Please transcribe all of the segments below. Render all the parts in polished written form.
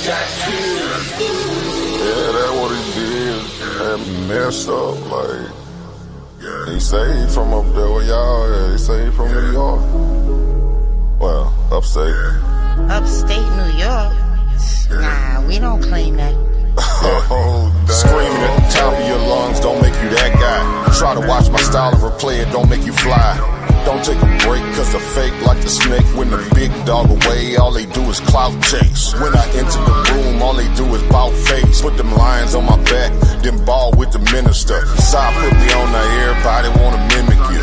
Yeah, that's what he did. Had me messed up, like. He say he from up there where y'all at. He say he from New York. Well, upstate. Upstate New York? Nah, we don't claim that. Oh, Screaming at the top of your lungs don't make you that guy. Try to watch my style and replay it, don't make you fly. Don't take a break, cause the fake like the snake. When the big dog away, all they do is clout chase. When I enter the room, all they do is bout face. Put them lions on my back, then ball with the minister. Side put me on there, everybody wanna mimic you.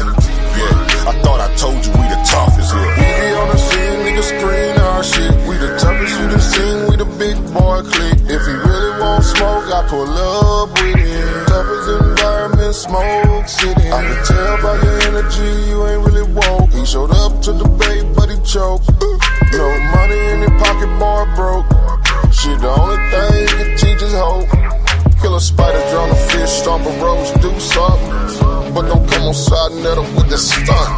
Yeah, I thought I told you we the toughest here. we be on the scene, niggas screen our shit. We the toughest you done seen, we the big boy clique. If he really want smoke, I pull up with him. Toughest environment, smoke city. I can tell by your energy, you ain't really woke. He showed up to the debate, but he choked. No money in his pocket, boy broke. Shit, the only thing he can teach is hope. Kill a spider, drown a fish, stomp a rose, do something. But don't come on sa.neter with the stunt.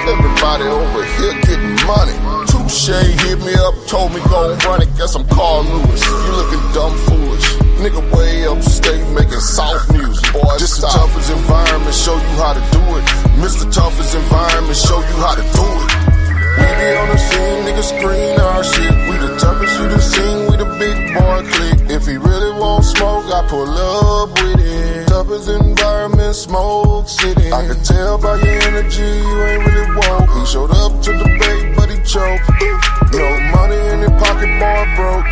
Everybody over here getting money. Touche hit me up, told me go and run it. Guess I'm Carl Lewis. You looking dumb foolish. Nigga way upstate making soft music. Boy, this the toughest environment, show you how to do it. Mr. Toughest environment, show you how to do it. We be on the scene, niggas screen our shit. We the toughest you done seen, we the big boy clique. If he really want smoke, I pull up with him. Toughest environment, smoke city. I can tell by your energy, you ain't really woke. He showed up to the debate, but he choked. No money in his pocket, boy broke.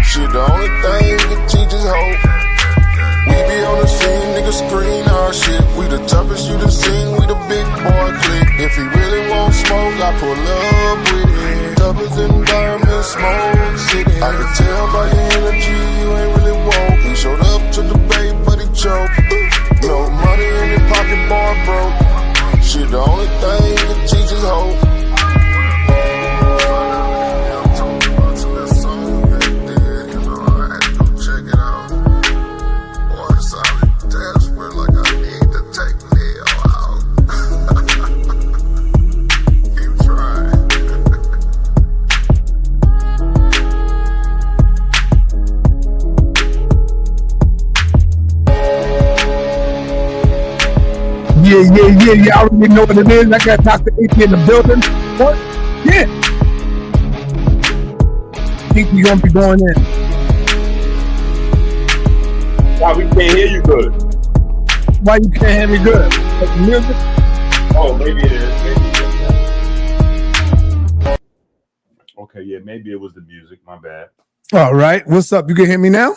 Shit, the only thing he can teach is hope. We be on the scene, niggas screen our shit. We the toughest you done seen, we the big boy clique. If he really want smoke, I pull up with him. Toughest environment, smoke city. I can tell by your energy, you ain't really woke. He showed up to the debate, but he choked. No money in his pocket, boy broke. Shit, the only thing he can teach is hope. Yeah. Y'all already know what it is. I got Dr. Enqi in the building. What? Yeah. Enqi gonna be going in. Why we can't hear you good? Why you can't hear me good? Like the music? Oh, maybe it is. Okay, yeah, maybe it was the music. My bad. All right. What's up? You can hear me now?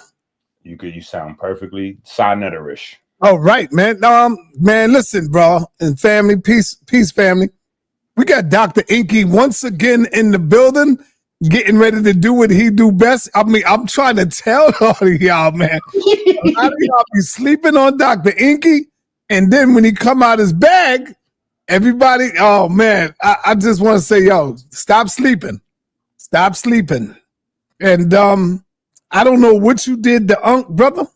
You sound perfectly sa.neter-ish. All right, man. Man, listen, bro, and family, peace, family. We got Dr. Enqi once again in the building, getting ready to do what he do best. I mean, I'm trying to tell all of y'all, man. A lot of y'all be sleeping on Dr. Enqi, and then when he come out his bag, everybody, oh man, I just want to say, yo, stop sleeping. Stop sleeping. And I don't know what you did to Unc, brother.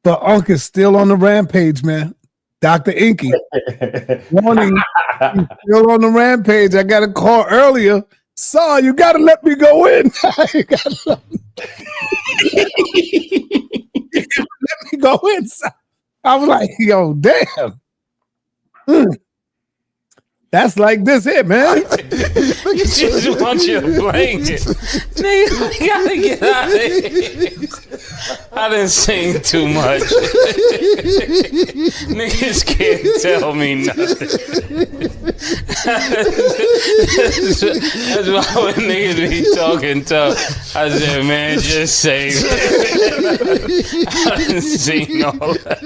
But Unc is still on the rampage, man. Dr. Enqi. Warning, he's still on the rampage. I got a call earlier. Saw, you got to let me go in. You gotta let me go in. I was like, yo, damn. That's like this here, man. You just want your blanket. Nigga, we gotta get out of here. I didn't sing too much. Niggas can't tell me nothing. That's why when niggas be talking tough, I said, man, just say it. I didn't sing all that.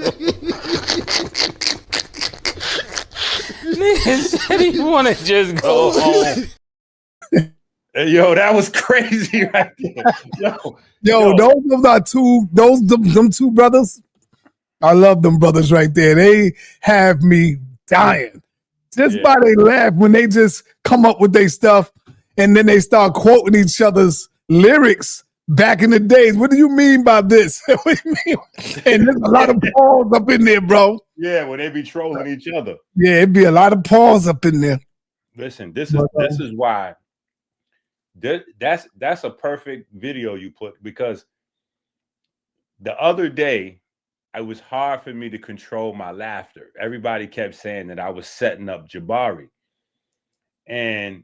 Nigga said he want to just go home. Hey, yo, that was crazy right there. Yo, those are them two brothers. I love them brothers right there. They have me dying. Just by they laugh when they just come up with their stuff and then they start quoting each other's lyrics back in the days. What do you mean by this? What do you mean? And there's a lot of pause up in there, bro. Yeah, when they be trolling each other. Yeah, it'd be a lot of pause up in there. Listen, this is why That's a perfect video you put, because the other day it was hard for me to control my laughter. Everybody kept saying that I was setting up Jabari, and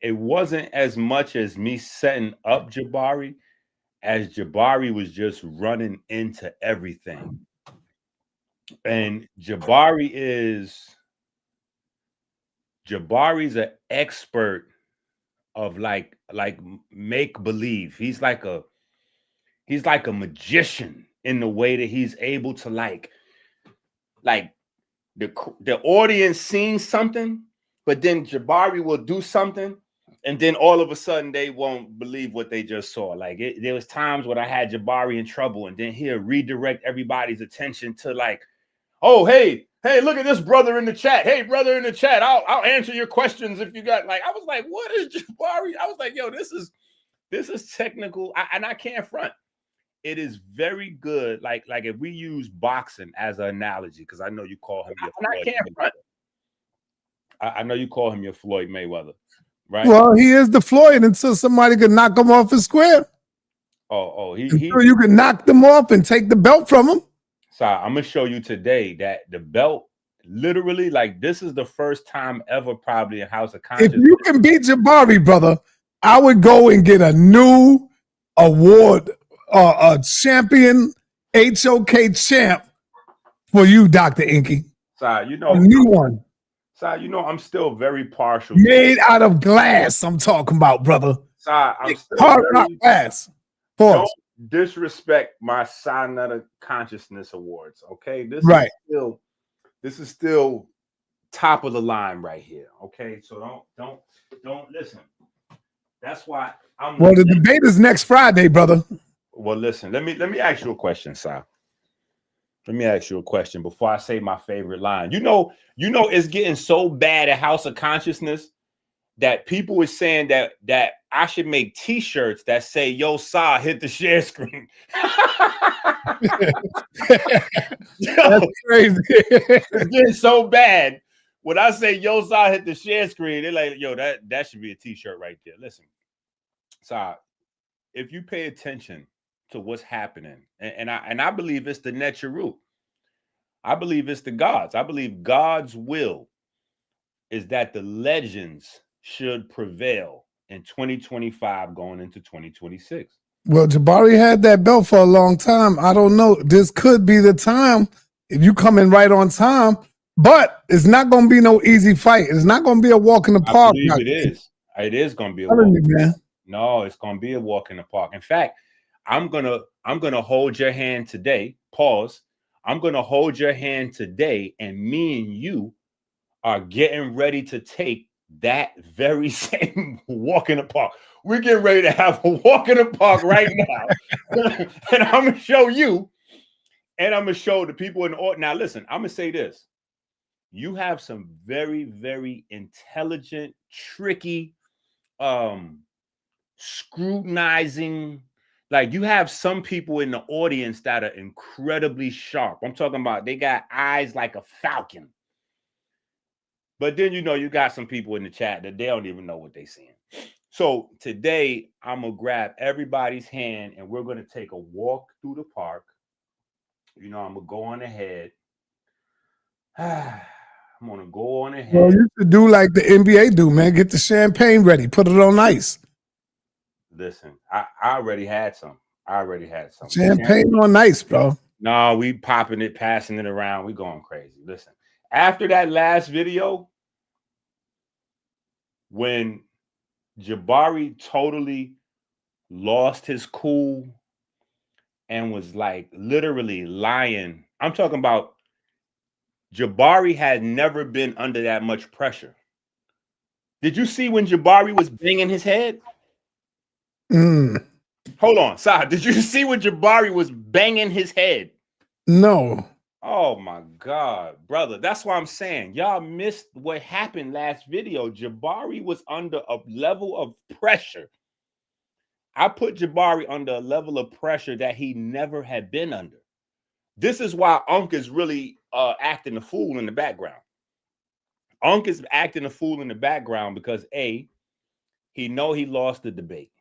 it wasn't as much as me setting up Jabari as Jabari was just running into everything. And Jabari's an expert of like make believe. He's like a magician in the way that he's able to like the audience seeing something, but then Jabari will do something, and then all of a sudden they won't believe what they just saw. Like there was times when I had Jabari in trouble, and then he'll redirect everybody's attention to like, oh, hey, look at this brother in the chat. Hey, brother in the chat, I'll answer your questions if you got. Like, I was like, what is Jabari? I was like, yo, this is technical, and I can't front. It is very good. Like if we use boxing as an analogy, because I know you call him your Floyd Mayweather. I know you call him your Floyd Mayweather, right? Well, he is the Floyd until somebody can knock him off his square. You can knock them off and take the belt from him. So I'm gonna show you today that the belt, literally, like this is the first time ever probably in House of Conscience. If you can beat Jabari, brother, I would go and get a new award, a champion, HOK champ for you, Dr. Enqi. So you know, a new one. So you know, I'm still very partial. Made out of glass. I'm talking about, brother. So I'm still hard very, glass. Don't disrespect my sa.neter consciousness awards. Okay, this is still top of the line right here. Okay, so don't listen. That's why I'm. Well, the debate is next Friday, brother. Well, listen. Let me ask you a question, Sal. Let me ask you a question before I say my favorite line. You know, it's getting so bad at House of Consciousness that people are saying that I should make T-shirts that say "Yo, Sa, hit the share screen." That's crazy. It's getting so bad. When I say "Yo, Sa, hit the share screen," they're like, "Yo, that should be a T-shirt right there." Listen, Sa, if you pay attention to what's happening, and I believe it's the Neteru. I believe it's the gods. I believe God's will is that the legends should prevail in 2025 going into 2026. Well, Jabari had that belt for a long time. I don't know. This could be the time if you come in right on time, but it's not going to be no easy fight. It's not going to be a walk in the park. I believe it is. It is going to be a walk. Man. No, it's going to be a walk in the park. In fact, I'm gonna hold your hand today. Pause. I'm gonna hold your hand today, and me and you are getting ready to take that very same walk in the park. We're getting ready to have a walk in the park right now, and I'm gonna show you, and I'm gonna show the people in the audience. Now, listen. I'm gonna say this: you have some very, very intelligent, tricky, scrutinizing. Like, you have some people in the audience that are incredibly sharp. I'm talking about they got eyes like a falcon. But then, you got some people in the chat that they don't even know what they're seeing. So today, I'm going to grab everybody's hand and we're going to take a walk through the park. I'm going to go on ahead. I'm going to go on ahead. Well, you should do like the NBA do, man. Get the champagne ready. Put it on ice. Listen, I already had some. Champagne on ice, bro. No, we popping it, passing it around. We going crazy. Listen, after that last video, when Jabari totally lost his cool and was like literally lying. I'm talking about Jabari had never been under that much pressure. Did you see when Jabari was banging his head? Hold on, Sa. Did you see when Jabari was banging his head? No. Oh my God, brother. That's why I'm saying y'all missed what happened last video. Jabari was under a level of pressure. I put Jabari under a level of pressure that he never had been under. This is why Enqi is really acting a fool in the background. Enqi is acting a fool in the background because A, he know he lost the debate,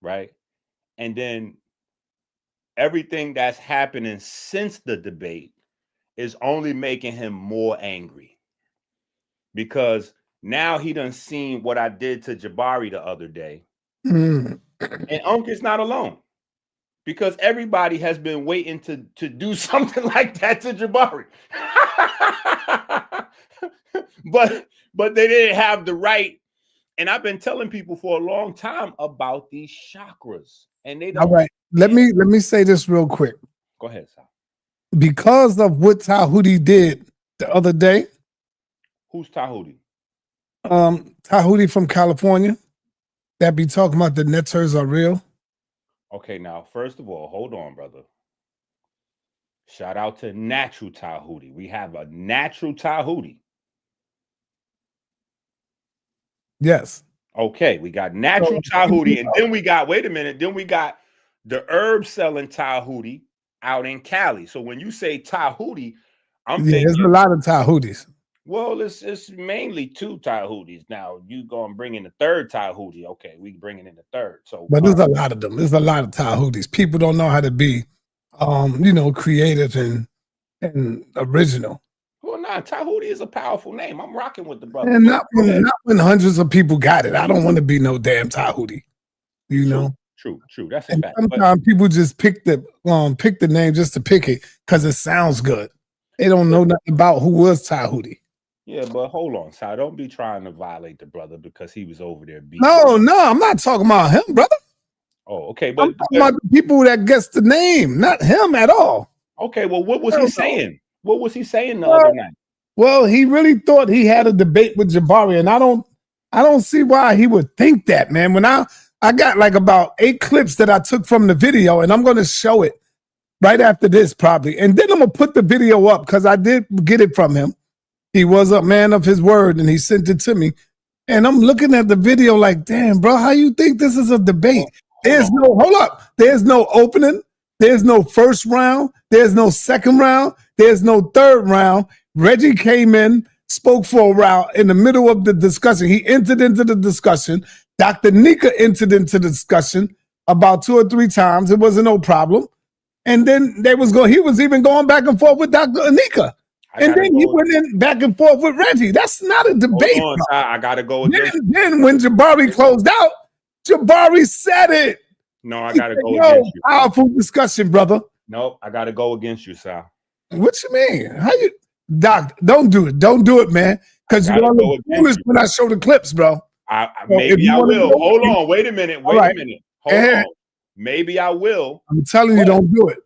right? And then everything that's happening since the debate is only making him more angry, because now he done seen what I did to Jabari the other day. And Enqi's not alone, because everybody has been waiting to do something like that to Jabari. but they didn't have the right. And I've been telling people for a long time about these chakras, and they don't. All right, let me say this real quick. Go ahead, Sal. Because of what Tahuti did the other day. Who's Tahuti? Tahuti from California, that be talking about the neters are real. Okay, now first of all, hold on, brother. Shout out to natural Tahuti. We have a natural Tahuti. Yes. Okay, we got natural Tahuti, and then we got, wait a minute, then we got the herb selling Tahuti out in Cali. So when you say Tahuti, I'm thinking there's a lot of Tahutis. Well, it's mainly 2 Tahutis. Now you go and bring in the 3rd Tahuti. Okay, we bringing in the 3rd. So, but there's a lot of them. There's a lot of Tahutis. People don't know how to be, creative and original. Well, nah, Tahuti is a powerful name. I'm rocking with the brother. And not when hundreds of people got it. I don't want to be no damn Tahuti. You know. True. That's a fact. Sometimes people just pick the name just to pick it because it sounds good. They don't know nothing about who was Tahuti. Yeah, but hold on, Sal. Don't be trying to violate the brother because he was over there beating. No, I'm not talking about him, brother. Oh, okay. But I'm talking about the people that gets the name, not him at all. Okay, well, what was he saying? What was he saying the other night? Well, he really thought he had a debate with Jabari, and I don't see why he would think that, man. When I got like about 8 clips that I took from the video, and I'm going to show it right after this probably. And then I'm going to put the video up because I did get it from him. He was a man of his word, and he sent it to me. And I'm looking at the video like, damn, bro, how you think this is a debate? There's no opening. There's no first round. There's no second round. There's no third round. Reggie came in, spoke for a round in the middle of the discussion. He entered into the discussion. Dr. Nika entered into the discussion about 2 or 3 times. It wasn't no problem. And then he was even going back and forth with Dr. Nika. And then he went in back and forth with Reggie. That's not a debate. Hold on, I gotta go against you. Then when Jabari closed out, Jabari said it. No, I gotta go against you. Powerful discussion, brother. No, I gotta go against you, Sal. What you mean? How you, Doc? Don't do it. Don't do it, man. Because you're gonna look foolish when I show the clips, bro. Maybe I will. Hold on. Wait a minute. Hold on. Maybe I will. I'm telling you, don't do it.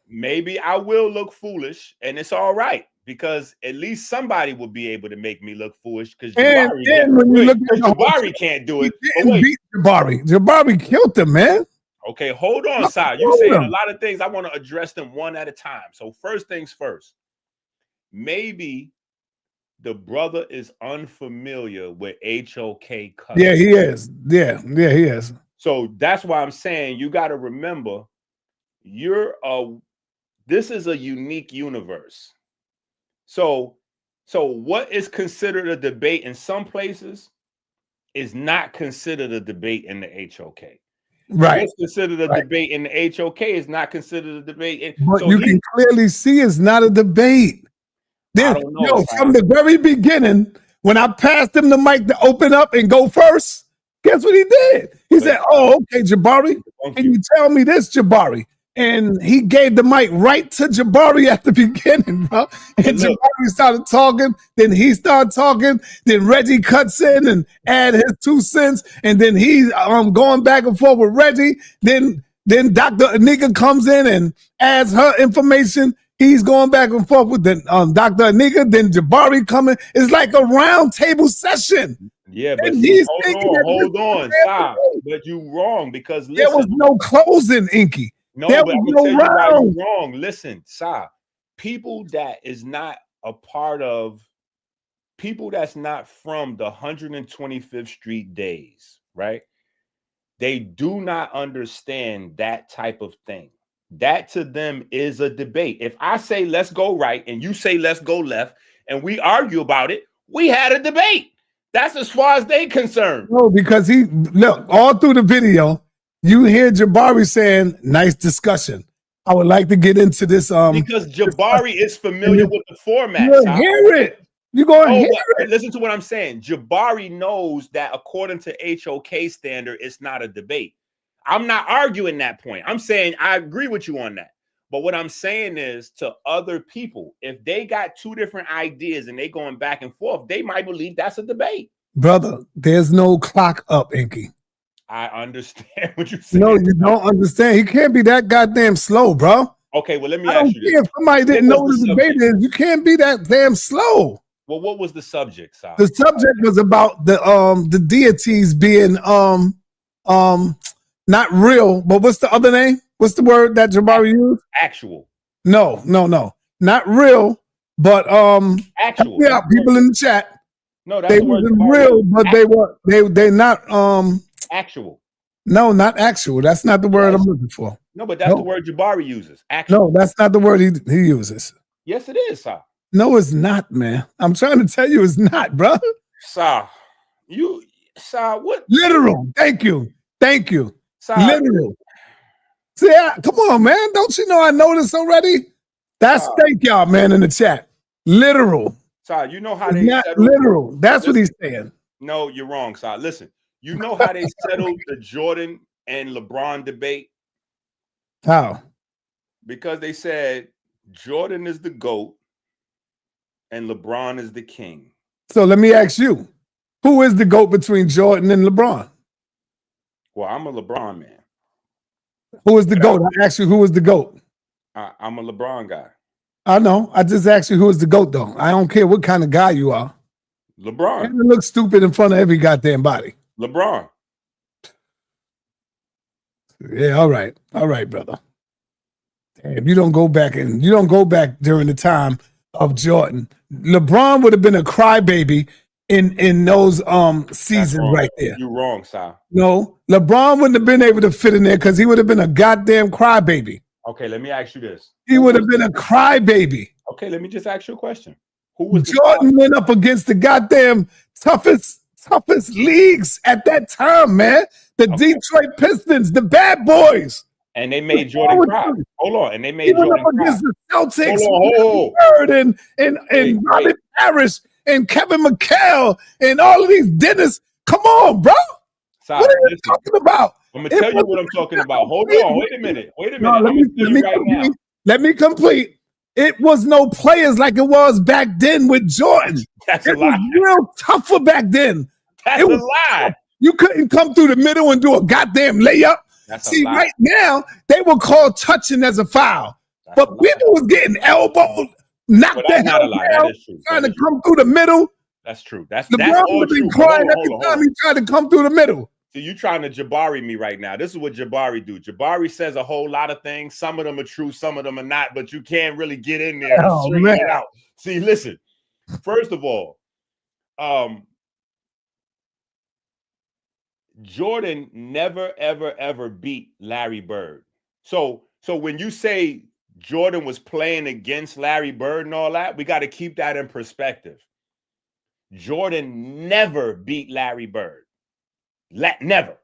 Maybe I will look foolish, and it's all right, because at least somebody will be able to make me look foolish. Because Jabari can't do it. He didn't beat Jabari. Jabari killed him, man. Okay, hold on, Sal. You're saying a lot of things. I want to address them one at a time. So first things first. Maybe the brother is unfamiliar with HOK cuts. Yeah, he is. Yeah, he is. So that's why I'm saying you got to remember, this is a unique universe. So what is considered a debate in some places is not considered a debate in the HOK. Right. What's considered a debate in the HOK is not considered a debate. But you can clearly see it's not a debate. I don't know, from the very beginning, when I passed him the mic to open up and go first, guess what he did? He said, "Oh, okay, Jabari, can you tell me this, Jabari?" And he gave the mic right to Jabari at the beginning, bro. And Jabari started talking, then he started talking, then Reggie cuts in and add his 2 cents, and then he's going back and forth with Reggie. Then Dr. Anika comes in and adds her information. He's going back and forth with Dr. Anika, then Jabari coming. It's like a round table session. Yeah, but hold on, stop. But you wrong, because listen, there was no closing, Enqi. No, but I'm gonna tell you why you're wrong. Listen, people that is not a part of, people that's not from the 125th Street days, right? They do not understand that type of thing. That to them is a debate. If I say let's go right and you say let's go left and we argue about it, we had a debate. That's as far as they concerned. No, because he look all through the video, you hear Jabari saying, "Nice discussion. I would like to get into this." Because Jabari is familiar with the format. You hear it. You gonna hear it. Listen to what I'm saying. Jabari knows that according to HOK standard, it's not a debate. I'm not arguing that point. I'm saying I agree with you on that. But what I'm saying is to other people, if they got two different ideas and they going back and forth, they might believe that's a debate. Brother, there's no clock up, Enqi. I understand what you're saying. No, you don't understand. He can't be that goddamn slow, bro. Okay, well, let me ask you this. If somebody didn't know what the debate is, you can't be that damn slow. Well, what was the subject, Si? The subject was about the deities being not real, but what's the other name? What's the word that Jabari used? Actual. No. Not real, but actual. Yeah, people in the chat. No, that's they the word wasn't real, but they not actual. No, not actual. That's not the word I'm looking for. No, but that's the word Jabari uses. Actual. No, that's not the word he uses. Yes, it is, Si. No, it's not, man. I'm trying to tell you it's not, bro. Si, what? Literal. Thank you. Si. Literal. See, come on, man. Don't you know I know this already? That's thank y'all, man, in the chat. Literal. Si, you know how it's they not settled. Literal. That's what he's saying. No, you're wrong, Si. Listen, you know how they settled the Jordan and LeBron debate? How? Because they said Jordan is the GOAT and LeBron is the king. So let me ask you, who is the GOAT between Jordan and LeBron? Well, I'm a LeBron man. Who is the GOAT? I asked you who is the GOAT. I'm a LeBron guy. I know. I just asked you who is the GOAT, though. I don't care what kind of guy you are. LeBron. And it looks stupid in front of every goddamn body. LeBron. Yeah, all right, brother. Damn, you don't go back during the time of Jordan. LeBron would have been a crybaby in those seasons right there. You're wrong, Si. No, LeBron wouldn't have been able to fit in there because he would have been a goddamn crybaby. Okay, let me ask you this. He would have been a crybaby. Okay, let me just ask you a question. Who was Jordan went up against the goddamn toughest leagues at that time, man. The Detroit Pistons, the bad boys. And they made Jordan cry. Hold on. And they made Jordan up against the Celtics. Hold on. And Robert Parrish and Kevin McHale and all of these Dennis. Come on, bro. Sorry, what are you talking about? I'm going to tell you what I'm talking about. Hold on. Wait a minute. No, let me complete. It was no players like it was back then with Jordan. That's a lie. It was real tougher back then. That's a lie. You couldn't come through the middle and do a goddamn layup. See, right now, they will call touching as a foul. But people was getting elbowed, knocked the hell down, trying to come through the middle. That's true. That's LeBron all would have been true. crying every time he tried to come through the middle. See, you trying to Jabari me right now. This is what Jabari do. Jabari says a whole lot of things. Some of them are true, some of them are not, but you can't really get in there and straighten it out. See, listen. First of all, Jordan never, ever, ever beat Larry Bird. So when you say Jordan was playing against Larry Bird and all that, we got to keep that in perspective. Jordan never beat Larry Bird. Never.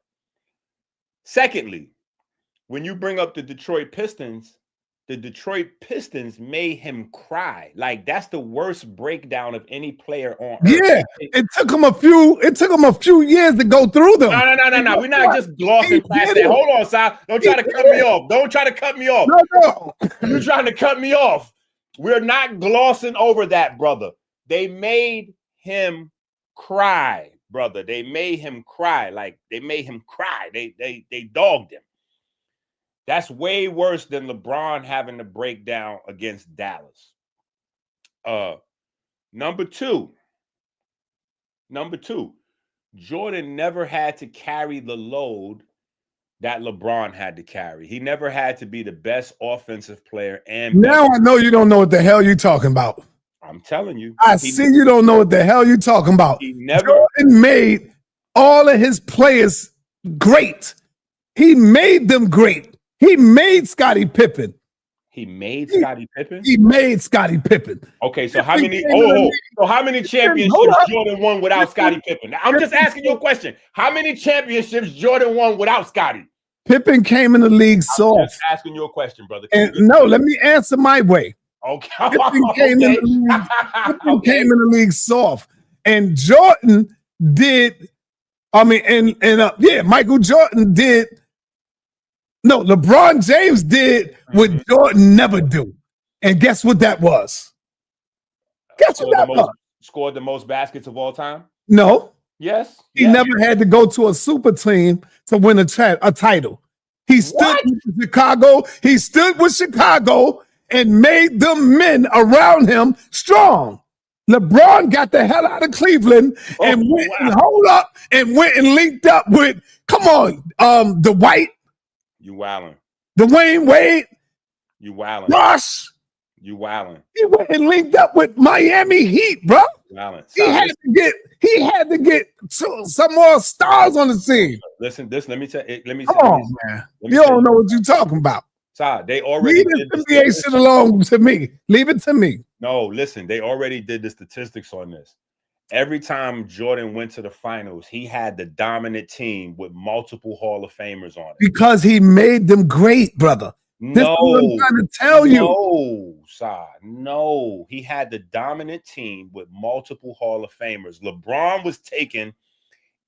Secondly, when you bring up the Detroit Pistons made him cry. Like, that's the worst breakdown of any player on earth. Yeah, it took him a few years to go through them. No. We're not just glossing past that. Hold on, Si. Don't try to cut me off. Don't try to cut me off. No. You're trying to cut me off. We're not glossing over that, brother. They made him cry, brother. They made him cry. Like, they made him cry. They dogged him. That's way worse than LeBron having to break down against Dallas. Number two, Jordan never had to carry the load that LeBron had to carry. He never had to be the best offensive player. And now I know you don't know what the hell you're talking about. I'm telling you. I see you don't know what the hell you're talking about. Jordan made all of his players great. He made them great. He made Scottie Pippen. He made Scottie Pippen. He made Scottie Pippen. Okay, so how Pippen many? came in the league. So how many championships Jordan won without Scottie Pippen? Now, I'm just asking you a question. How many championships Jordan won without Scottie? Pippen came in the league soft. I'm just asking you a question, brother. And no, let me answer my way. Okay. Pippen came in the league. Pippen came in the league soft, and Jordan did. I mean, Michael Jordan did. No, LeBron James did what Jordan never do. And guess what that was? Guess what that was? Scored the most baskets of all time? No. Yes. He never had to go to a super team to win a title. He stood with Chicago. He stood with Chicago and made the men around him strong. LeBron got the hell out of Cleveland and went and linked up with, Dwight. You wildin'. Dwayne Wade. You wildin'. Rush. You wildin'. He went and linked up with Miami Heat, bro. Wildin'. He had to get some more stars on the team. Listen, let me tell you. Come on, man. You don't know what you're talking about. They already did this NBA shit alone to me. Leave it to me. No, listen, they already did the statistics on this. Every time Jordan went to the finals, he had the dominant team with multiple Hall of Famers on it. Because he made them great, brother. This is what I'm trying to tell you. No. He had the dominant team with multiple Hall of Famers. LeBron was taking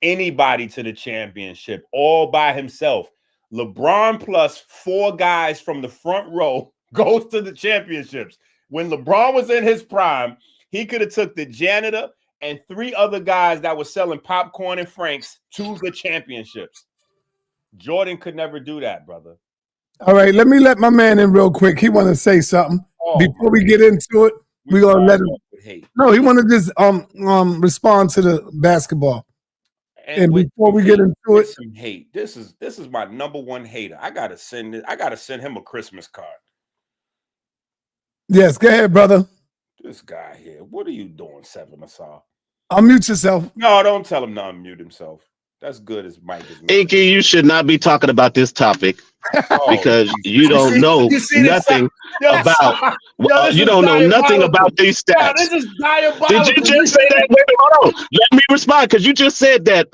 anybody to the championship all by himself. LeBron plus 4 guys from the front row goes to the championships. When LeBron was in his prime, he could have took the janitor and 3 other guys that were selling popcorn and Franks to the championships. Jordan could never do that, brother. All right, let me let my man in real quick. He want to say something before we get into it. We're gonna let him. No, he want to just respond to the basketball. And before we get into it, some hate. This is my number one hater. I gotta send him a Christmas card. Yes, go ahead, brother. This guy here. What are you doing, sa.neter? Unmute yourself. No, don't tell him to unmute himself. That's good as Mike is. Enqi, you should not be talking about this topic because you don't know nothing about. You don't know nothing about these stats. This is diabolical. Did you just say that? Wait, hold on. Let me respond because you just said that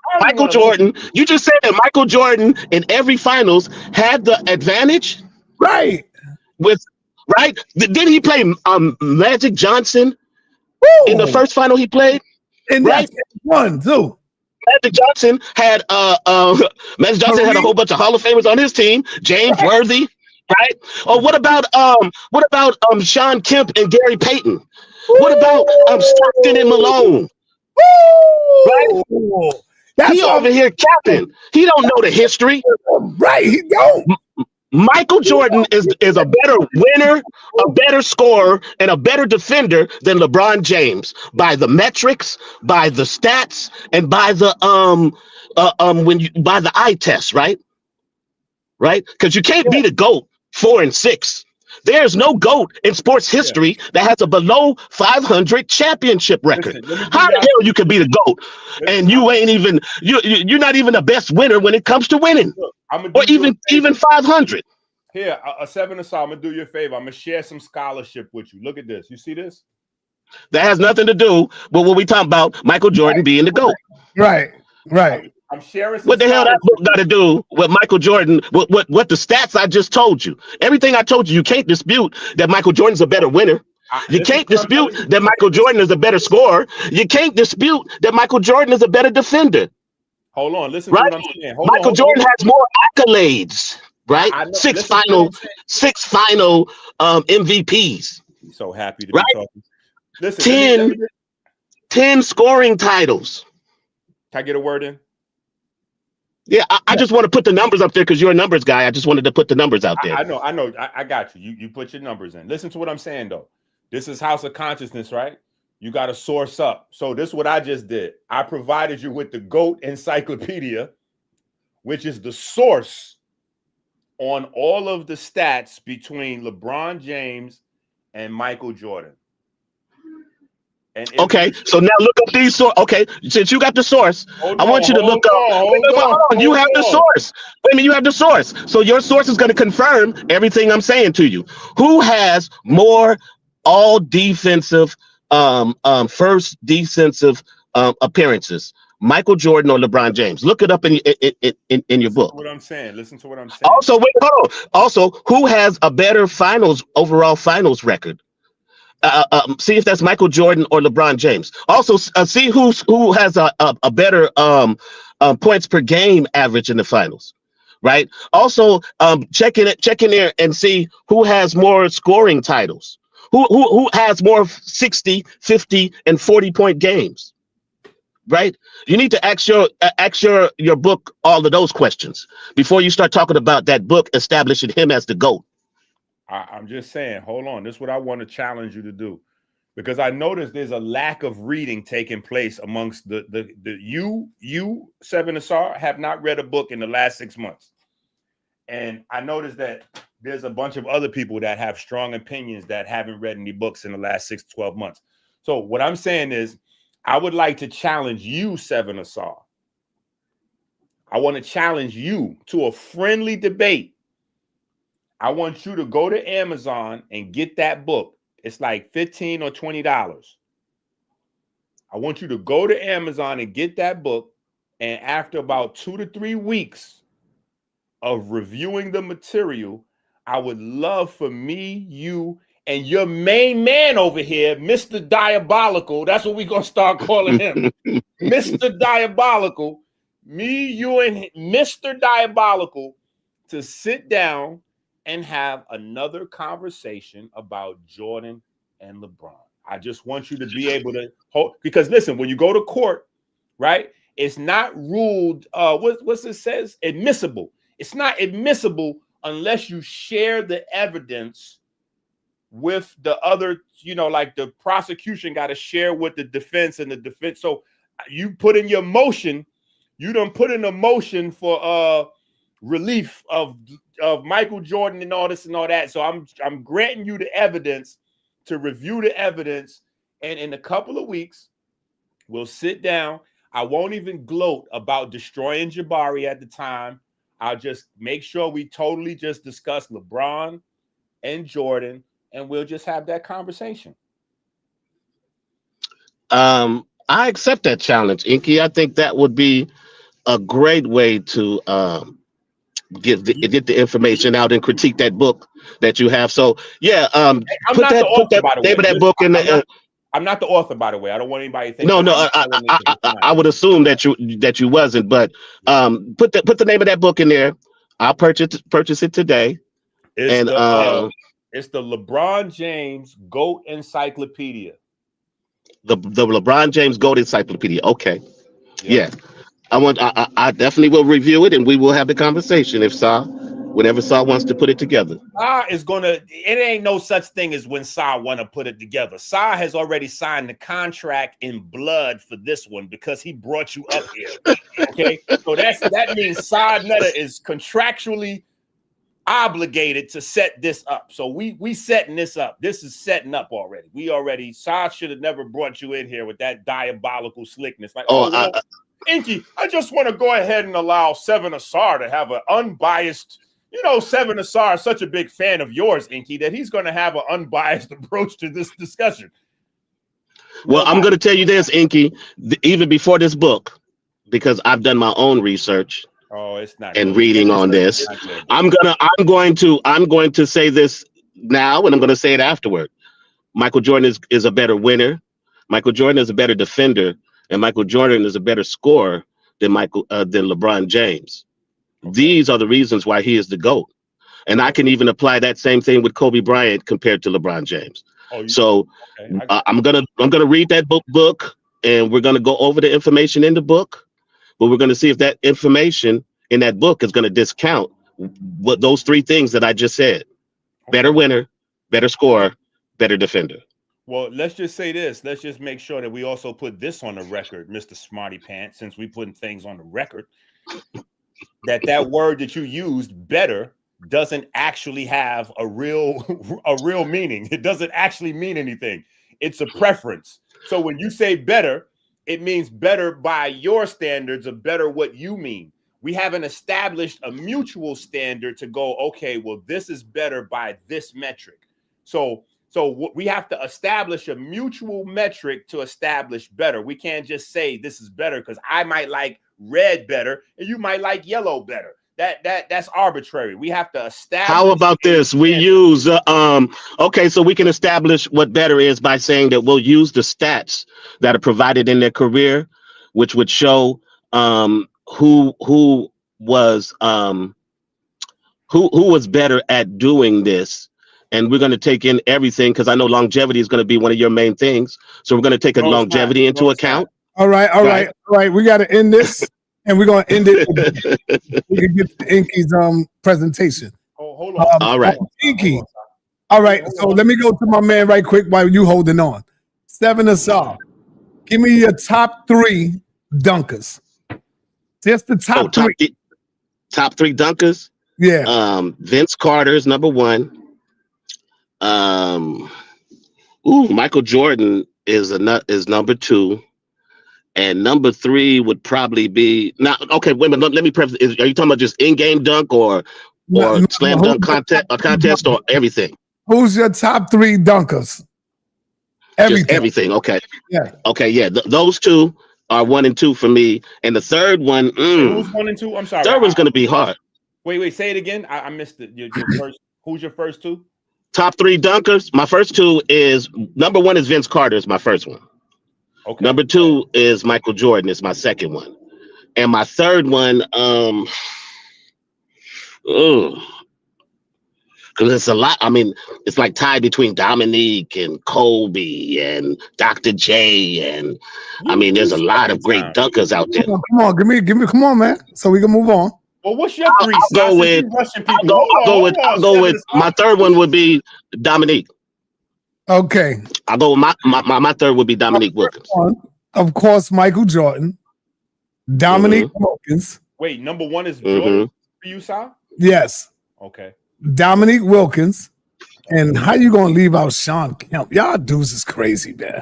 Michael Jordan. You just said that Michael Jordan in every finals had the advantage, right? Did he play Magic Johnson in the first final he played? And that's one too. Magic Johnson had a whole bunch of Hall of Famers on his team. James Worthy, right? Or what about Sean Kemp and Gary Payton? What about Stockton and Malone? Right? He over here capping. He don't know the history. Right, he don't. Michael Jordan is a better winner, a better scorer, and a better defender than LeBron James by the metrics, by the stats, and by the by the eye test, right? Right? Because you can't beat a GOAT 4 and 6. There's no GOAT in sports history that has a below 500 championship record. How the hell you could be the GOAT and you ain't even you're not even the best winner when it comes to winning, or even 500. Here, a sa.neter. I'm gonna do you a favor. I'm gonna share some scholarship with you. Look at this. You see this? That has nothing to do with what we talking about. Michael Jordan being the GOAT. Right. I'm sharing. What the hell that book got to do with Michael Jordan? What the stats I just told you? Everything I told you, you can't dispute that Michael Jordan's a better winner. You can't dispute that Michael Jordan is a better scorer. You can't dispute that Michael Jordan is a better defender. Hold on, listen to what I'm saying. Michael Jordan has more accolades, right? Six final MVPs. I'm so happy to be talking. Listen, 10 scoring titles. Can I get a word in? Yeah, I just want to put the numbers up there because you're a numbers guy. I just wanted to put the numbers out there. I know. I got you. You put your numbers in. Listen to what I'm saying, though. This is House of Consciousness, right? You got to source up. So this is what I just did. I provided you with the GOAT Encyclopedia, which is the source on all of the stats between LeBron James and Michael Jordan. Okay, so now look up these sources. Okay, since you got the source, I want you to look up. Hold on. You have the source. Wait a minute, you have the source. So your source is going to confirm everything I'm saying to you. Who has more all defensive, first defensive appearances? Michael Jordan or LeBron James? Look it up in your book. What I'm saying. Listen to what I'm saying. Also, wait, hold on. Also, who has a better overall finals record? See if that's Michael Jordan or LeBron James. Also, see who has a better points per game average in the finals, right? Also, check in there and see who has more scoring titles. Who has more 60, 50, and 40-point games, right? You need to ask your book all of those questions before you start talking about that book establishing him as the GOAT. I'm just saying, hold on. This is what I want to challenge you to do, because I noticed there's a lack of reading taking place amongst you 7SR have not read a book in the last 6 months. And I noticed that there's a bunch of other people that have strong opinions that haven't read any books in the last 6 to 12 months. So what I'm saying is, I would like to challenge you, 7SR. I want to challenge you to a friendly debate. I want you to go to Amazon and get that book. It's like $15 or $20. I want you to go to Amazon and get that book. And after about 2 to 3 weeks of reviewing the material, I would love for me, you, and your main man over here, Mr. Diabolical. That's what we're going to start calling him. Mr. Diabolical. Me, you, and Mr. Diabolical to sit down and have another conversation about Jordan and LeBron. I just want you to be able to hold, because listen, when you go to court, right, it's not ruled, what's it says? Admissible. It's not admissible unless you share the evidence with the other, like the prosecution got to share with the defense and the defense. So you put in your motion, you done put in a motion for relief of Michael Jordan and all this and all that. So I'm granting you the evidence to review the evidence, and in a couple of weeks we'll sit down. I won't even gloat about destroying Jabari at the time. I'll just make sure we totally just discuss LeBron and Jordan, and we'll just have that conversation. I accept that challenge, Enqi. I think that would be a great way to get the information out and critique that book that you have. So yeah, put that name of that book in the. I'm not the author, by the way. I don't want anybody to think. No, I would assume that you wasn't, but put the name of that book in there. I'll purchase it today. It's the LeBron James GOAT Encyclopedia. The LeBron James GOAT Encyclopedia. Okay, yeah. I definitely will review it, and we will have the conversation whenever Sa wants to put it together. It ain't no such thing as when Sa want to put it together. Sa has already signed the contract in blood for this one because he brought you up here. Okay, so that means sa.neter is contractually obligated to set this up. So we setting this up. This is setting up already. Sa should have never brought you in here with that diabolical slickness. Like, Enqi, I just want to go ahead and allow 7SR to have an unbiased, 7SR is such a big fan of yours, Enqi, that he's going to have an unbiased approach to this discussion. Well, I'm going to tell you this, Enqi, even before this book, because I've done my own research. Oh, it's not. And reading on this, I'm going to say this now, and I'm going to say it afterward. Michael Jordan is a better winner. Michael Jordan is a better defender. And Michael Jordan is a better scorer than LeBron James. Okay. These are the reasons why he is the GOAT. And I can even apply that same thing with Kobe Bryant compared to LeBron James. I'm gonna read that book, and we're gonna go over the information in the book, but we're gonna see if that information in that book is gonna discount what those three things that I just said: better winner, better scorer, better defender. Well, let's just say this. Let's just make sure that we also put this on the record, Mr. Smarty Pants, since we putting things on the record, that word that you used, better, doesn't actually have a real meaning. It doesn't actually mean anything. It's a preference. So when you say better, it means better by your standards or better what you mean. We haven't established a mutual standard to go, okay, well, this is better by this metric. So we have to establish a mutual metric to establish better. We can't just say this is better because I might like red better and you might like yellow better. That's arbitrary. We have to establish. How about this? We use okay, so we can establish what better is by saying that we'll use the stats that are provided in their career, which would show who was better at doing this. And we're going to take in everything because I know longevity is going to be one of your main things. So we're going to take longevity into account. All right. We got to end this, and we're going to end it. We can get to Enqi's presentation. Oh, hold on. All right, Enqi. All right. So let me go to my man right quick while you holding on. 7 aside. Give me your top 3 dunkers. Just the top 3. Top 3 dunkers. Yeah. Vince Carter is number 1. Michael Jordan is number 2, and number 3 would probably be okay. Wait a minute, let me preface. Are you talking about just in-game dunk or slam dunk contest or everything? Who's your top 3 dunkers? Everything. Okay. Yeah. Okay. Yeah. Those 2 are 1 and 2 for me, and the third one. Who's 1 and 2? I'm sorry. Third one's going to be hard. Wait. Say it again. I missed it. Your first. Who's your first 2? Top 3 dunkers. My first 2 is number 1 is Vince Carter. Is my first one. Okay. Number 2 is Michael Jordan. Is my second one, and my third one. Because it's a lot. I mean, it's like tied between Dominique and Kobe and Dr. J, and I mean, there's a lot of great dunkers out there. Come on, give me. Come on, man. So we can move on. Well, what's your 3? I'll go with my third one would be Dominique. Okay. I'll go with my third would be Dominique Wilkins. Of course, Michael Jordan. Dominique Wilkins. Wait, number 1 is Jordan for you, Sal? Yes. Okay. Dominique Wilkins. And how you gonna leave out Sean Kemp? Y'all dudes is crazy, man.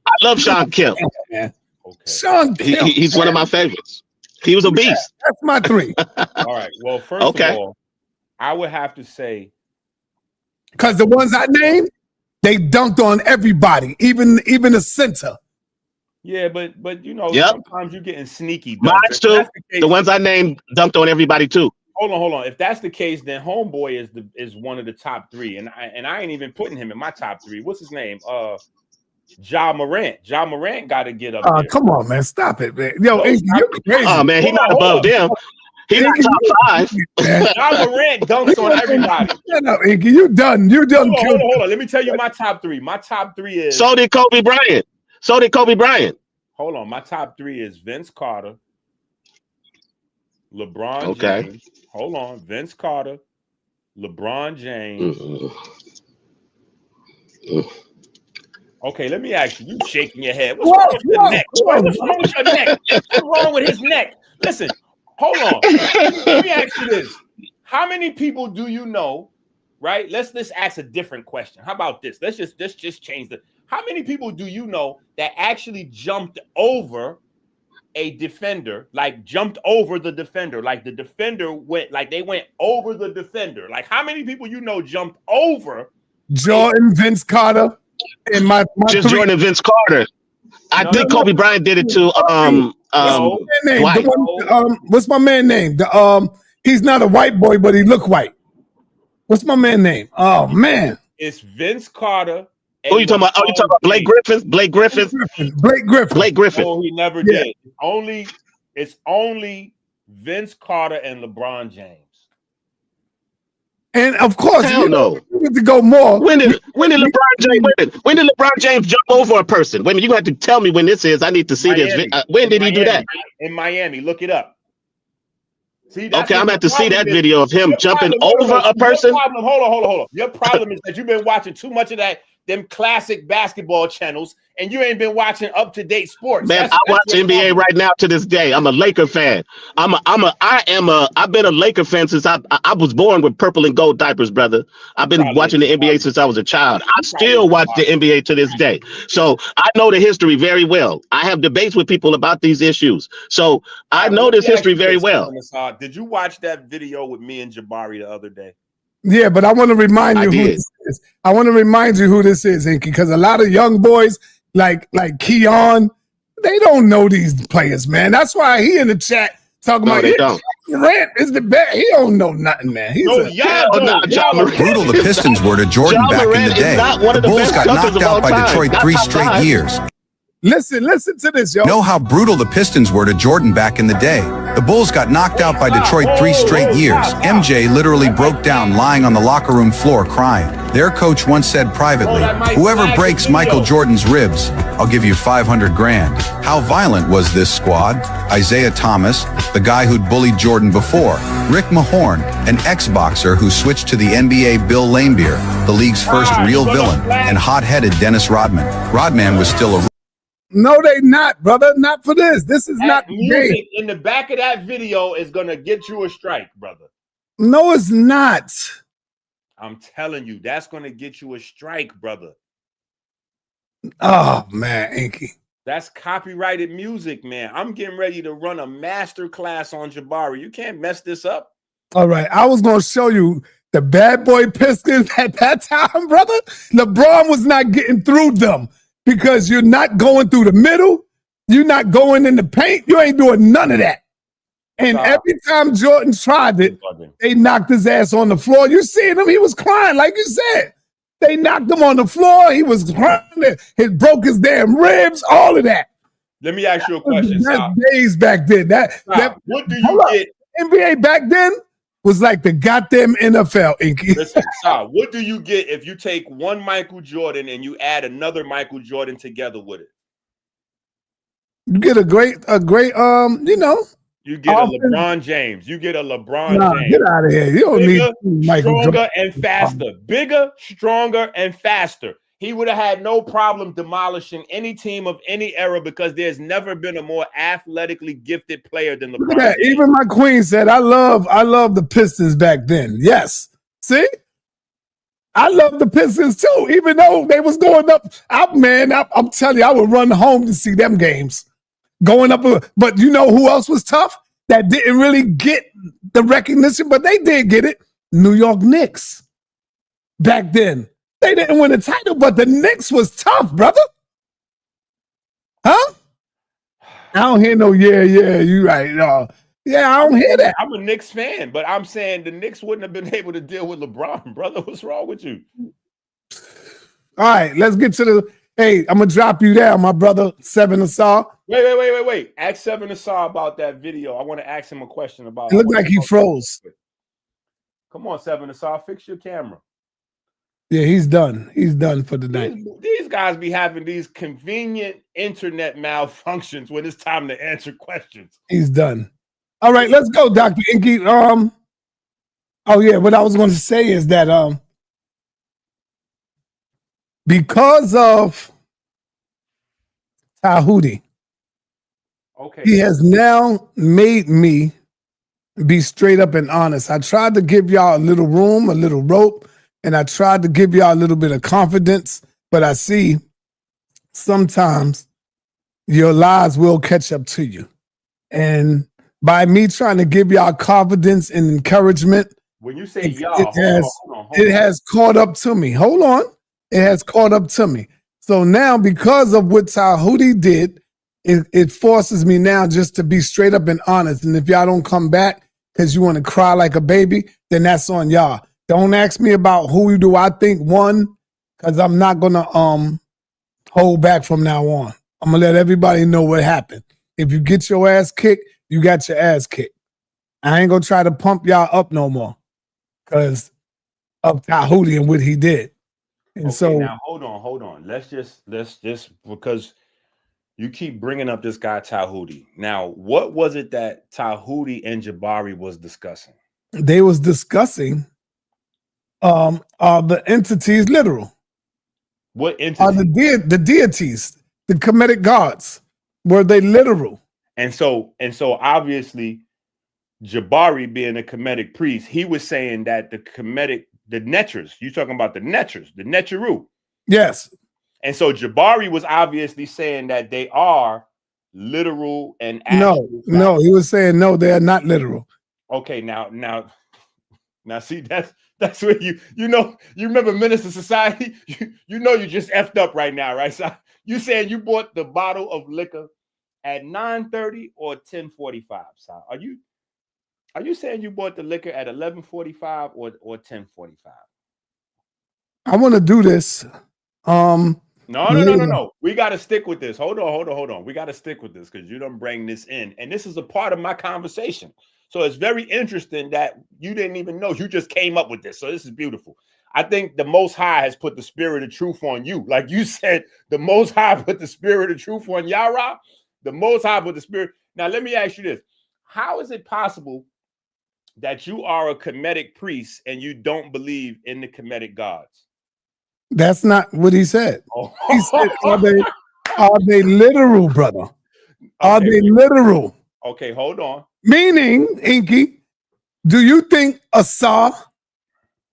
I love Sean Kemp. Man. Okay. Sean Kemp. He's one of my favorites. He was a beast. Yeah, that's my 3. All right. Well, first of all, I would have to say, because the ones I named, they dunked on everybody, even the center. Yeah, but sometimes you're getting sneaky. Mine's too. The ones I named dunked on everybody too. Hold on. If that's the case, then Homeboy is one of the top 3, and I ain't even putting him in my top 3. What's his name? Ja Morant. Ja Morant got to get up there. Come on, man. Stop it, man. Yo, you're crazy. Oh, man. He's not above them. He's not top 5. Ja Morant dunks on everybody. No, Enqi, you done. Hold on. Let me tell you my top 3. My top 3 is... So did Kobe Bryant. Hold on. My top 3 is Vince Carter, LeBron Okay. James. Hold on. Vince Carter, LeBron James. Okay, let me ask you. You shaking your head. What's wrong with your neck? What's wrong with your neck? What's wrong with his neck? Listen, hold on. Let me ask you this. How many people do you know, right? Let's ask a different question. How about this? Let's just change the... How many people do you know that actually jumped over a defender, like jumped over the defender, like the defender went, like they went over the defender? Like how many people you know jumped over? Jordan, Vince Carter, and my just 3. Jordan, Vince Carter. I think Kobe Bryant did it to Dwight. What's my man name? He's not a white boy, but he look white. What's my man name? Oh man, it's Vince Carter. Oh, you talking about Blake Griffin? Blake Griffin. No, he never did. It's only Vince Carter and LeBron James. And of course, hell no. You need to go more. When did LeBron James jump over a person? Wait a minute, you have to tell me when this is. I need to see this. When did he do that? In Miami. Look it up. See, okay, I'm going to have to see that video of him jumping over a person. Hold on. Your problem is that you've been watching too much of that them classic basketball channels, and you ain't been watching up-to-date sports. Man, I watch NBA right now to this day. I'm a Laker fan. I've been a Laker fan since I was born with purple and gold diapers, brother. I've been watching the NBA since I was a child. I still watch the NBA to this day. So I know the history very well. I have debates with people about these issues. So I know this history very well. Did you watch that video with me and Jabari the other day? Yeah, but I want to remind you who this is. I want to remind you who this is, Enqi, because a lot of young boys like Keon, they don't know these players, man. That's why he in the chat talking about Durant is the best. He don't know nothing, man. He's Brutal the Pistons were to Jordan back in the day. The Bulls got knocked out by Detroit 3 straight years. Listen to this, yo. Know how brutal the Pistons were to Jordan back in the day. The Bulls got knocked out by Detroit 3 straight years. MJ literally broke down lying on the locker room floor crying. Their coach once said privately, whoever breaks Michael Jordan's ribs, I'll give you 500 grand. How violent was this squad? Isaiah Thomas, the guy who'd bullied Jordan before. Rick Mahorn, an ex-boxer who switched to the NBA. Bill Laimbeer, the league's first real villain. And hot-headed Dennis Rodman. Rodman was still a... No, they not, brother. Not for this. This is not music in the back of that video is gonna get you a strike, brother. No, it's not. I'm telling you, that's gonna get you a strike, brother. Oh man, Enqi. That's copyrighted music, man. I'm getting ready to run a master class on Jabari. You can't mess this up. All right, I was gonna show you the bad boy Pistons at that time, brother. LeBron was not getting through them. Because you're not going through the middle, you're not going in the paint, you ain't doing none of that. And every time Jordan tried it, they knocked his ass on the floor. You seen him, he was crying, like you said. They knocked him on the floor, he was crying, he broke his damn ribs, all of that. Let me ask you a question. That's days back then. What do you get? NBA back then was like the goddamn NFL, Enqi. Listen, what do you get if you take one Michael Jordan and you add another Michael Jordan together with it? You get a great, you know. You get a LeBron James. You get a LeBron James. Get out of here. You don't need Michael stronger Jordan. and faster. Bigger, stronger, and faster. He would have had no problem demolishing any team of any era because there's never been a more athletically gifted player than LeBron. Yeah, even my queen said, I love the Pistons back then. Yes. See? I love the Pistons too, even though they was going up. I'm telling you, I would run home to see them games. Going up, but you know who else was tough? That didn't really get the recognition, but they did get it. New York Knicks. Back then. They didn't win a title, but the Knicks was tough, brother. Huh? I don't hear no, yeah, you right. Yeah, I don't hear that. I'm a Knicks fan, but I'm saying the Knicks wouldn't have been able to deal with LeBron, brother. What's wrong with you? All right, let's get to the, hey, I'm going to drop you down, my brother, Seven Asar. Wait. Ask Seven Asar about that video. I want to ask him a question about it. It looked like he froze. Come on, Seven Asar, fix your camera. Yeah, he's done. He's done for the night. These guys be having these convenient internet malfunctions when it's time to answer questions. He's done. All right, let's go, Dr. Enqi. Oh yeah, what I was going to say is that because of Tahuti, okay, he has now made me be straight up and honest. I tried to give y'all a little room, a little rope. And I tried to give y'all a little bit of confidence, but I see sometimes your lies will catch up to you. And by me trying to give y'all confidence and encouragement, when you say y'all, it has caught up to me. Hold on. It has caught up to me. So now, because of what Tahuti did, it forces me now just to be straight up and honest. And if y'all don't come back because you want to cry like a baby, then that's on y'all. Don't ask me about who do I think won, because I'm not going to hold back from now on. I'm going to let everybody know what happened. If you get your ass kicked, you got your ass kicked. I ain't going to try to pump y'all up no more because of Tahuti and what he did. And okay, so now hold on. Let's just because you keep bringing up this guy Tahuti. Now, what was it that Tahuti and Jabari was discussing? They was discussing the entities literal. What Are entity? the deities, the Kemetic gods, were they literal? And so obviously, Jabari being a Kemetic priest, he was saying that the Neters, you talking about the Neters, the Neteru. Yes. And so Jabari was obviously saying that they are literal and actual. No, he was saying no, they are not literal. Okay, now see, that's where you remember Minister Society, you know you just effed up right now, right? So you saying you bought the bottle of liquor at 9:30 or 10:45? So are you saying you bought the liquor at 11:45 or 10:45? I want to do this. No. We got to stick with this. Hold on. We got to stick with this because you don't bring this in. And this is a part of my conversation. So it's very interesting that you didn't even know. You just came up with this. So this is beautiful. I think the Most High has put the spirit of truth on you. Like you said, the Most High put the spirit of truth on Yara. The Most High put the spirit. Now, let me ask you this. How is it possible that you are a Kemetic priest and you don't believe in the Kemetic gods? That's not what he said. He said, are they literal, brother? Are they literal? Okay, hold on. Meaning, Enqi, do you think Asa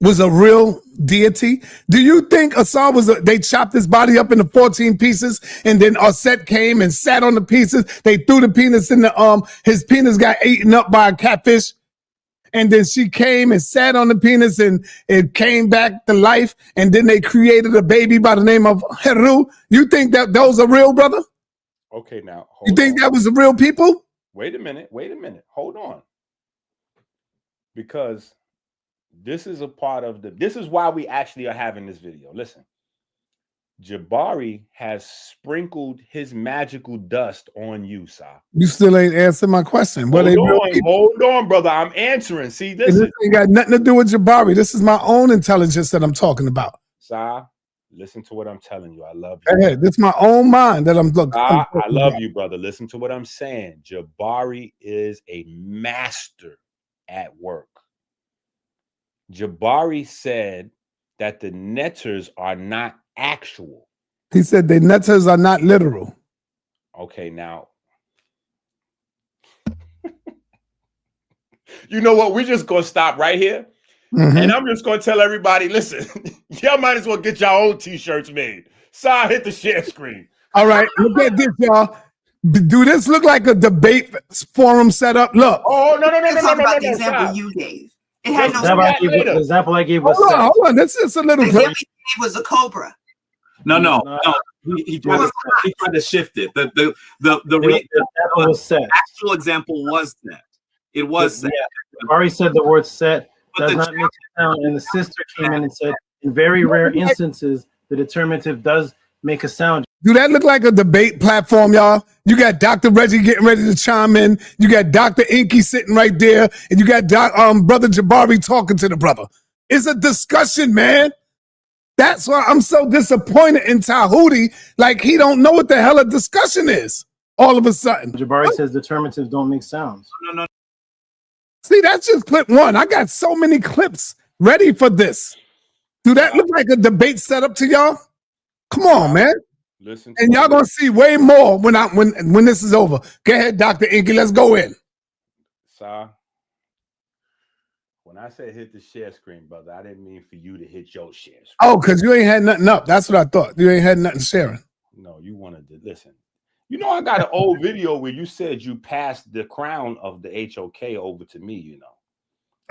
was a real deity? Do you think Asa they chopped his body up into 14 pieces and then Aset came and sat on the pieces? They threw the penis in his penis got eaten up by a catfish. And then she came and sat on the penis and it came back to life. And then they created a baby by the name of Heru. You think that those are real, brother? Okay, now. You think that was the real people? Wait a minute. Hold on. Because this is a part of this is why we actually are having this video. Listen. Jabari has sprinkled his magical dust on you, Sa. You still ain't answered my question. Hold on, brother. I'm answering. See, this ain't got nothing to do with Jabari. This is my own intelligence that I'm talking about. Sa, listen to what I'm telling you. I love you. Hey, this is my own mind that I'm looking. I love you, brother. Listen to what I'm saying. Jabari is a master at work. Jabari said that the Neters are not actual. He said the Neters are not literal. Okay, now. You know what? We're just going to stop right here. Mm-hmm. And I'm just going to tell everybody, listen, y'all might as well get your own t-shirts made. Sa, hit the share screen. All right, look at this, y'all. Do this look like a debate forum setup? Look. Oh, no. Talk about the example you gave. It had no the example I gave was hold on. This is a little. The example he gave was a cobra. No. He tried to shift it. The actual example was set. It was set. Yeah. Already said the word set does not make a sound, and the sister came in and said, in very rare instances, the determinative does make a sound. Do that look like a debate platform, y'all? You got Dr. Reggie getting ready to chime in. You got Dr. Enqi sitting right there, and you got Brother Jabari talking to the brother. It's a discussion, man. That's why I'm so disappointed in Tahuti. Like, he don't know what the hell a discussion is all of a sudden. Jabari says determinatives don't make sounds. No. See, that's just clip one. I got so many clips ready for this. Do that look like a debate setup to y'all? Come on, man. Listen, and y'all gonna see way more when this is over. Go ahead, Dr. Enqi. Let's go in. Sa, when I said hit the share screen, brother, I didn't mean for you to hit your share screen. Oh, because you ain't had nothing up. That's what I thought. You ain't had nothing sharing. No, you wanted to listen. You know, I got an old video where you said you passed the crown of the HOK over to me, you know.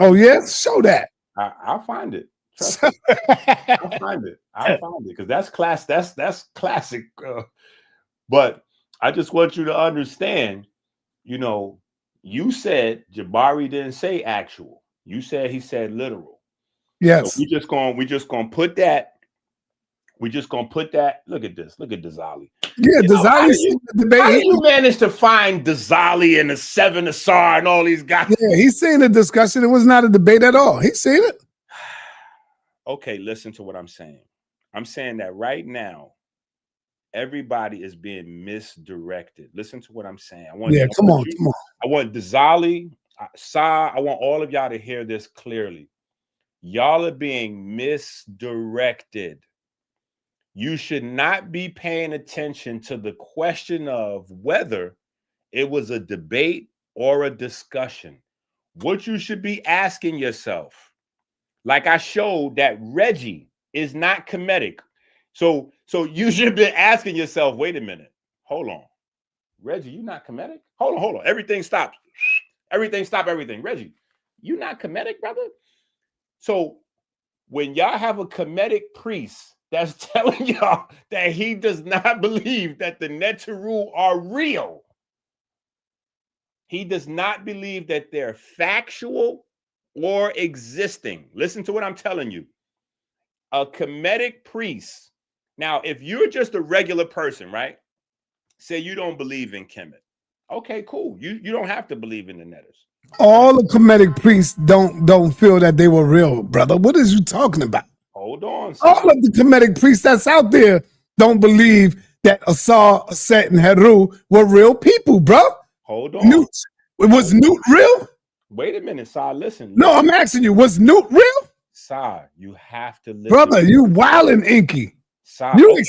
Oh, yeah? Show that. I'll find it. Trust me. I'll find it because that's classic. But I just want you to understand, you know, you said Jabari didn't say actual. You said he said literal. Yes. So we just gonna put that. We're just gonna put that. Look at this. Look at Dazali. Yeah, Dazali. How did you manage to find Dazali and the Seven Asar and all these guys? Yeah, he's saying a discussion. It was not a debate at all. He's saying it. Okay, listen to what I'm saying. I'm saying that right now, everybody is being misdirected. Listen to what I'm saying. Come on. I want Dazali, Sa, I want all of y'all to hear this clearly. Y'all are being misdirected. you should not be paying attention to the question of whether it was a debate or a discussion. What you should be asking yourself, like I showed that Reggie is not Kemetic. So you should be asking yourself, wait a minute, hold on. Reggie, you not Kemetic? Hold on. Everything stops. Everything stop, everything. Reggie, you not Kemetic, brother? So when y'all have a Kemetic priest that's telling y'all that he does not believe that the Neteru are real, he does not believe that they're factual or existing. Listen to what I'm telling you. A Kemetic priest. Now, if you're just a regular person, right? Say you don't believe in Kemet. Okay, cool. You don't have to believe in the Netters. All the Kemetic priests don't feel that they were real, brother. What is you talking about? Hold on. All of the Kemetic priests that's out there don't believe that Asar, Set, and Heru were real people, bro. Hold on. Newt. Was Newt real? Wait a minute, Sa. Listen. No, I'm asking you, was Newt real? Sa, you have to listen. Brother, you wildin' Enqi. Sa, You okay,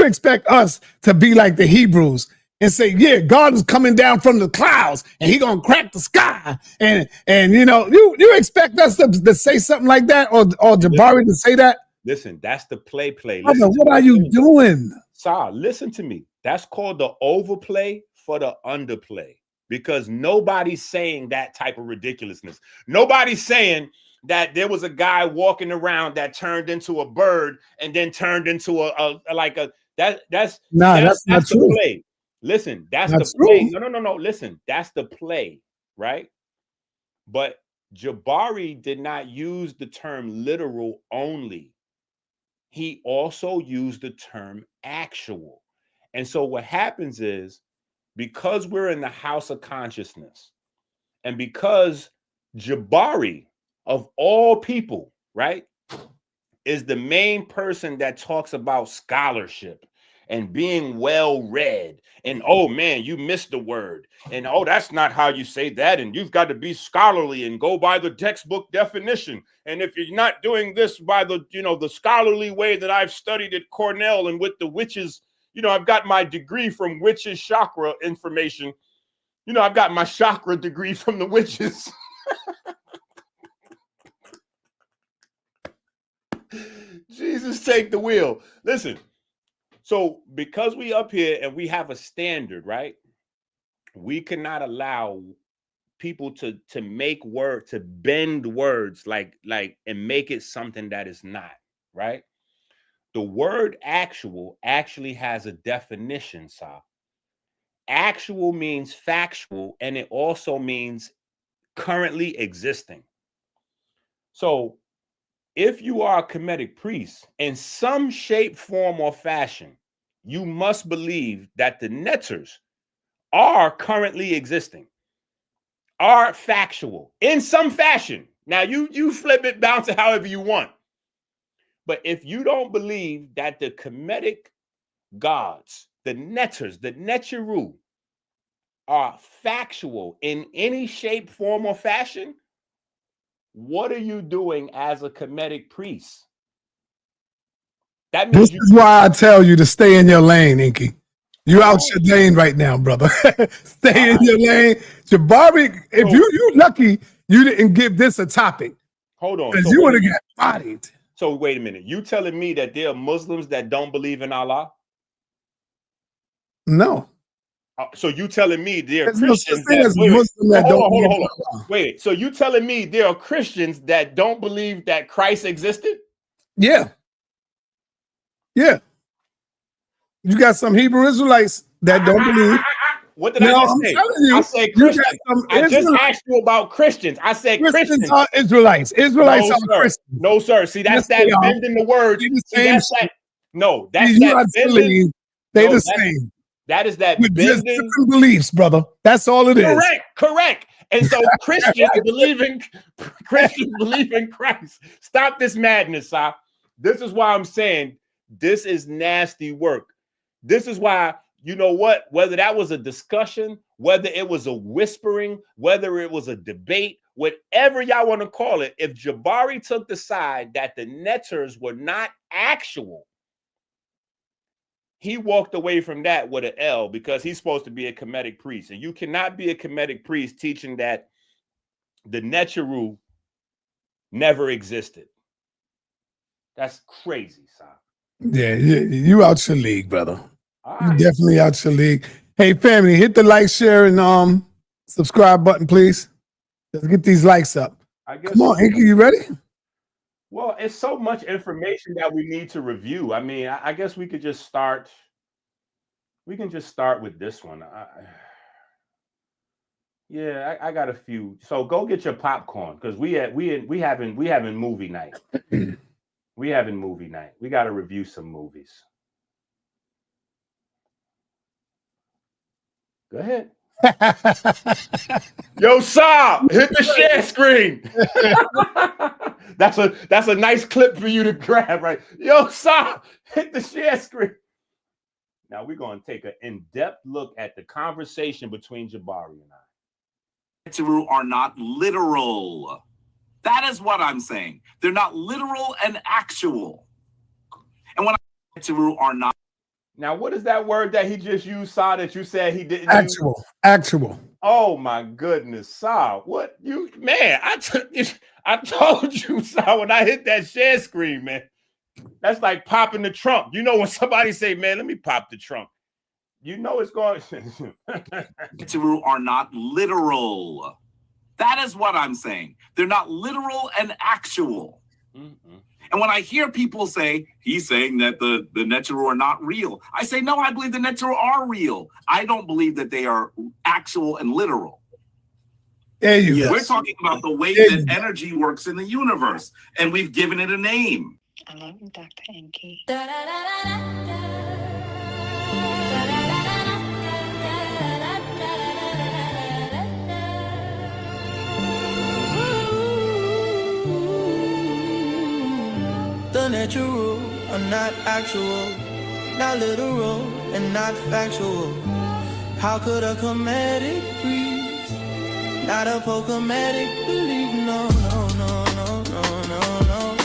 expect us to be like the Hebrews and say, yeah, God is coming down from the clouds and he gonna crack the sky. And you know, you expect us to say something like that or Jabari to say that? Listen, that's the play. Brother, what are you doing? Sa, listen to me. That's called the overplay for the underplay, because nobody's saying that type of ridiculousness. Nobody's saying that there was a guy walking around that turned into a bird and then turned into that's not true. Play. Listen, that's the play. No. Listen, that's the play, right? But Jabari did not use the term literal only. He also used the term actual. And so what happens is, because we're in the house of consciousness, and because Jabari, of all people, right, is the main person that talks about scholarship and being well read, and oh man, you missed the word, and oh, that's not how you say that, and you've got to be scholarly and go by the textbook definition, and if you're not doing this by the the scholarly way that I've studied at Cornell and with the witches, I've got my degree from witches chakra information, I've got my chakra degree from the witches. Jesus, take the wheel. Listen, so because we up here and we have a standard, right? We cannot allow people to bend words like and make it something that is not, right? The word actual actually has a definition, Sa. Actual means factual, and it also means currently existing. So if you are a Kemetic priest, in some shape, form, or fashion, you must believe that the Neters are currently existing, are factual in some fashion. Now, you flip it, bounce it however you want. But if you don't believe that the Kemetic gods, the Neters, the Neteru, are factual in any shape, form, or fashion, what are you doing as a Kemetic priest? That means this is why I tell you to stay in your lane, Enqi. You out your lane right now, brother. Stay in your lane. Jabari, if you lucky, you didn't give this a topic. Hold on. Because you would have got bodied. So wait a minute. You telling me that there are Muslims that don't believe in Allah? No. So you telling me there are Christians that wait. So you telling me there are Christians that don't believe that Christ existed? Yeah. Yeah. You got some Hebrew Israelites that don't believe. What did I just say? I said Christians. I just asked you about Christians. I said Christians are Israelites. Israelites are Christians. No, sir. See, that's that bending the words. That's that. No, that's that bending. They're the same. That is that with just different beliefs, brother. That's all it is. Correct. And so Christians believe in Christ. Stop this madness, Si. This is why I'm saying this is nasty work. This is why, you know what? Whether that was a discussion, whether it was a whispering, whether it was a debate, whatever y'all want to call it, if Jabari took the side that the netters were not actual, he walked away from that with an L because he's supposed to be a Kemetic priest. And you cannot be a Kemetic priest teaching that the Neteru never existed. That's crazy, son. Yeah, you out your league, brother. Right. You definitely out your league. Hey, family, hit the like, share, and subscribe button, please. Let's get these likes up. Come on, Enqi, you ready? Well, it's so much information that we need to review. I mean, I guess we could just start. We can just start with this one. I got a few. So go get your popcorn because we having movie night. We having movie night. We got to review some movies. Go ahead. Yo, Sa, hit the share screen. That's a nice clip for you to grab, right? Yo, Sa, hit the share screen. Now we're going to take an in-depth look at the conversation between Jabari and I. Neteru are not literal. That is what I'm saying. They're not literal and actual. And when Neteru are not. Now, what is that word that he just used, Sa, that you said he didn't actual, use? Actual. Oh, my goodness, Sa. What you, man, I told you, Sa, when I hit that share screen, man. That's like popping the trunk. You know when somebody say, man, let me pop the trunk. You know it's going. Neteru are not literal. That is what I'm saying. They're not literal and actual. And when I hear people say, he's saying that the Neteru are not real, I say, no, I believe the Neteru are real. I don't believe that they are actual and literal. We're talking about the way that energy works in the universe, and we've given it a name. I love you, Dr. Enqi. The Neteru are not actual, not literal, and not factual. How could a Kemetic priest, not a Kemetic believe? No, no, no, no, no, no, no.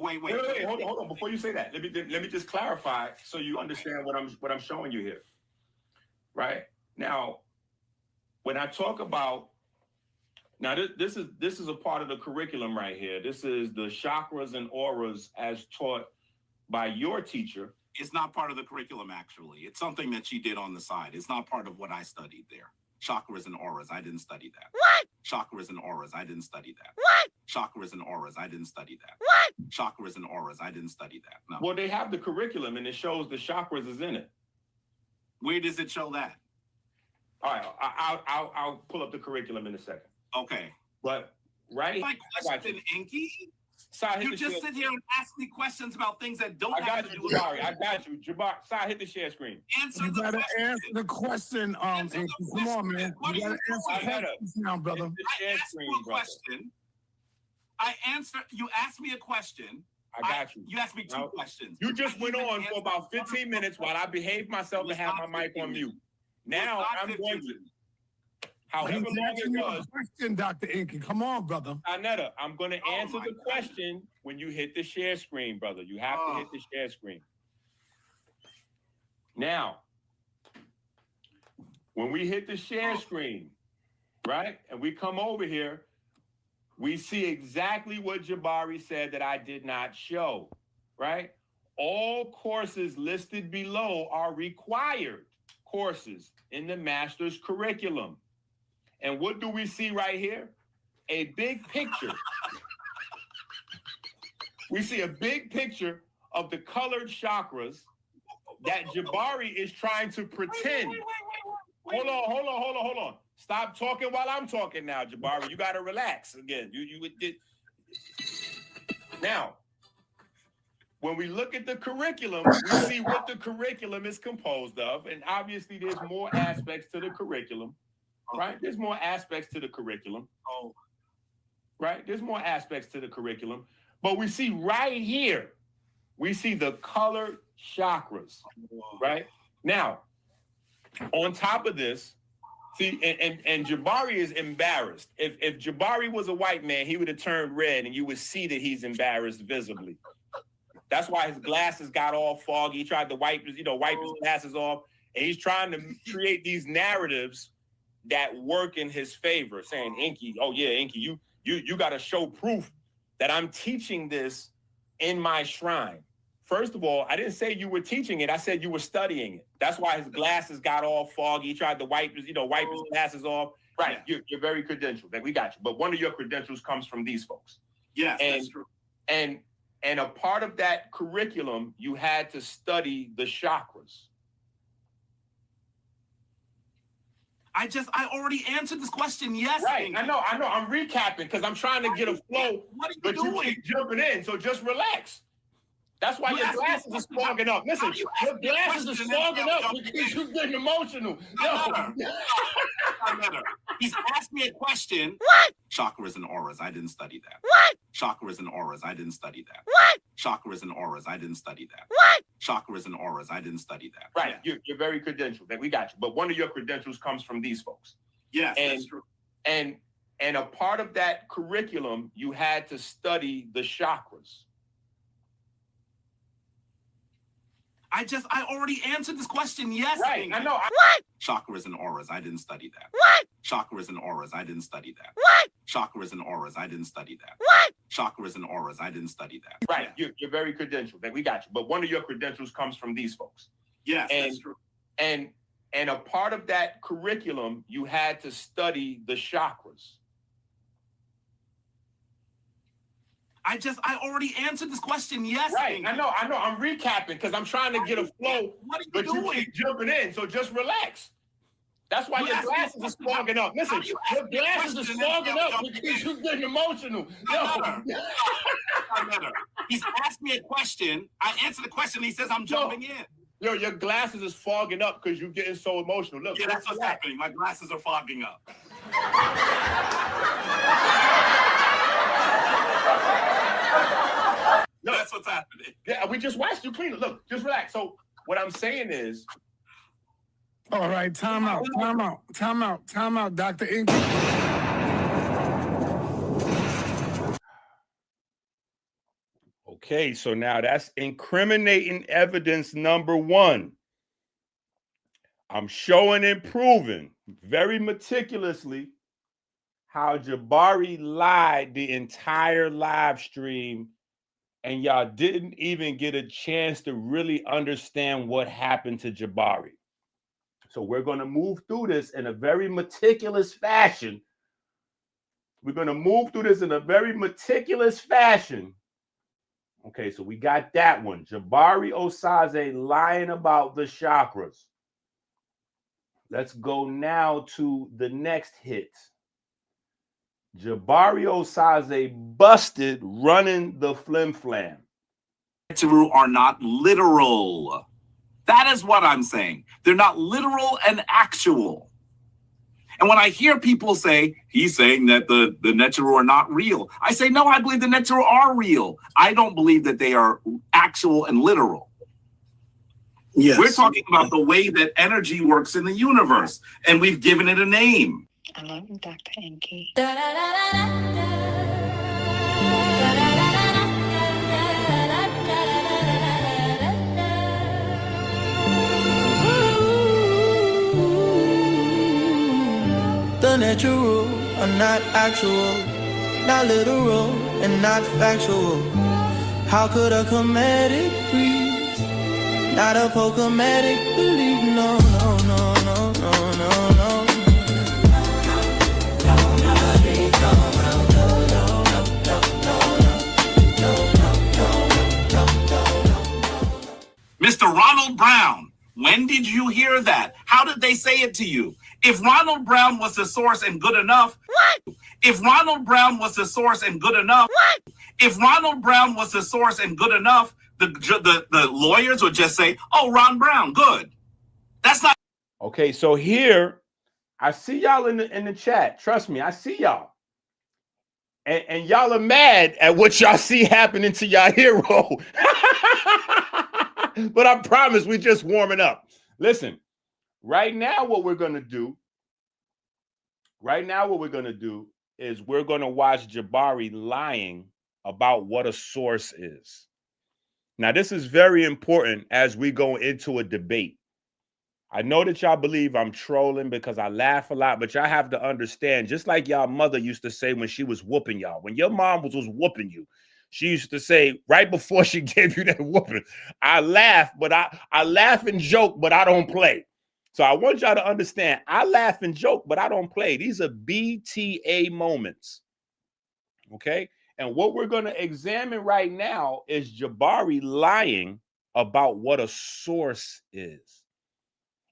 Wait, hold on. Before you say that, let me just clarify so you understand what I'm showing you here. Right now, when I talk about this is a part of the curriculum right here. This is the chakras and auras as taught by your teacher. It's not part of the curriculum, actually. It's something that she did on the side. It's not part of what I studied there. Chakras and auras, I didn't study that. What? Chakras and auras, I didn't study that. What? Chakras and auras, I didn't study that. What? Chakras and auras, I didn't study that. No. Well, they have the curriculum and it shows the chakras is in it. Where does it show that? All right, I'll pull up the curriculum in a second. Okay. But right. My question, Enqi? You just sit here and ask me questions about things that don't have to do with Jabari. I got you. Jabari, Sai, hit the share screen. Answer you gotta answer the question. Enqi, come on, man. You gotta answer the question now, brother. I asked you a question. I answered. You asked me a question. I got you. You asked me two questions. You just went on for about 15 minutes while I behaved myself and had my mic on mute. Now I'm going to. However long it was. Question, Dr. Enqi. Come on, brother. sa.neter, I'm going to answer the question when you hit the share screen, brother. You have to hit the share screen. Now, when we hit the share screen, right, and we come over here, we see exactly what Jabari said that I did not show, right? All courses listed below are required courses in the master's curriculum. And what do we see right here? A big picture. We see a big picture of the colored chakras that Jabari is trying to pretend. Hold on. Stop talking while I'm talking now, Jabari. You got to relax again. Now, when we look at the curriculum, we see what the curriculum is composed of. And obviously, there's more aspects to the curriculum. Right? There's more aspects to the curriculum. Right? There's more aspects to the curriculum. But we see right here, we see the color chakras, right? Now, on top of this, see, and Jabari is embarrassed. If Jabari was a white man, he would have turned red, and you would see that he's embarrassed visibly. That's why his glasses got all foggy. He tried to wipe his glasses off, and he's trying to create these narratives that work in his favor, saying, Enqi, oh yeah, Enqi, you got to show proof that I'm teaching this in my shrine. First of all, I didn't say you were teaching it. I said you were studying it. That's why his glasses got all foggy. He tried to wipe his glasses off. Right, yeah. You're very credentialed. Like, we got you. But one of your credentials comes from these folks. Yes, that's true. And a part of that curriculum, you had to study the chakras. I already answered this question. Yes. Right. I know. I'm recapping because I'm trying to get a flow. What are you but doing? You keep jumping in. So just relax. That's why your glasses are fogging up. Listen, your glasses are fogging up because you're getting emotional. He's asked me a question. What? Chakras and auras. I didn't study that. What? Chakras and auras. I didn't study that. What? Chakras and auras. I didn't study that. What? Chakras and auras. I didn't study that. Right. Yeah. You're very credentialed. Like, we got you. But one of your credentials comes from these folks. Yes, that's true. And a part of that curriculum, you had to study the chakras. I already answered this question. Yes. Right. I know. What? Chakras and auras. I didn't study that. What? Chakras and auras. I didn't study that. What? Chakras and auras. I didn't study that. What? Chakras and auras. I didn't study that. Right. Yeah. You're very credentialed. Like, we got you. But one of your credentials comes from these folks. Yes, that's true. And a part of that curriculum, you had to study the chakras. I already answered this question. Yes. Right. I know. I'm recapping because I'm trying to get a flow. What are you but doing? You keep jumping in. So just relax. That's why your glasses are fogging up. Listen, your glasses are fogging up because you're getting emotional. He's asked me a question. I answered the question. He says I'm jumping in. Yo, your glasses is fogging up because you're getting so emotional. Look. Yeah, that's what's happening. My glasses are fogging up. No, that's what's happening. Yeah, we just watched you clean it. Look, just relax. So what I'm saying is, all right, time out, Dr. Enqi. Okay, so now that's incriminating evidence number one. I'm showing and proving very meticulously how Jabari lied the entire live stream, and y'all didn't even get a chance to really understand what happened to Jabari. So we're going to move through this in a very meticulous fashion. Okay, so we got that one. Jabari Osaze lying about the chakras. Let's go now to the next hit. Jabari Osaze busted running the flim flam. Are not literal. That is what I'm saying. They're not literal and actual. And when I hear people say, he's saying that the Neteru are not real, I say, no, I believe the Neteru are real. I don't believe that they are actual and literal. Yes. We're talking about the way that energy works in the universe, and we've given it a name. I love Dr. Enqi. The natural are not actual, not literal and not factual. How could a Kemetic priest, not a Kemetic believe? No, no, no, no, no, no, no. Mr. Ronald Brown, when did you hear that? How did they say it to you? If Ronald Brown was the source and good enough, what? If Ronald Brown was the source and good enough, what? If Ronald Brown was the source and good enough, the lawyers would just say, oh, Ron Brown, good. That's not. Okay, so here, I see y'all in the chat. Trust me, I see y'all. And y'all are mad at what y'all see happening to y'all hero. But I promise we just warming up. Listen, right now what we're going to do is we're going to watch Jabari lying about what a source is. Now, this is very important as we go into a debate. I know that y'all believe I'm trolling because I laugh a lot, but y'all have to understand, just like y'all mother used to say when she was whooping y'all, when your mom was whooping you, she used to say right before she gave you that whooping, I laugh, but I laugh and joke, but I don't play. So I want y'all to understand, I laugh and joke, but I don't play. These are BTA moments, okay? And what we're going to examine right now is Jabari lying about what a source is.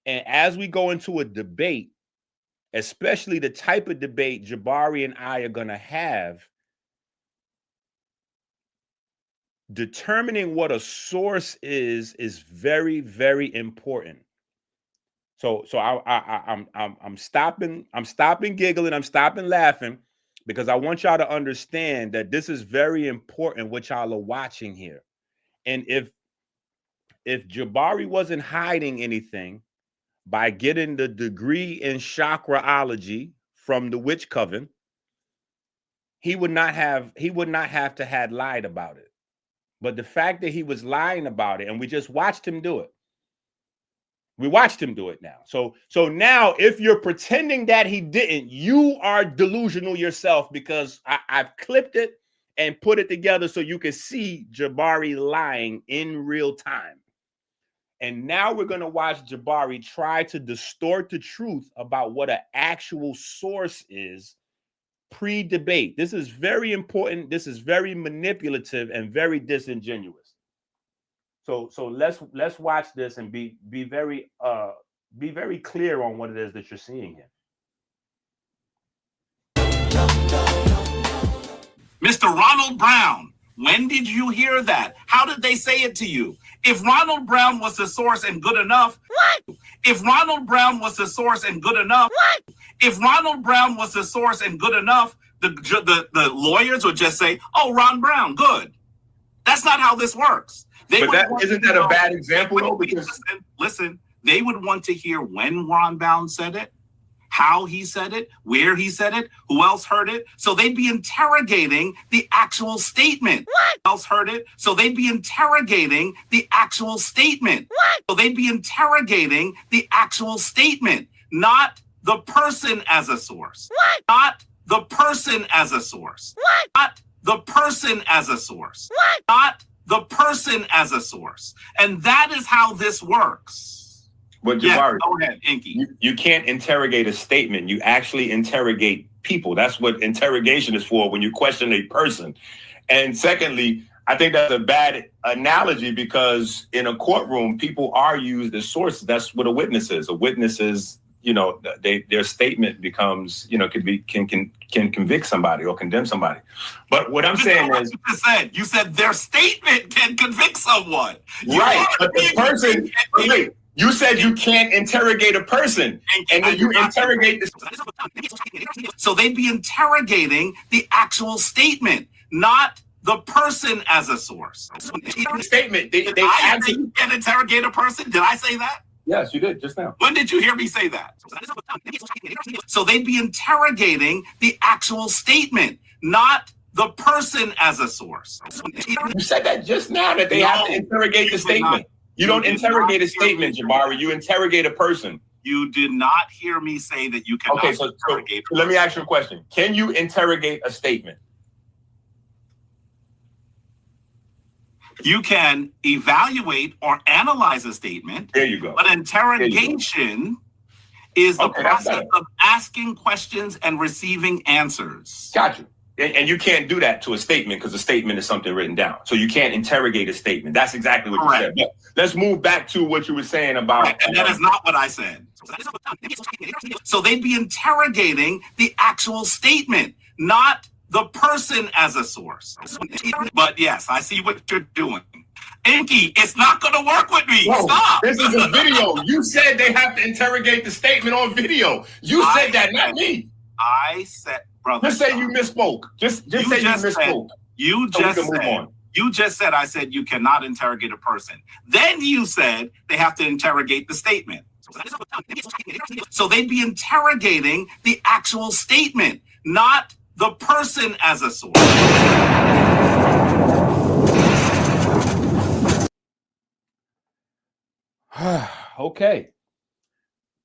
And as we go into a debate, especially the type of debate Jabari and I are going to have, determining what a source is very, very important. So I'm stopping giggling, I'm stopping laughing, because I want y'all to understand that this is very important what y'all are watching here. And if Jabari wasn't hiding anything by getting the degree in chakraology from the witch coven, he would not have to had lied about it. But the fact that he was lying about it, and we just watched him do it. We watched him do it now. So now if you're pretending that he didn't, you are delusional yourself, because I've clipped it and put it together so you can see Jabari lying in real time. And now we're going to watch Jabari try to distort the truth about what an actual source is pre-debate. This is very important. This is very manipulative and very disingenuous. So let's watch this and be very clear on what it is that you're seeing here. Mr. Ronald Brown, when did you hear that? How did they say it to you? If Ronald Brown was the source and good enough, what? If Ronald Brown was the source and good enough, what? If Ronald Brown was the source and good enough, the lawyers would just say, "Oh, Ron Brown, good." That's not how this works. Isn't that a bad example though? Because listen, they would want to hear when Ron Brown said it, how he said it, where he said it, who else heard it. So they'd be interrogating the actual statement. What? Who else heard it? So they'd be interrogating the actual statement. What? So they'd be interrogating the actual statement, not the person as a source. What? Not the person as a source. What? Not the person as a source. What? Not the person as a source. And that is how this works. But Jabari, go ahead, Enqi. You can't interrogate a statement. You actually interrogate people. That's what interrogation is for, when you question a person. And secondly, I think that's a bad analogy, because in a courtroom, people are used as sources. That's what a witness is. A witness is, their statement becomes, can convict somebody or condemn somebody. But what I'm saying is, you said their statement can convict someone. Right. But the person, wait, you said you can't interrogate a person, and then you interrogate this. So they'd be interrogating the actual statement, not the person as a source. Statement. They actually can interrogate a person. Did I say that? Yes, you did just now. When did you hear me say that? So they'd be interrogating the actual statement, not the person as a source. You said that just now, that they have to interrogate the statement. You don't interrogate a statement, Jabari. You interrogate a person. You did not hear me say that you cannot interrogate. So let me ask you a question. Can you interrogate a statement? You can evaluate or analyze a statement. There you go. But interrogation is the process of asking questions and receiving answers. Gotcha. And you can't do that to a statement, because a statement is something written down. So you can't interrogate a statement. That's exactly what you said. But let's move back to what you were saying about... Right. And that is not what I said. So they'd be interrogating the actual statement, not the person as a source. But yes, I see what you're doing. Enqi, it's not going to work with me. Whoa, stop. This is a video. You said they have to interrogate the statement on video. You said that, not me. I said, brother. Just say you misspoke. Just say you misspoke. You just said, I said you cannot interrogate a person. Then you said they have to interrogate the statement. So they'd be interrogating the actual statement, not the person as a source. Okay.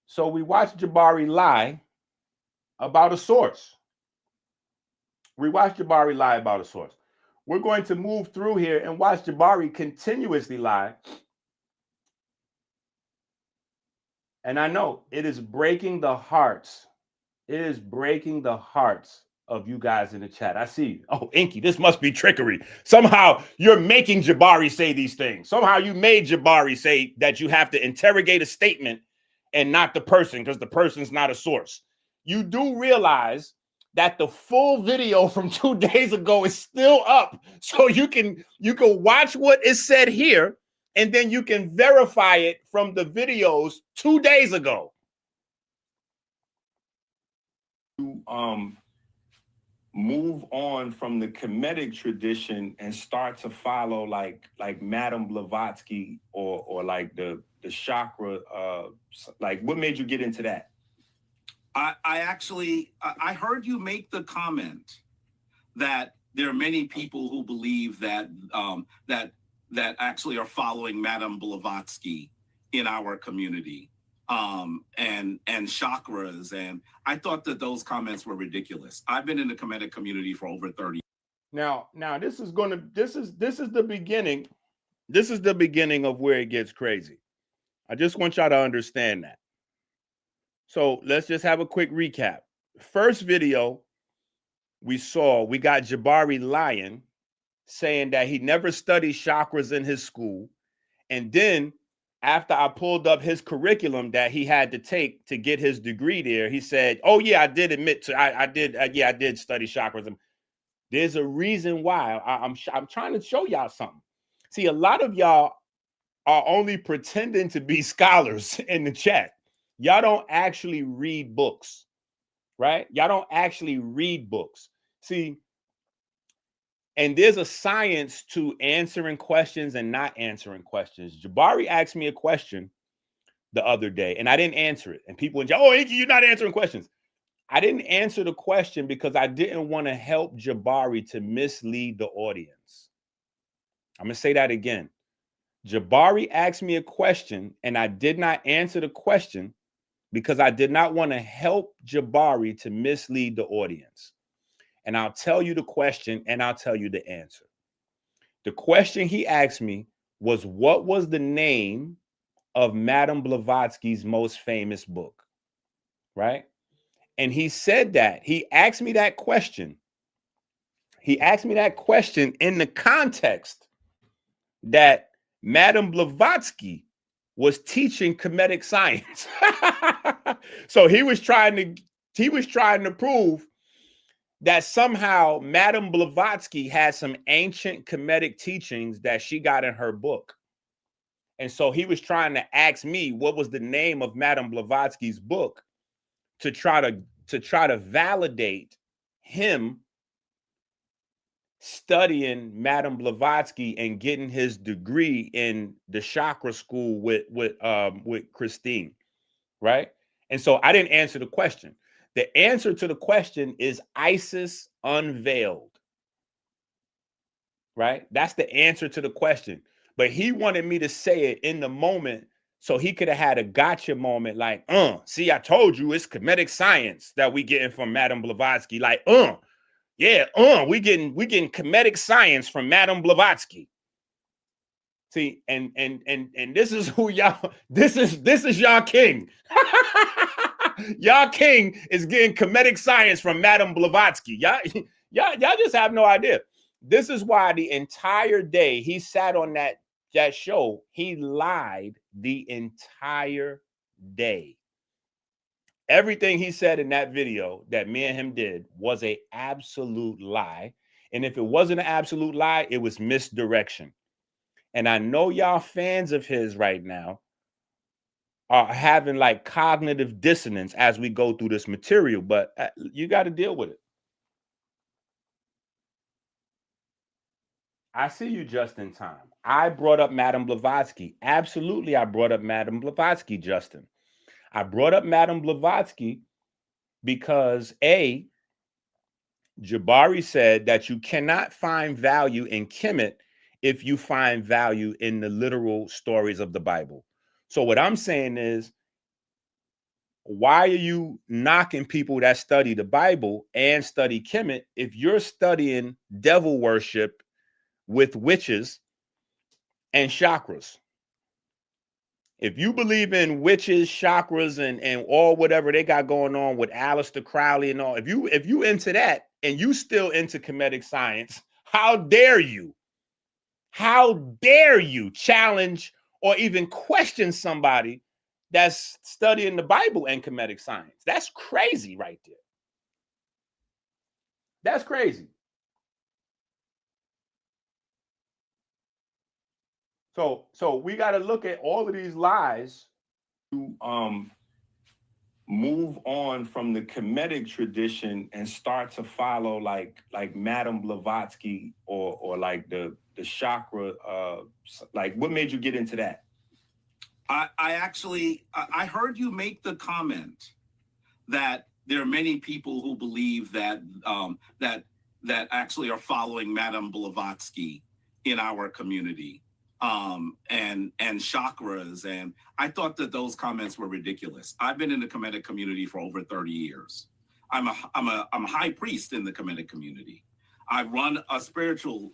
So we watched Jabari lie about a source. We're going to move through here and watch Jabari continuously lie. And I know it is breaking the hearts. It is breaking the hearts of you guys in the chat. I see you. Oh, Enqi, this must be trickery. Somehow you're making Jabari say these things. Somehow you made Jabari say that you have to interrogate a statement and not the person because the person's not a source. You do realize that the full video from 2 days ago is still up. So you can watch what is said here, and then you can verify it from the videos 2 days ago. Move on from the Kemetic tradition and start to follow like Madame Blavatsky or like the chakra. Like, what made you get into that? I heard you make the comment that there are many people who believe that that actually are following Madame Blavatsky in our community. And chakras, and I thought that those comments were ridiculous. I've been in the Kemetic community for over 30 years. Now this is the beginning. This is the beginning of where it gets crazy. I just want y'all to understand that. So let's just have a quick recap. First video we got Jabari lying, saying that he never studied chakras in his school, and then after I pulled up his curriculum that he had to take to get his degree there, he said, "Oh yeah, I did admit to I did study chakras." There's a reason why. I'm trying to show y'all something. See, a lot of y'all are only pretending to be scholars in the chat. Y'all don't actually read books, right? Y'all don't actually read books. See, and there's a science to answering questions and not answering questions. Jabari asked me a question the other day, and I didn't answer it. And people went, "Oh, Enqi, you're not answering questions." I didn't answer the question because I didn't want to help Jabari to mislead the audience. I'm going to say that again. Jabari asked me a question, and I did not answer the question because I did not want to help Jabari to mislead the audience. And I'll tell you the question and I'll tell you the answer. The question he asked me was, what was the name of Madame Blavatsky's most famous book? Right? And he said that. He asked me that question. He asked me that question in the context that Madame Blavatsky was teaching Kemetic science. So he was trying to prove that somehow Madame Blavatsky had some ancient Kemetic teachings that she got in her book. And so he was trying to ask me what was the name of Madame Blavatsky's book to try to validate him studying Madame Blavatsky and getting his degree in the chakra school with Christine, right? And so I didn't answer the question. The answer to the question is Isis Unveiled, right? That's the answer to the question. But he wanted me to say it in the moment so he could have had a gotcha moment like, see, I told you it's Kemetic science that we getting from Madame Blavatsky. Like, we getting Kemetic science from Madame Blavatsky. See, and this is who y'all, this is y'all king. Y'all king is getting Kemetic science from Madame Blavatsky. Y'all just have no idea. This is why the entire day he sat on that show, he lied the entire day. Everything he said in that video that me and him did was an absolute lie. And if it wasn't an absolute lie, it was misdirection. And I know y'all fans of his right now are having like cognitive dissonance as we go through this material, but you got to deal with it. I see you just in time. I brought up Madame Blavatsky. Absolutely, I brought up Madame Blavatsky, Justin. I brought up Madame Blavatsky because A, Jabari said that you cannot find value in Kemet if you find value in the literal stories of the Bible. So what I'm saying is, why are you knocking people that study the Bible and study Kemet if you're studying devil worship with witches and chakras? If you believe in witches, chakras, and all whatever they got going on with Aleister Crowley and all, if you into that and you still into Kemetic science, how dare you? How dare you challenge or even question somebody that's studying the Bible and Kemetic science? That's crazy right there. That's crazy. So we got to look at all of these lies to move on from the Kemetic tradition and start to follow like Madame Blavatsky or like the chakra. Like, what made you get into that? I heard you make the comment that there are many people who believe that that actually are following Madame Blavatsky in our community, and chakras, and I thought that those comments were ridiculous. I've been in the Kemetic community for over 30 years. I'm a high priest in the Kemetic community. I run a spiritual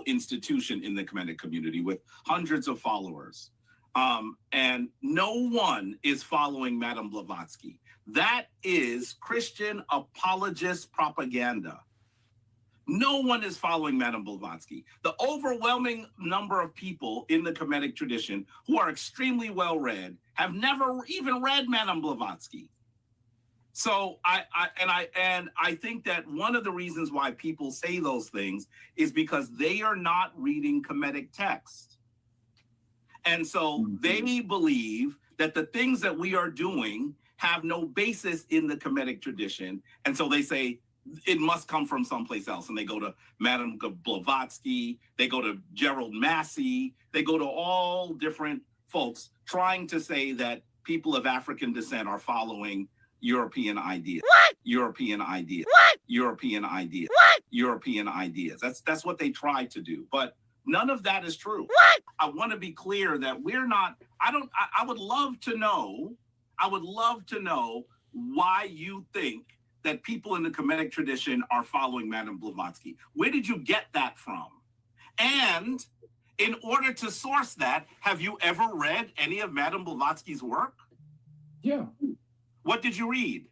institution in the Kemetic community with hundreds of followers. And no one is following Madame Blavatsky. That is Christian apologist propaganda. No one is following Madame Blavatsky. The overwhelming number of people in the Kemetic tradition who are extremely well read have never even read Madame Blavatsky. So I think that one of the reasons why people say those things is because they are not reading Kemetic text. And so they believe that the things that we are doing have no basis in the Kemetic tradition. And so they say it must come from someplace else. And they go to Madame Blavatsky, they go to Gerald Massey, they go to all different folks trying to say that people of African descent are following European ideas. What? European ideas. What? European ideas. What? European ideas. That's what they try to do. But none of that is true. What? I want to be clear that we're not, I would love to know why you think that people in the Kemetic tradition are following Madame Blavatsky. Where did you get that from? And in order to source that, have you ever read any of Madame Blavatsky's work? Yeah. What did you read?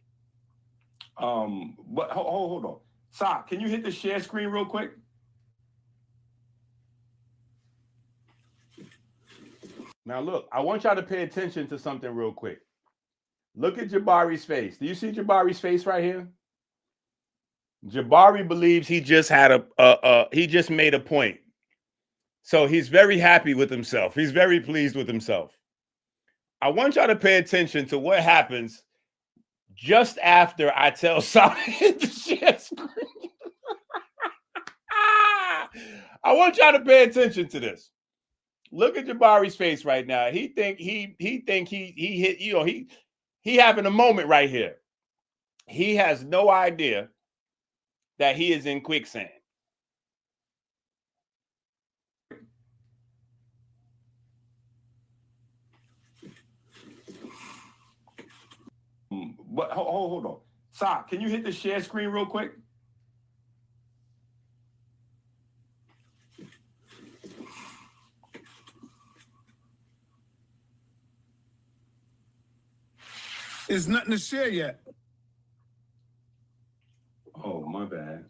But hold on. Sa, can you hit the share screen real quick? Now look, I want y'all to pay attention to something real quick. Look at Jabari's face. Do you see Jabari's face right here? Jabari believes he just had he just made a point. So he's very happy with himself. He's very pleased with himself. I want y'all to pay attention to what happens just after I tell Sa to hit the share screen. I want y'all to pay attention to this. Look at Jabari's face right now. He think he hit, you know, he having a moment right here. He has no idea that he is in quicksand. But hold on. Sa, can you hit the share screen real quick? There's nothing to share yet. Oh, my bad.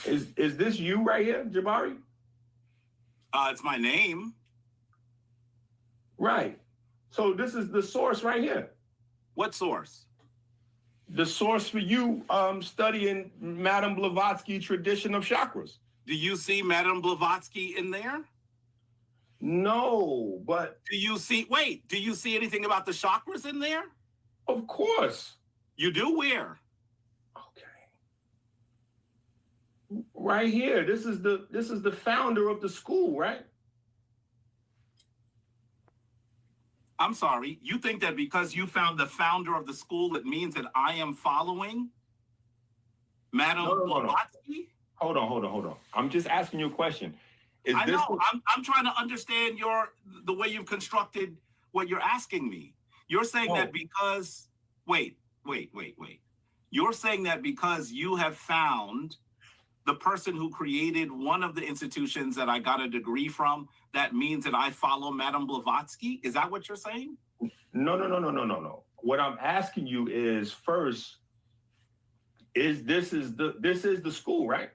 Is this you right here, Jabari? It's my name. Right. So this is the source right here. What source? The source for you studying Madame Blavatsky tradition of chakras. Do you see Madame Blavatsky in there? No, but do you see? Wait, do you see anything about the chakras in there? Of course, you do. Where? Right here. This is the founder of the school, right? I'm sorry. You think that because you found the founder of the school, it means that I am following Madam Blavatsky? Hold on. I'm just asking you a question. I'm trying to understand the way you've constructed what you're asking me. You're saying that because wait. You're saying that because you have found the person who created one of the institutions that I got a degree from, that means that I follow Madame Blavatsky? Is that what you're saying? No. What I'm asking you is, first, this is the school, right?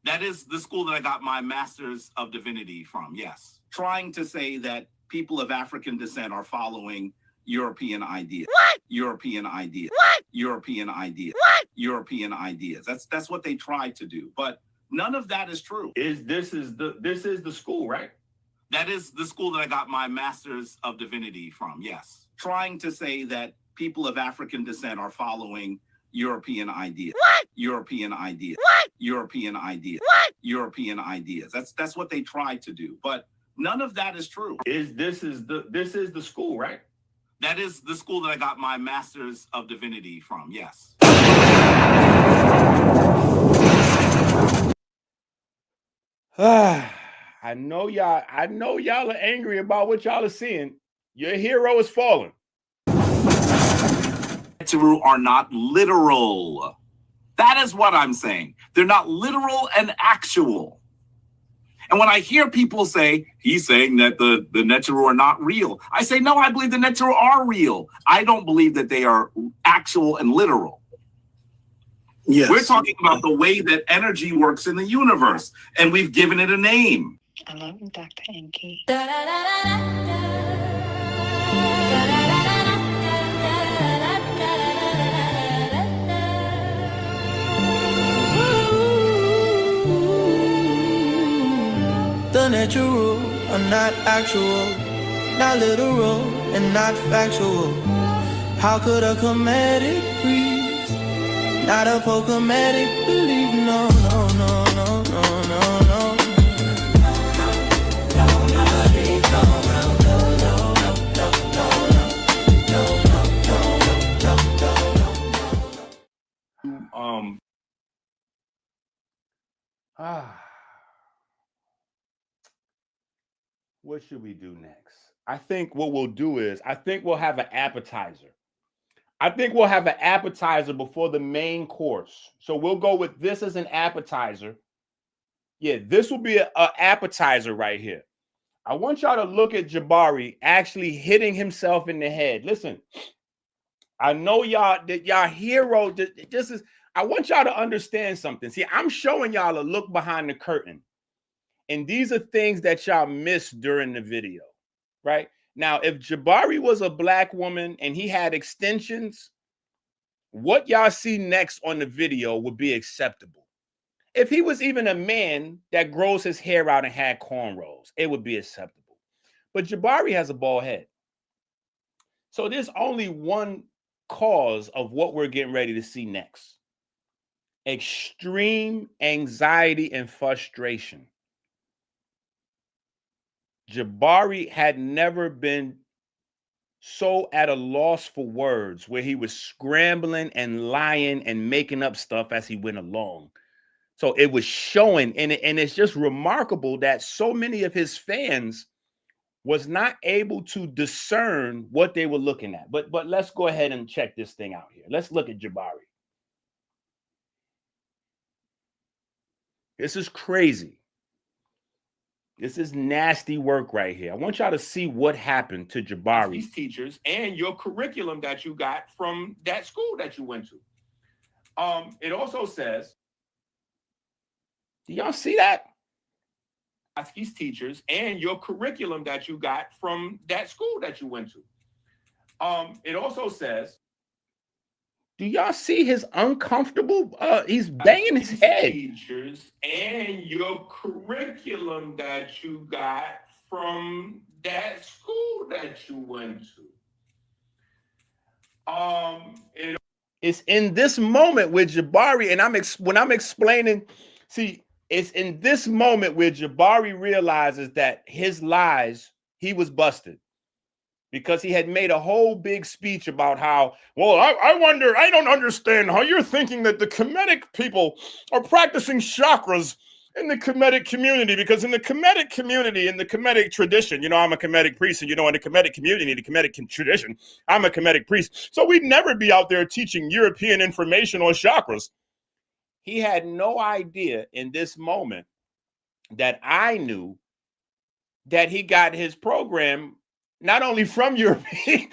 That is the school that I got my Master's of Divinity from, yes. Trying to say that people of African descent are following European ideas. What? European ideas. What? European ideas. What? European ideas. That's what they tried to do. But none of that is true. This is the school, right? That is the school that I got my Master's of Divinity from, yes. Trying to say that people of African descent are following European ideas. What? European ideas. What? European ideas. What? European ideas. That's what they tried to do. But none of that is true. This is the school, right? That is the school that I got my Master's of Divinity from, yes. I know y'all are angry about what y'all are seeing. Your hero is falling. Are not literal. That is what I'm saying. They're not literal and actual. And when I hear people say, he's saying that the Neteru are not real, I say, no, I believe the Neteru are real. I don't believe that they are actual and literal. Yes. We're talking about the way that energy works in the universe, and we've given it a name. I love Dr. Enqi. The natural are not actual, not literal and not factual. How could a Kemetic priest, not a Kemetic believe? No. What should we do next? I think what we'll do is, I think we'll have an appetizer. I think we'll have an appetizer before the main course. So we'll go with this as an appetizer. Yeah, this will be an appetizer right here. I want y'all to look at Jabari actually hitting himself in the head. Listen, I know y'all hero. I want y'all to understand something. See, I'm showing y'all a look behind the curtain. And these are things that y'all missed during the video, right? Now, if Jabari was a black woman and he had extensions, what y'all see next on the video would be acceptable. If he was even a man that grows his hair out and had cornrows, it would be acceptable. But Jabari has a bald head. So there's only one cause of what we're getting ready to see next. Extreme anxiety and frustration. Jabari had never been so at a loss for words, where he was scrambling and lying and making up stuff as he went along. So it was showing, and it's just remarkable that so many of his fans was not able to discern what they were looking at. But let's go ahead and check this thing out here. Let's look at Jabari. This is crazy. This is nasty work right here. I want y'all to see what happened to Jabari. These teachers and your curriculum that you got from that school that you went to. It also says, do y'all see that? These teachers and your curriculum that you got from that school that you went to. It also says, do y'all see his uncomfortable? He's banging his head. Teachers and your curriculum that you got from that school that you went to. It's in this moment with Jabari, and when I'm explaining, see, it's in this moment where Jabari realizes that his lies, he was busted. Because he had made a whole big speech about how, well, I wonder, I don't understand how you're thinking that the Kemetic people are practicing chakras in the Kemetic community, because in the Kemetic community, in the Kemetic tradition, you know, I'm a Kemetic priest, and you know, in the Kemetic community, the Kemetic tradition, I'm a Kemetic priest. So we'd never be out there teaching European information on chakras. He had no idea in this moment that I knew that he got his program not only from European.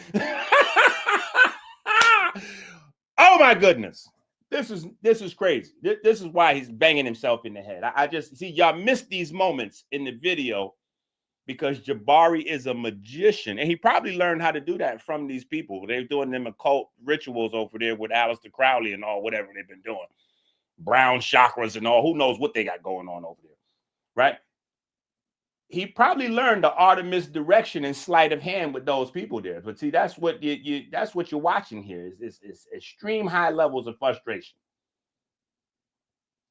Oh my goodness. This is crazy. This is why he's banging himself in the head. I just see y'all missed these moments in the video because Jabari is a magician, and he probably learned how to do that from these people. They're doing them occult rituals over there with Aleister Crowley and all, whatever they've been doing. Brown chakras and all. Who knows what they got going on over there, right? He probably learned the art of misdirection and sleight of hand with those people there. But see, that's what that's what you're watching here is extreme high levels of frustration.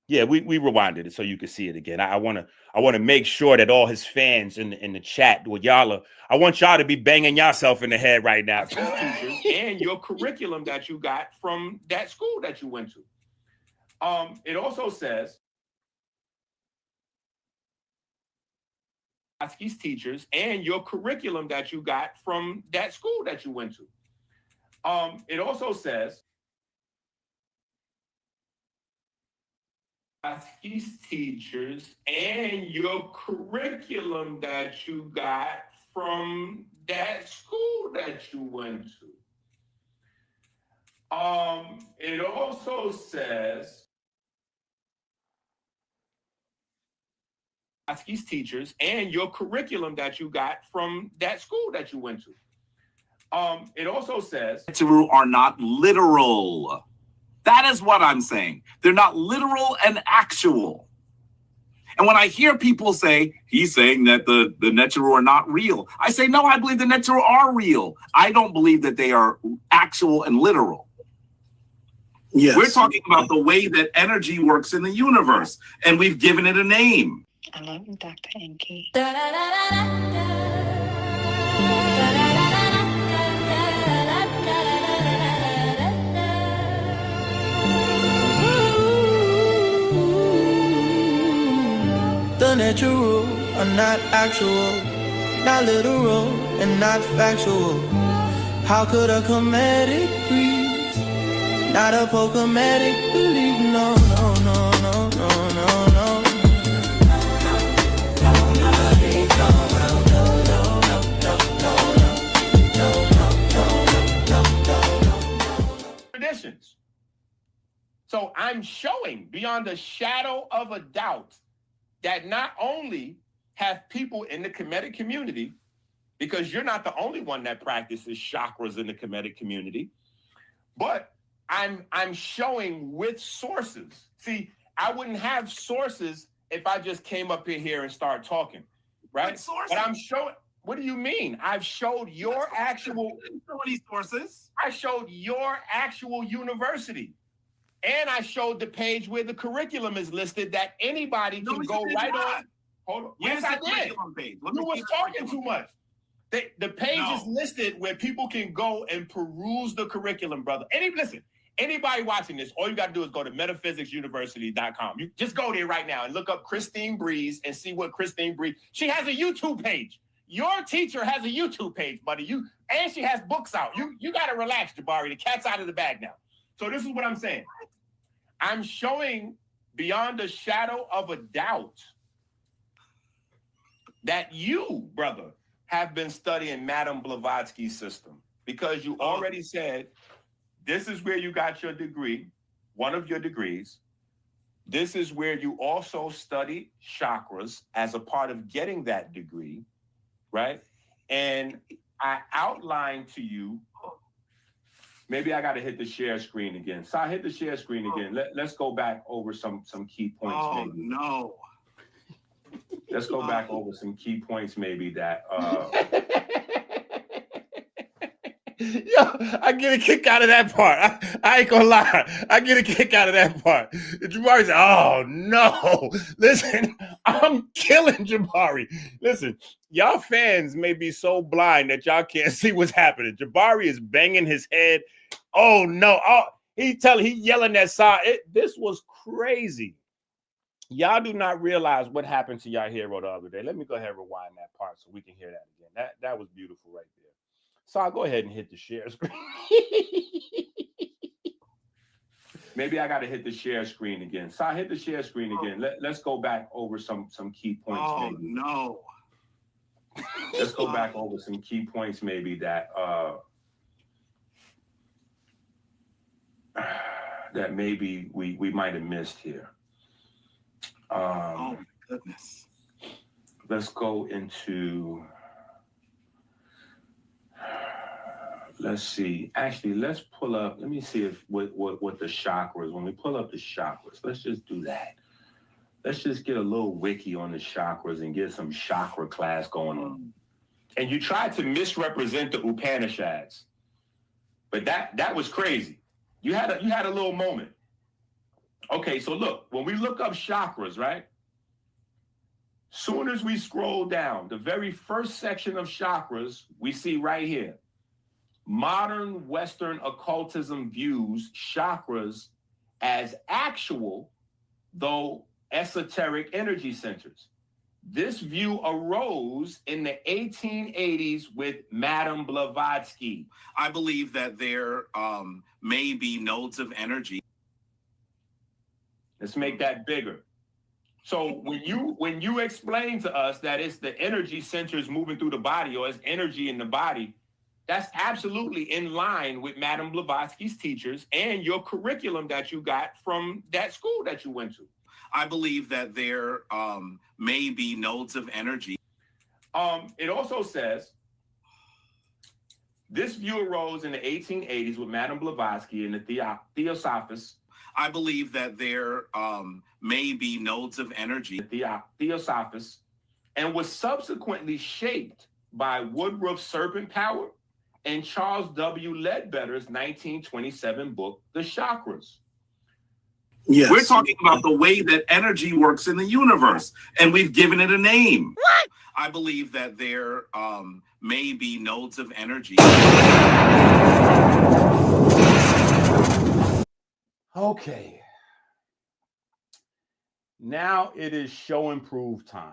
Yeah, we rewinded it so you can see it again. I want to make sure that all his fans in the chat with y'all I want y'all to be banging yourself in the head right now. And your curriculum that you got from that school that you went to. It also says His teachers and your curriculum that you got from that school that you went to. It also says his teachers and your curriculum that you got from that school that you went to. It also says his teachers and your curriculum that you got from that school that you went to. It also says are not literal. That is what I'm saying. They're not literal and actual. And when I hear people say, he's saying that the Neteru are not real, I say, no, I believe the Neteru are real. I don't believe that they are actual and literal. Yes. We're talking about the way that energy works in the universe, and we've given it a name. I love you, Dr. Enqi. The Neteru are not actual, not literal, and not factual. How could a Kemetic priest, not a Kemetic believe? No, no, no, no, no, no, no. traditions. So I'm showing beyond a shadow of a doubt that not only have people in the Kemetic community, because you're not the only one that practices chakras in the Kemetic community, but I'm showing with sources. See, I wouldn't have sources if I just came up in here and started talking, right? What sources? But I'm showing. What do you mean? I've showed your actual sources. I showed your actual university. And I showed the page where the curriculum is listed that anybody can go right on. Hold on. Yes, I did. You was talking too much. The page is listed where people can go and peruse the curriculum, brother. Anybody watching this, all you got to do is go to metaphysicsuniversity.com. You just go there right now and look up Christine Breeze and see what Christine Breeze. She has a YouTube page. Your teacher has a YouTube page, buddy. And she has books out. You got to relax, Jabari. The cat's out of the bag now. So this is what I'm saying. I'm showing beyond a shadow of a doubt that you, brother, have been studying Madame Blavatsky's system, because you already said this is where you got your degree, one of your degrees. This is where you also studied chakras as a part of getting that degree, right? And I outlined to you. Maybe I got to hit the share screen again. So I hit the share screen again. Let's go back over some key points. Oh, maybe. No. Let's go back over some key points, maybe that. Yo, I get a kick out of that part. I ain't gonna lie. I get a kick out of that part. Jabari said, "Oh no, listen, I'm killing Jabari." Listen, y'all fans may be so blind that y'all can't see what's happening. Jabari is banging his head. Oh no! Oh, he yelling that side. This was crazy. Y'all do not realize what happened to y'all hero the other day. Let me go ahead and rewind that part so we can hear that again. That was beautiful right there. So I'll go ahead and hit the share screen. Maybe I got to hit the share screen again. So I hit the share screen again. Let's go back over some key points. Oh, maybe. no. Let's go back over some key points maybe that that maybe we might have missed here. Oh, my goodness. Let's go into... Let's see. Actually, let's pull up. Let me see if what the chakras. When we pull up the chakras, let's just do that. Let's just get a little wiki on the chakras and get some chakra class going on. And you tried to misrepresent the Upanishads, but that was crazy. You had a little moment. Okay, so look, when we look up chakras, right? Soon as we scroll down, the very first section of chakras we see right here. Modern Western occultism views chakras as actual, though esoteric energy centers. This view arose in the 1880s with Madame Blavatsky. I believe that there may be nodes of energy. Let's make that bigger. So when you explain to us that it's the energy centers moving through the body, or it's energy in the body, that's absolutely in line with Madame Blavatsky's teachers and your curriculum that you got from that school that you went to. I believe that there may be nodes of energy. It also says, this view arose in the 1880s with Madame Blavatsky and the Theosophists. I believe that there may be nodes of energy. The Theosophists, and was subsequently shaped by Woodruff's Serpent Power and Charles W. Ledbetter's 1927 book, The Chakras. Yes. We're talking about the way that energy works in the universe, and we've given it a name. What? I believe that there may be nodes of energy. Okay. Now it is show and prove time.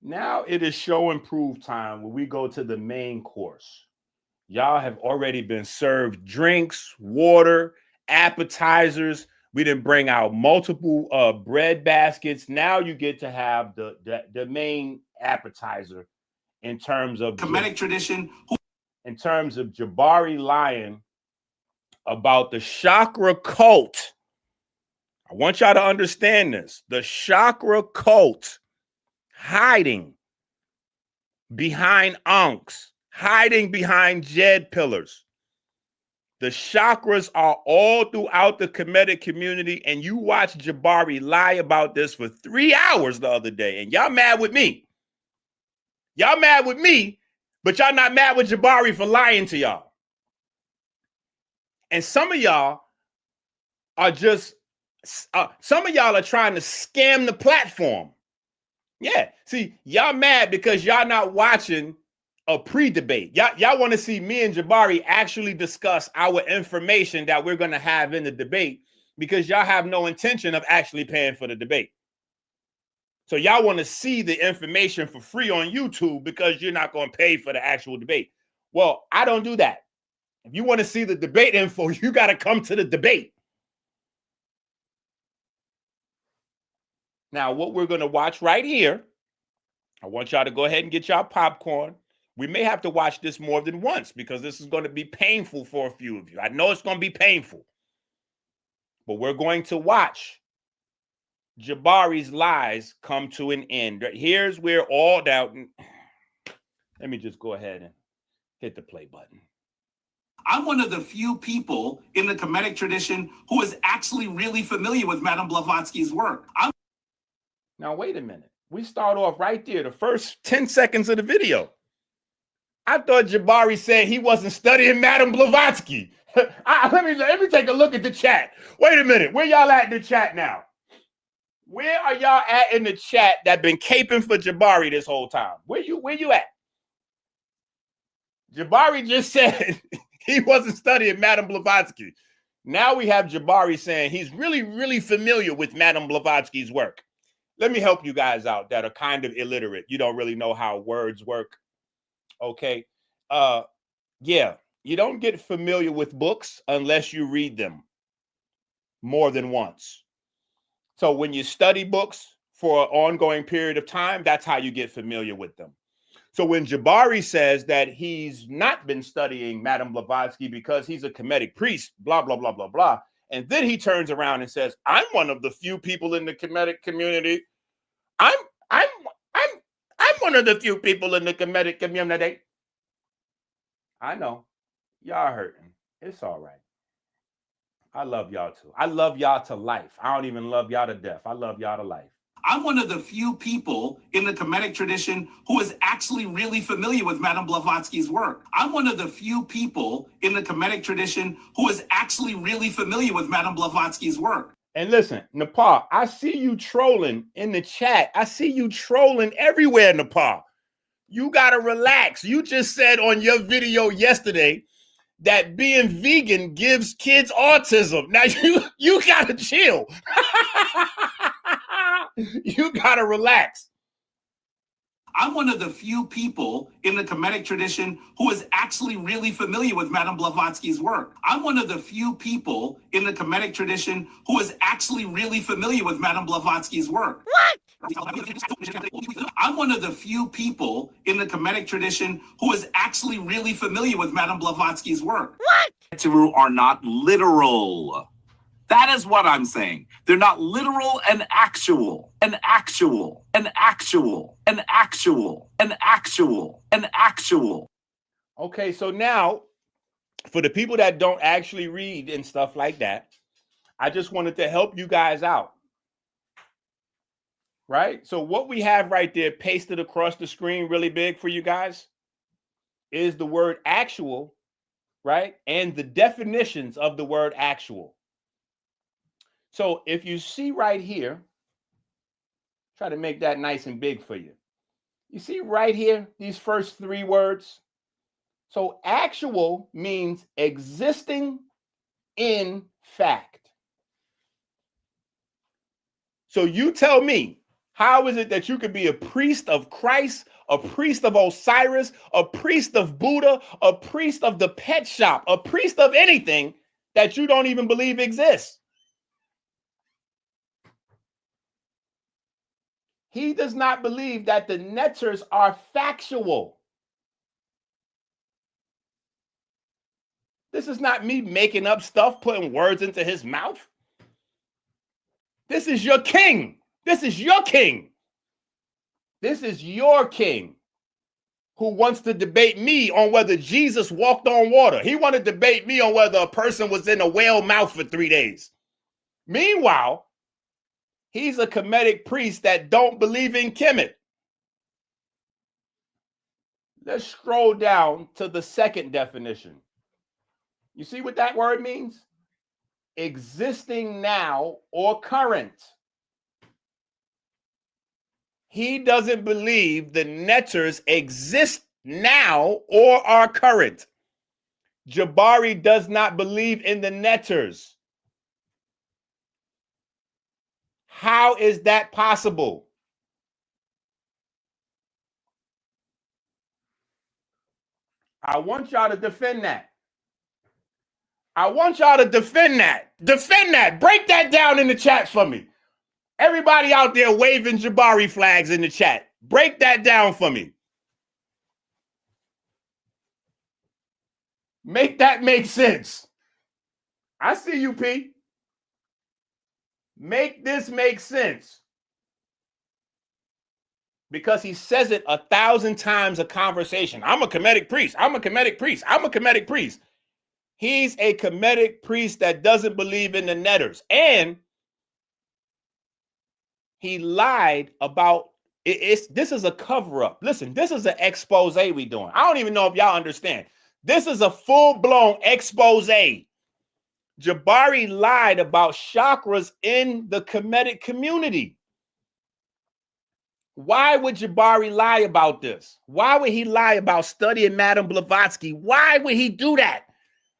Now it is show and prove time when we go to the main course. Y'all have already been served drinks, water, appetizers. We didn't bring out multiple bread baskets. Now you get to have the main appetizer in terms of Kemetic tradition. In terms of Jabari lying about the chakra cult. I want y'all to understand this. The chakra cult hiding behind Enqi, hiding behind Jed pillars. The chakras are all throughout the Kemetic community, and you watch Jabari lie about this for 3 hours the other day, and y'all mad with me. Y'all mad with me, but y'all not mad with Jabari for lying to y'all. And some of y'all are just, some of y'all are trying to scam the platform. Yeah, see, y'all mad because y'all not watching a pre-debate. Y'all want to see me and Jabari actually discuss our information that we're going to have in the debate, because y'all have no intention of actually paying for the debate. So y'all want to see the information for free on YouTube because you're not going to pay for the actual debate. Well, I don't do that. If you want to see the debate info, you got to come to the debate. Now, what we're going to watch right here, I want y'all to go ahead and get y'all popcorn. We may have to watch this more than once because this is going to be painful for a few of you. I know it's going to be painful, but we're going to watch Jabari's lies come to an end. Here's where all doubt. Let me just go ahead and hit the play button. I'm one of the few people in the Kemetic tradition who is actually really familiar with Madame Blavatsky's work. Now, wait a minute. We start off right there, the first 10 seconds of the video. I thought Jabari said he wasn't studying Madame Blavatsky. Let me take a look at the chat. Wait a minute. Where y'all at in the chat now? Where are y'all at in the chat that been caping for Jabari this whole time? Where you at? Jabari just said he wasn't studying Madame Blavatsky. Now we have Jabari saying he's really familiar with Madame Blavatsky's work. Let me help you guys out that are kind of illiterate. You don't really know how words work. Okay. Yeah, you don't get familiar with books unless you read them more than once. So when you study books for an ongoing period of time, that's how you get familiar with them. So when Jabari says that he's not been studying Madame Blavatsky because he's a Kemetic priest, blah, blah, blah, blah, blah. And then he turns around and says, I'm one of the few people in the Kemetic community. I'm one of the few people in the Kemetic community. I know. Y'all hurting. It's all right. I love y'all too. I love y'all to life. I don't even love y'all to death. I love y'all to life. I'm one of the few people in the Kemetic tradition who is actually really familiar with Madame Blavatsky's work. I'm one of the few people in the Kemetic tradition who is actually really familiar with Madame Blavatsky's work. And listen, Nepal, I see you trolling in the chat. I see you trolling everywhere, Nepal. You got to relax. You just said on your video yesterday that being vegan gives kids autism. Now you got to chill. You got to relax. I'm one of the few people in the Kemetic tradition who is actually really familiar with Madame Blavatsky's work. I'm one of the few people in the Kemetic tradition who is actually really familiar with Madame Blavatsky's work. What? I'm one of the few people in the Kemetic tradition who is actually really familiar with Madame Blavatsky's work. What? Are not literal. That is what I'm saying. They're not literal and actual. An actual. An actual. An actual. An actual. An actual. Okay, so now for the people that don't actually read and stuff like that, I just wanted to help you guys out. Right? So what we have right there pasted across the screen really big for you guys is the word actual, right? And the definitions of the word actual. So if you see right here, try to make that nice and big for you. You see right here, these first three words. So actual means existing in fact. So you tell me, how is it that you could be a priest of Christ, a priest of Osiris, a priest of Buddha, a priest of the pet shop, a priest of anything that you don't even believe exists? He does not believe that the neters are factual. This is not me making up stuff, putting words into his mouth. This is your king. This is your king. This is your king who wants to debate me on whether Jesus walked on water. He wanted to debate me on whether a person was in a whale mouth for 3 days. Meanwhile, he's a Kemetic priest that don't believe in Kemet. Let's scroll down to the second definition. You see what that word means? Existing now or current. He doesn't believe the neters exist now or are current. Jabari does not believe in the neters. How is that possible? I want y'all to defend that. I want y'all to defend that. Defend that. Break that down in the chat for me. Everybody out there waving Jabari flags in the chat. Break that down for me. Make that make sense. I see you, P. Make this make sense. Because he says it 1,000 times a conversation. I'm a Kemetic priest. I'm a Kemetic priest. I'm a Kemetic priest. He's a Kemetic priest that doesn't believe in the neters. And he lied about This is a cover-up. Listen, this is an expose we doing. I don't even know if y'all understand. This is a full-blown expose. Jabari lied about chakras in the Kemetic community. Why would Jabari lie about this? Why would he lie about studying Madame Blavatsky? Why would he do that?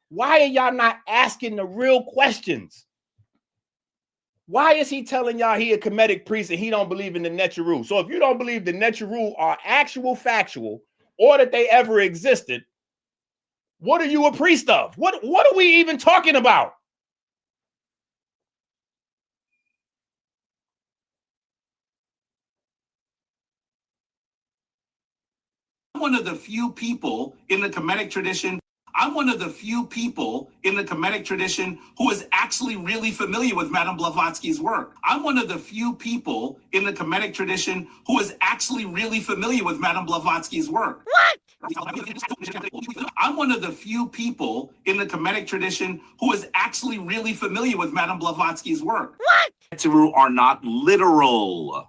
Why are y'all not asking the real questions? Why is he telling y'all he a Kemetic priest and he don't believe in the Neteru? So if you don't believe the Neteru are actual factual or that they ever existed, what are you a priest of? What are we even talking about? One of the few people in the Kemetic tradition. I'm one of the few people in the Kemetic tradition who is actually really familiar with Madame Blavatsky's work. I'm one of the few people in the Kemetic tradition who is actually really familiar with Madame Blavatsky's work. What? I'm one of the few people in the Kemetic tradition who is actually really familiar with Madame Blavatsky's work. What? Neteru are not literal.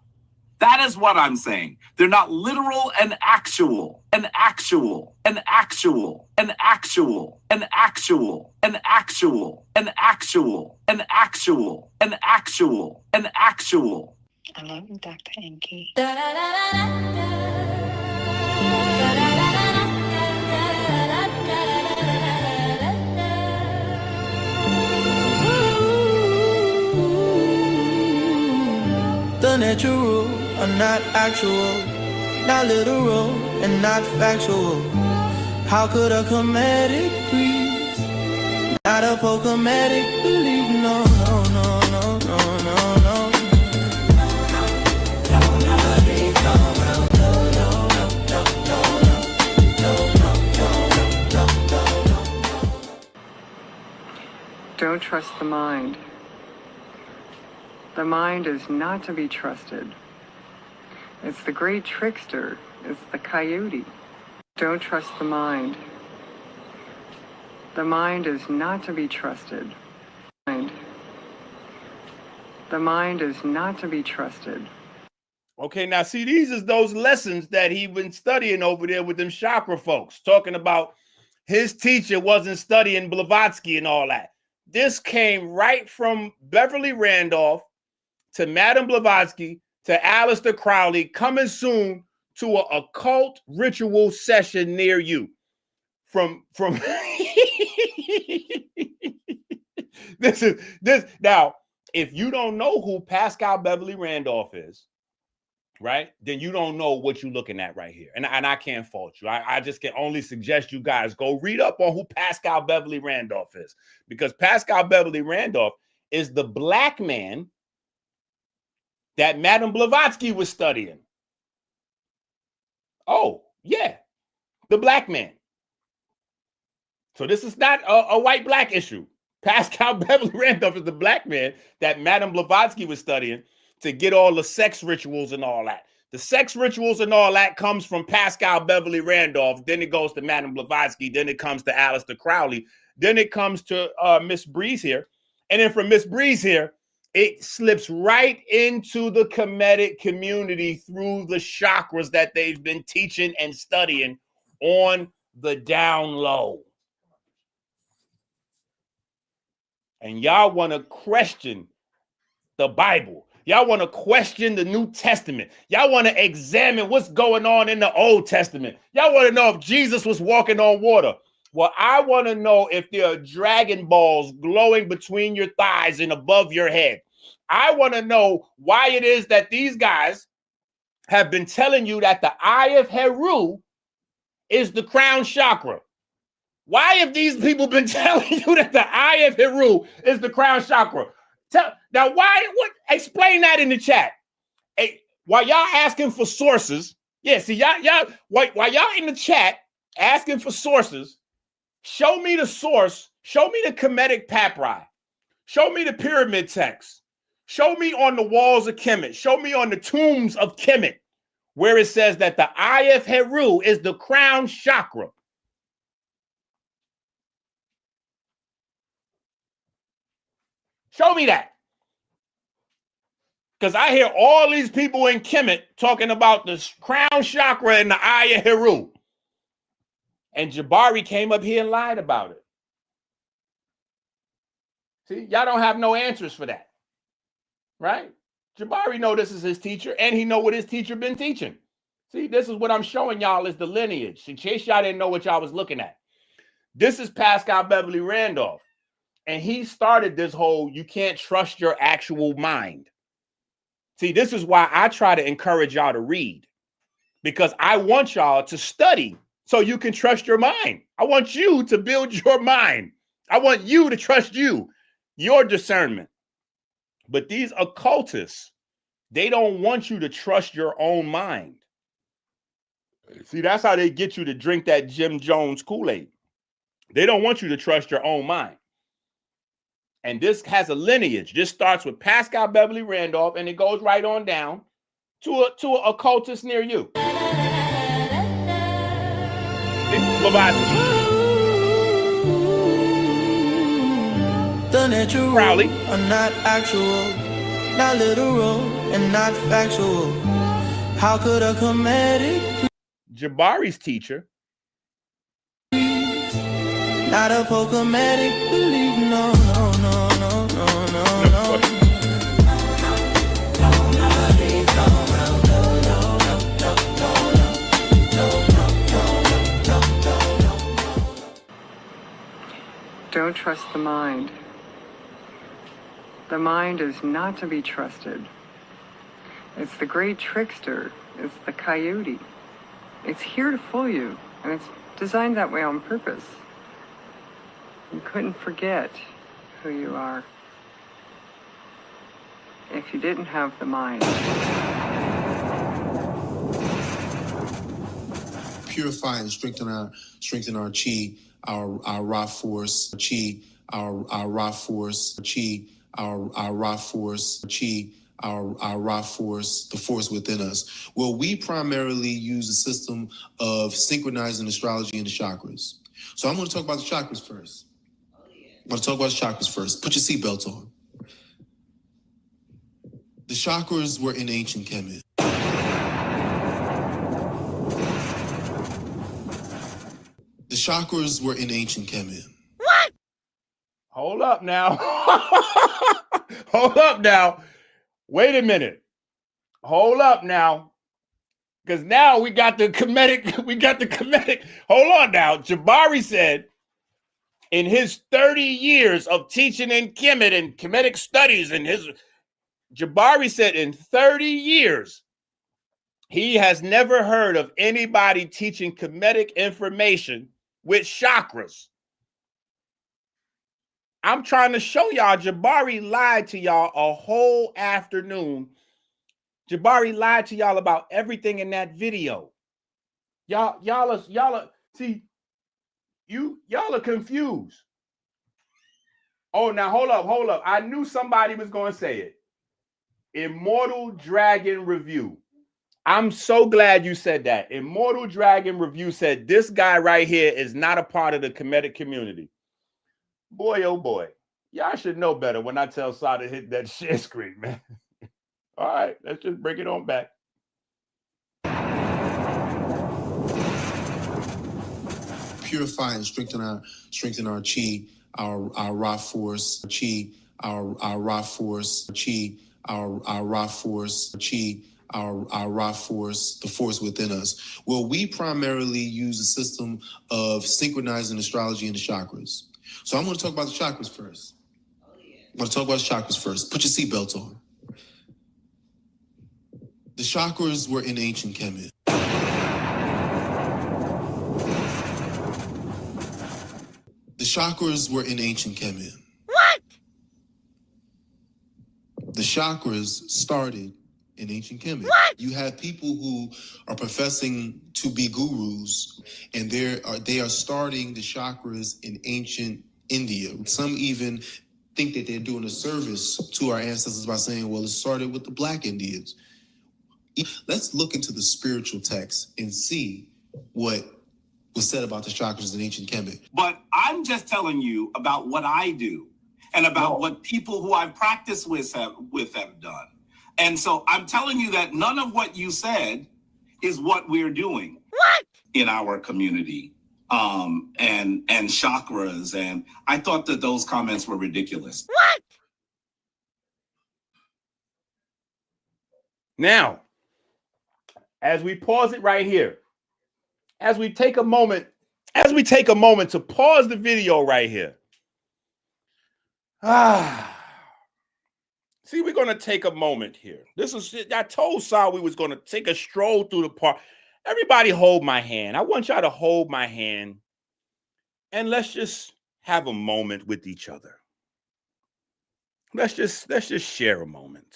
That is what I'm saying. They're not literal and actual, and actual, and actual, and actual, and actual, and actual, and actual, and actual, and actual, and actual. I love you, Dr. Enqi. The natural are not actual, not literal and not factual. How could a Kemetic priest not a Kemetic believe? No, no, no, no, no, no, no. Don't trust the mind. The mind is not to be trusted. It's the great trickster. It's the coyote. Don't trust the mind. The mind is not to be trusted. The mind is not to be trusted. Okay, now see, these is those lessons that he been studying over there with them chakra folks, talking about his teacher wasn't studying Blavatsky and all that. This came right from Beverly Randolph to Madame Blavatsky to Aleister Crowley, coming soon to an occult ritual session near you. From this now, if you don't know who Pascal Beverly Randolph is, right, then you don't know what you're looking at right here. And I can't fault you. I just can only suggest you guys go read up on who Pascal Beverly Randolph is, because Pascal Beverly Randolph is the black man that Madame Blavatsky was studying. Oh, yeah, the black man. So this is not a white-black issue. Pascal Beverly Randolph is the black man that Madame Blavatsky was studying to get all the sex rituals and all that. The sex rituals and all that comes from Pascal Beverly Randolph. Then it goes to Madame Blavatsky. Then it comes to Aleister Crowley. Then it comes to Miss Breeze here. And then from Miss Breeze here, it slips right into the Kemetic community through the chakras that they've been teaching and studying on the down low. And y'all want to question the Bible. Y'all want to question the New Testament. Y'all want to examine what's going on in the Old Testament. Y'all want to know if Jesus was walking on water. Well, I want to know if there are dragon balls glowing between your thighs and above your head. I want to know why it is that these guys have been telling you that the Eye of Heru is the crown chakra. Why have these people been telling you that the Eye of Heru is the crown chakra? Now, why? What? Explain that in the chat. Hey, while y'all asking for sources, yeah. See, while y'all in the chat asking for sources, show me the source. Show me the Kemetic papyri. Show me the pyramid text. Show me on the walls of Kemet. Show me on the tombs of Kemet where it says that the Eye of Heru is the crown chakra. Show me that. Because I hear all these people in Kemet talking about the crown chakra and the eye of Heru. And Jabari came up here and lied about it. See, y'all don't have no answers for that. Right? Jabari know this is his teacher, and he know what his teacher been teaching. See, this is what I'm showing y'all is the lineage. In case y'all didn't know what y'all was looking at. This is Pascal Beverly Randolph. And he started this whole, you can't trust your actual mind. See, this is why I try to encourage y'all to read. Because I want y'all to study so you can trust your mind. I want you to build your mind. I want you to trust you, your discernment. But these occultists, they don't want you to trust your own mind. See, that's how they get you to drink that Jim Jones Kool-Aid. They don't want you to trust your own mind. And this has a lineage. This starts with Pascal Beverly Randolph, and it goes right on down to an occultist near you. The natural Crowley are not actual, not literal, and not factual. How could a Kemetic Jabari's teacher, not a Kemetic believe? No, no, no, no, no, no, no. Don't trust the mind. The mind is not to be trusted. It's the great trickster. It's the coyote. It's here to fool you, and it's designed that way on purpose. You couldn't forget who you are if you didn't have the mind. Purify and strengthen our chi, our raw force, chi, our raw force, chi, our raw force, chi, our raw force, the force within us. Well, we primarily use a system of synchronizing astrology and the chakras. So I'm going to talk about the chakras first. I'm going to talk about the chakras first. Put your seatbelt on. The chakras were in ancient Kemet. The chakras were in ancient Kemet. What? Hold up now. Hold up now. Wait a minute. Hold up now. Because now we got the Kemetic. Hold on now. Jabari said in his 30 years of teaching in Kemet and Kemetic studies, Jabari said in 30 years, he has never heard of anybody teaching Kemetic information with chakras. I'm trying to show y'all Jabari lied to y'all a whole afternoon. Jabari lied to y'all about everything in that video. Y'all are confused. Oh, now hold up. I knew somebody was going to say it. Immortal Dragon Review. I'm so glad you said that. Immortal Dragon Review said this guy right here is not a part of the Kemetic community. Boy, oh boy. Y'all should know better when I tell Sa to hit that share screen, man. All right, let's just bring it on back. Purify and strengthen our chi, our raw force, chi, our raw force, chi, our raw force, chi, our raw force, the force within us. Well, we primarily use a system of synchronizing astrology and the chakras. So I'm going to talk about the chakras first. I'm going to talk about the chakras first. Put your seatbelt on. The chakras were in ancient Kemet. The chakras were in ancient Kemet. What? The chakras started in ancient Kemet. What? You have people who are professing to be gurus, and they are starting the chakras in ancient India. Some even think that they're doing a service to our ancestors by saying, well, it started with the Black Indians. Let's look into the spiritual text and see what was said about the chakras in ancient Kemet. But I'm just telling you about what I do and about what people who I've practiced with have done. And so I'm telling you that none of what you said is what we're doing in our community. And chakras, and I thought that those comments were ridiculous. Now, as we pause it right here, as we take a moment to pause the video right here. See, we're going to take a moment here. I told Sal we was going to take a stroll through the park. Everybody hold my hand. I want y'all to hold my hand. And let's just have a moment with each other. Let's just share a moment.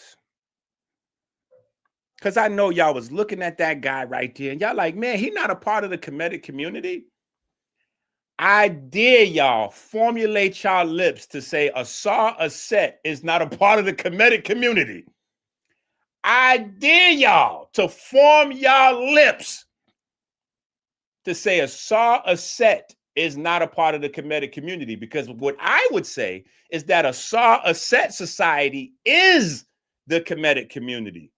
Because I know y'all was looking at that guy right there. And y'all like, man, he not a part of the Kemetic community. I dare y'all formulate y'all lips to say a sa.neter is not a part of the Kemetic community. I dare y'all to form y'all lips to say a sa.neter is not a part of the Kemetic community, because what I would say is that a sa.neter society is the Kemetic community.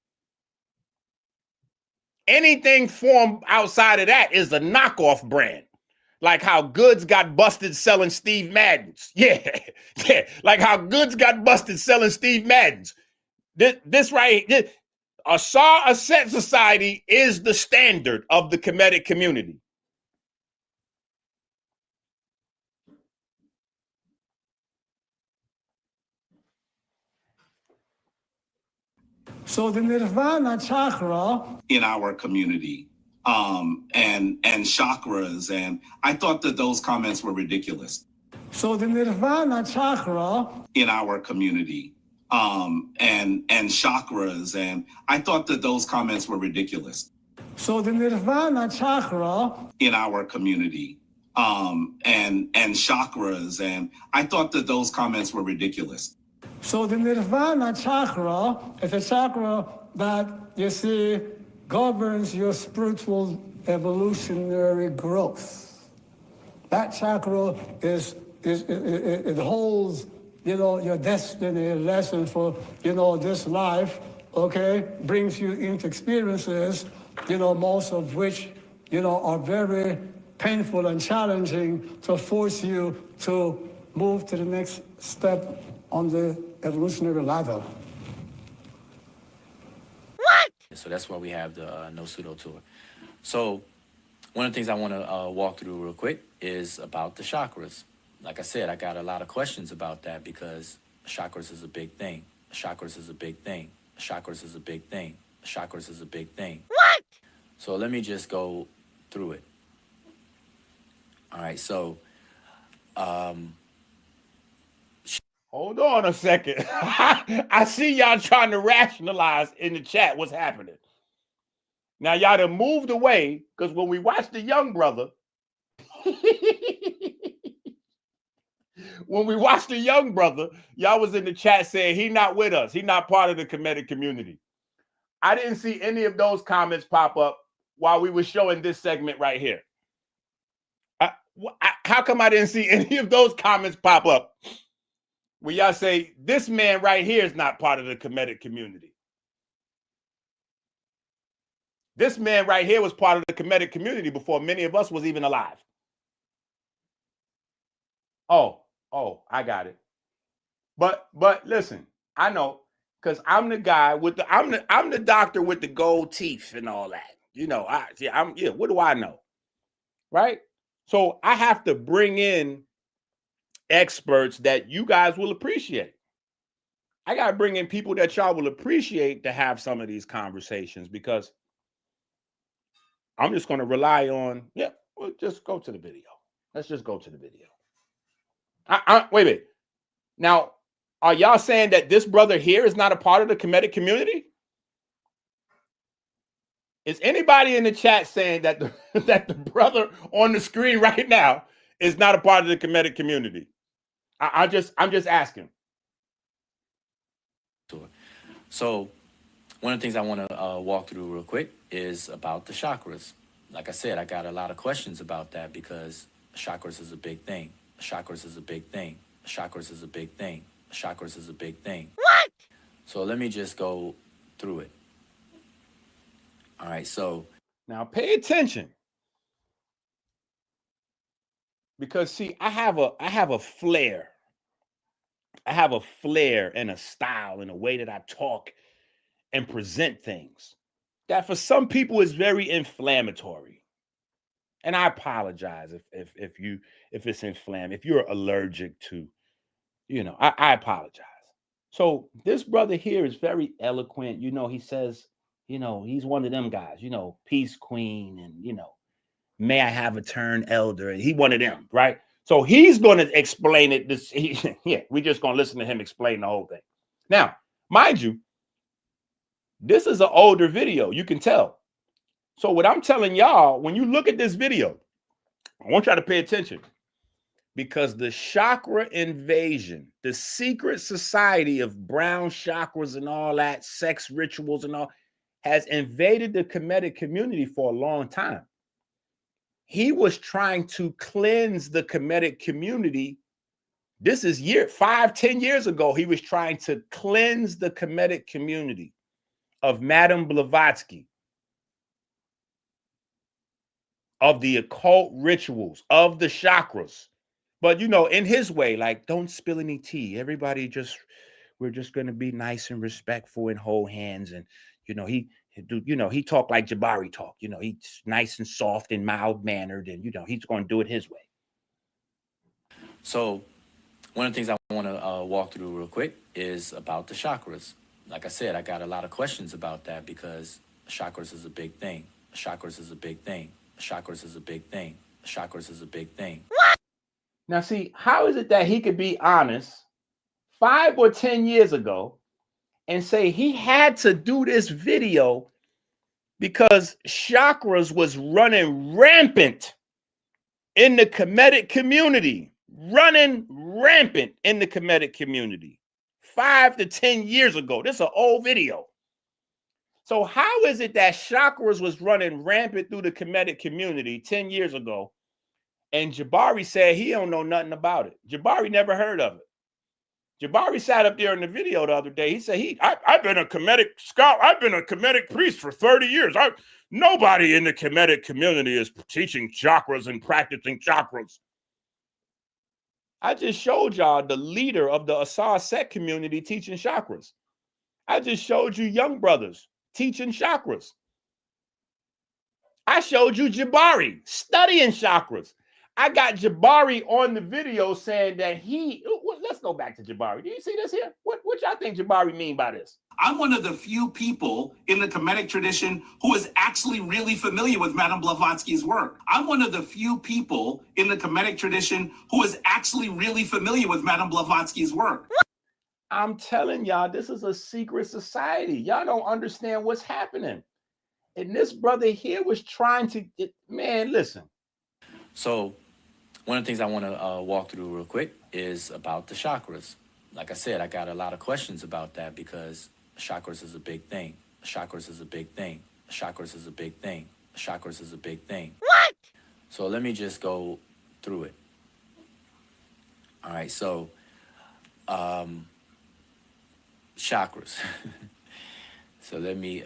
Anything formed outside of that is a knockoff brand. Like how Goods got busted selling Steve Maddens. Yeah. Like how Goods got busted selling Steve Maddens. This right here, a sa.neter society is the standard of the Kemetic community. So the Nirvana chakra in our community, and chakras, and I thought that those comments were ridiculous. So the Nirvana chakra in our community, and chakras, and I thought that those comments were ridiculous. So the Nirvana chakra in our community, and chakras, and I thought that those comments were ridiculous. So the Nirvana chakra is a chakra that, you see, governs your spiritual evolutionary growth. That chakra it holds, your destiny lesson for, this life, okay? Brings you into experiences, most of which, are very painful and challenging to force you to move to the next step on the evolutionary ladder. So that's why we have the No Pseudo Tour. So one of the things I want to walk through real quick is about the chakras. Like I said, I got a lot of questions about that because chakras is a big thing. Chakras is a big thing. Chakras is a big thing. Chakras is a big thing. What? So let me just go through it. All right, so hold on a second. I see y'all trying to rationalize in the chat what's happening. Now y'all done moved away because when we watched the young brother, y'all was in the chat saying he not with us. He not part of the Kemetic community. I didn't see any of those comments pop up while we were showing this segment right here. How come I didn't see any of those comments pop up where y'all say this man right here is not part of the Kemetic community? This man right here was part of the Kemetic community before many of us was even alive. Oh, I got it. But listen, I know, because I'm the guy with the I'm the doctor with the gold teeth and all that. What do I know? Right? So I have to bring in experts that you guys will appreciate. I got to bring in people that y'all will appreciate to have some of these conversations, because I'm just going to rely on, we'll just go to the video. Let's just go to the video. Wait a minute. Now, are y'all saying that this brother here is not a part of the Kemetic community? Is anybody in the chat saying that the brother on the screen right now is not a part of the Kemetic community? I'm just asking. So one of the things I want to walk through real quick is about the chakras. Like I said, I got a lot of questions about that because chakras is a big thing. Chakras is a big thing. Chakras is a big thing. Chakras is a big thing. What? So let me just go through it. All right, so now pay attention. Because see, I have a flair. I have a flair and a style and a way that I talk and present things that for some people is very inflammatory. And I apologize if it's inflammatory, if you're allergic to, I apologize. So this brother here is very eloquent. He says, he's one of them guys, peace queen, and may I have a turn elder. And he one of them, right? So he's going to explain it. We're just going to listen to him explain the whole thing. Now, mind you, this is an older video. You can tell. So what I'm telling y'all, when you look at this video, I want y'all to pay attention, because the chakra invasion, the secret society of brown chakras and all that, sex rituals and all, has invaded the Kemetic community for a long time. He was trying to cleanse the Kemetic community. This is 5-10 years ago. He was trying to cleanse the Kemetic community of Madame Blavatsky, of the occult rituals, of the chakras. But, in his way, like, don't spill any tea. Everybody we're just going to be nice and respectful and hold hands. And, he talked like Jabari talk. He's nice and soft and mild-mannered, and, he's going to do it his way. So one of the things I want to walk through real quick is about the chakras. Like I said, I got a lot of questions about that because chakras is a big thing. Chakras is a big thing. Chakras is a big thing. Chakras is a big thing. What? Now, see, how is it that he could be honest 5 or 10 years ago and say he had to do this video because chakras was running rampant in the Kemetic community, running rampant in the Kemetic community 5 to 10 years ago? This is an old video. So how is it that chakras was running rampant through the Kemetic community 10 years ago, and Jabari said he don't know nothing about it? Jabari never heard of it. Jabari sat up there in the video the other day. He said, I've been a Kemetic scholar. I've been a Kemetic priest for 30 years. Nobody in the Kemetic community is teaching chakras and practicing chakras. I just showed y'all the leader of the sa.neter community teaching chakras. I just showed you young brothers teaching chakras. I showed you Jabari studying chakras. I got Jabari on the video saying that let's go back to Jabari. Do you see this here? What y'all think Jabari mean by this? I'm one of the few people in the Kemetic tradition who is actually really familiar with Madame Blavatsky's work. I'm one of the few people in the Kemetic tradition who is actually really familiar with Madame Blavatsky's work. I'm telling y'all, this is a secret society. Y'all don't understand what's happening. And this brother here was trying to, man, listen. So one of the things I want to walk through real quick is about the chakras. Like I said, I got a lot of questions about that because chakras is a big thing. Chakras is a big thing. Chakras is a big thing. Chakras is a big thing. What? So let me just go through it. All right, so chakras. So let me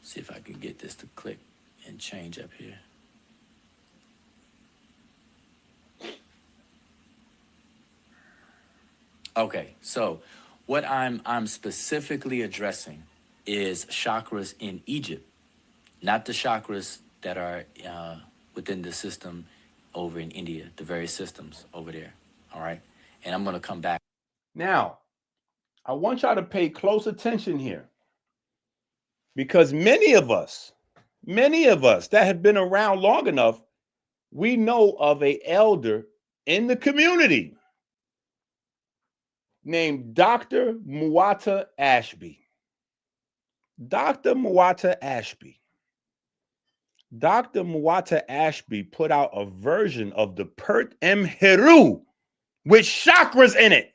see if I can get this to click and change up here. Okay, so what I'm specifically addressing is chakras in Egypt, not the chakras that are within the system over in India, the various systems over there. All right, and I'm going to come back. Now, I want y'all to pay close attention here, because many of us that have been around long enough, we know of an elder in the community named Dr. Muata Ashby. Dr. Muata Ashby. Dr. Muata Ashby put out a version of the Pert M. Heru with chakras in it.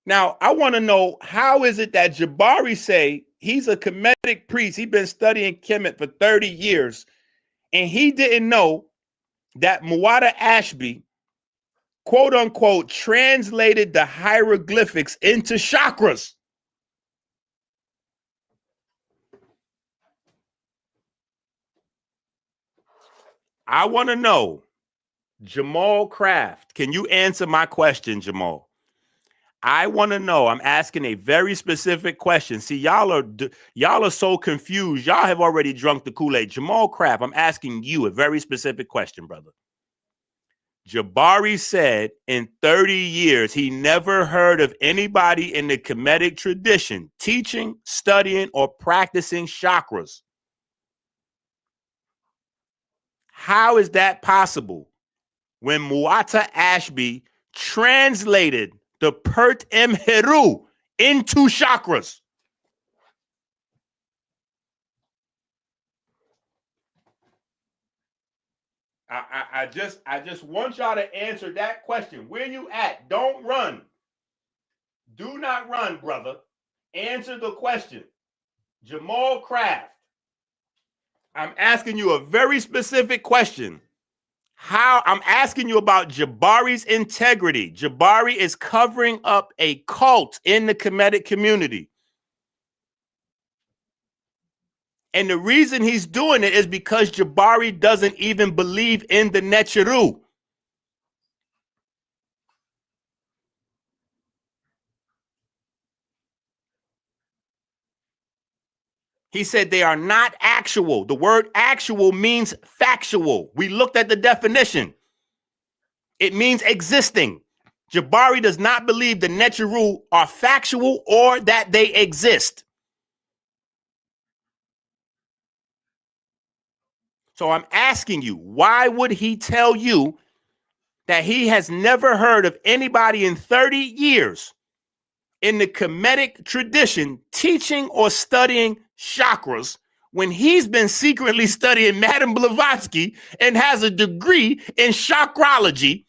Now, I want to know, how is it that Jabari say he's a Kemetic priest? He's been studying Kemet for 30 years, and he didn't know that Muata Ashby, quote unquote, translated the hieroglyphics into chakras. I want to know, Jamal Craft, can you answer my question, Jamal? I want to know. I'm asking a very specific question. See, y'all are so confused. Y'all have already drunk the Kool-Aid. Jamal Craft, I'm asking you a very specific question, brother. Jabari said in 30 years, he never heard of anybody in the Kemetic tradition teaching, studying, or practicing chakras. How is that possible when Muata Ashby translated the Pert Emheru into chakras? I just want y'all to answer that question. Where you at? Don't run. Do not run, brother. Answer the question. Jamal Craft, I'm asking you a very specific question. I'm asking you about Jabari's integrity. Jabari is covering up a cult in the Kemetic community. And the reason he's doing it is because Jabari doesn't even believe in the Neteru. He said they are not actual. The word actual means factual. We looked at the definition. It means existing. Jabari does not believe the Neteru are factual or that they exist. So I'm asking you, why would he tell you that he has never heard of anybody in 30 years in the Kemetic tradition teaching or studying chakras when he's been secretly studying Madame Blavatsky and has a degree in chakrology?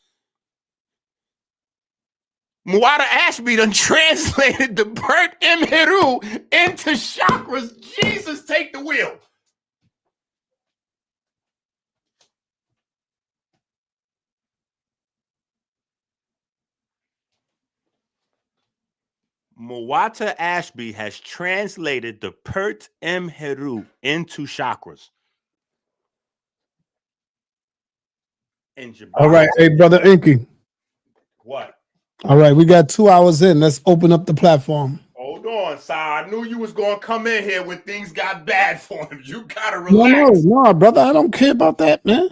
Muata Ashby done translated the Pert Emheru into chakras. Jesus, take the wheel. Muata Ashby has translated the Pert Emheru into chakras. And Jabari, all right, hey, brother Enqi. What? All right, we got 2 hours in. Let's open up the platform. Hold on, Si. I knew you was going to come in here when things got bad for him. You got to relax. No, brother. I don't care about that, man.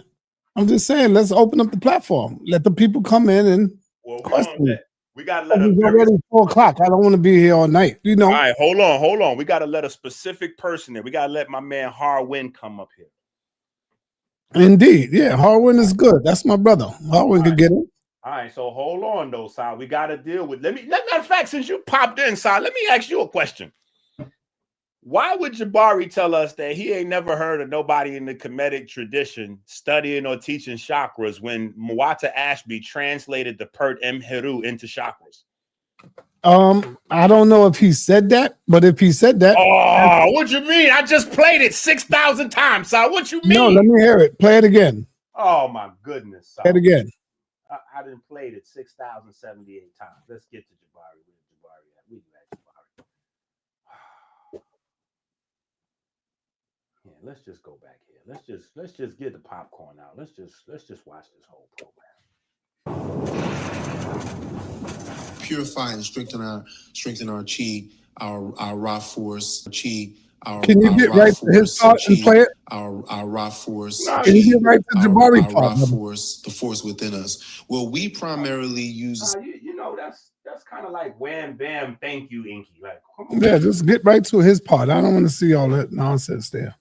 I'm just saying, let's open up the platform. Let the people come in and question. We got to let It's already 4 o'clock. I don't want to be here all night. You know. All right, hold on. We got to let a specific person in. We got to let my man Harwin come up here. Indeed. Yeah, Harwin is good. That's my brother. Harwin could get it. All right, so hold on, though, Si. We got to deal with... Matter of fact, since you popped in, Si, let me ask you a question. Why would Jabari tell us that he ain't never heard of nobody in the Kemetic tradition studying or teaching chakras when Muata Ashby translated the Pert Emheru into chakras? I don't know if he said that, but if he said that... Oh, what you mean? I just played it 6,000 times, Si. What you mean? No, let me hear it. Play it again. Oh, my goodness, Si. Play it again. I done played it 6,078 times. Let's get to Jabari. Where's Jabari at? We at Jabari. Yeah, let's just go back here. Let's just get the popcorn out. Let's just watch this whole program. Purify and strengthen our chi, our Ra force, chi. Can you get right to his part and play it? Our Ra force. Can you get right to Jabari our part? Ra force, the force within us. Well, we primarily use. You know, that's kind of like wham bam, thank you, Enqi. Like, come on. Yeah, just get right to his part. I don't want to see all that nonsense there.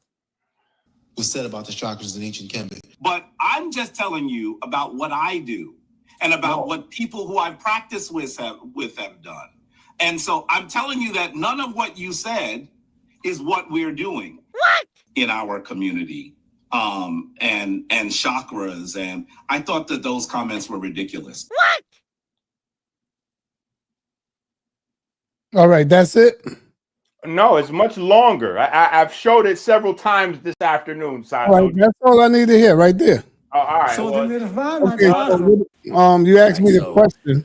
Was said about the chakras in ancient Kemet. But I'm just telling you about what I do and about what people who I've practiced with have done. And so I'm telling you that none of what you said is what we're doing in our community, and chakras. And I thought that those comments were ridiculous. All right, that's it. No, it's much longer. I've showed it several times this afternoon. All right, that's all I need to hear right there. All right. So well, the nirvana Okay, so, you asked me the question.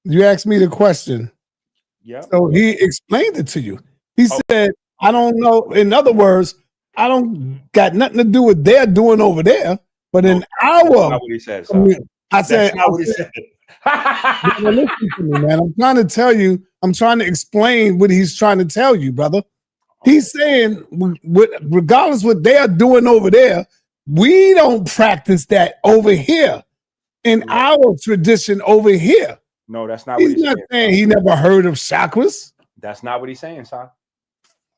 You asked me the question. Yeah. So he explained it to you. He said, I don't know. In other words, I don't got nothing to do with they're doing over there. But in our, that's not what he said. that's not what he said. Listen to me, man. I'm trying to tell you. I'm trying to explain what he's trying to tell you, brother. He's saying, regardless what they are doing over there, we don't practice that over here in our tradition over here. No, that's not He's what he's not saying. saying he never heard of chakras. That's not what he's saying, son.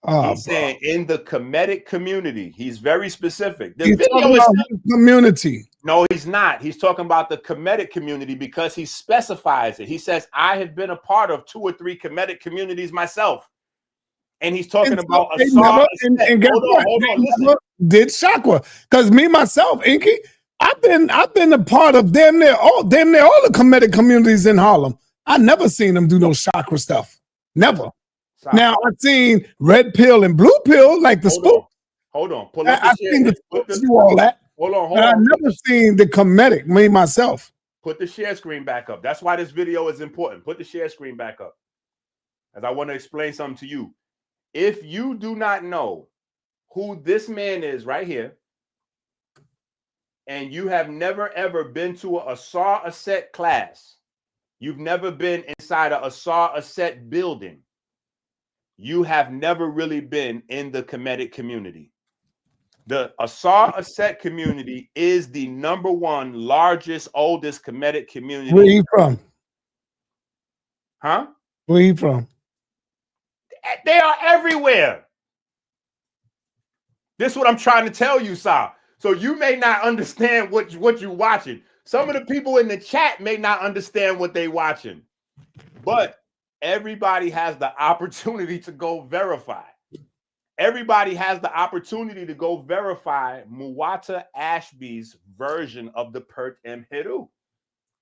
Oh, he's saying in the Kemetic community. He's very specific. The he's video talking is about his community. No, he's not. He's talking about the Kemetic community because he specifies it. He says, I have been a part of 2 or 3 Kemetic communities myself. And he's talking about a song. And guess what? Did chakra. Because me, myself, Enqi, I've been a part of damn near all the Kemetic communities in Harlem. I never seen them do no chakra stuff. Never. Now I've seen red pill and blue pill, like the spook. Hold on. Pull up I've seen the spooks do all that. Hold on. I've never seen the Kemetic, me myself. Put the share screen back up. That's why this video is important. Put the share screen back up. As I want to explain something to you. If you do not know who this man is right here, and you have never ever been to a sa.neter class, you've never been inside a sa.neter building, you have never really been in the Kemetic community. The sa.neter community is the #1 largest, oldest Kemetic community. Where you from? Huh? Where you from? They are everywhere. This is what I'm trying to tell you, Sal. So you may not understand what you're watching. Some of the people in the chat may not understand what they're watching. But everybody has the opportunity to go verify. Everybody has the opportunity to go verify Muwata Ashby's version of the Pert M. Hiru.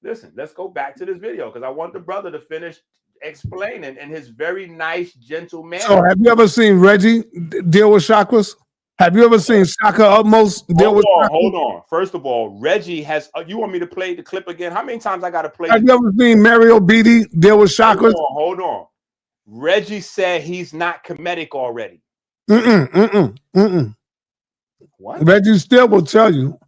Listen, let's go back to this video because I want the brother to finish explaining in his very nice, gentle manner. So have you ever seen Reggie deal with chakras? Have you ever seen Shaka Utmost deal with chakras? Hold on. First of all, Reggie has, you want me to play the clip again? How many times I got to play Have you ever seen Mario Beatty deal with chakras? Hold on. Reggie said he's not Kemetic already. What? Reggie still will tell you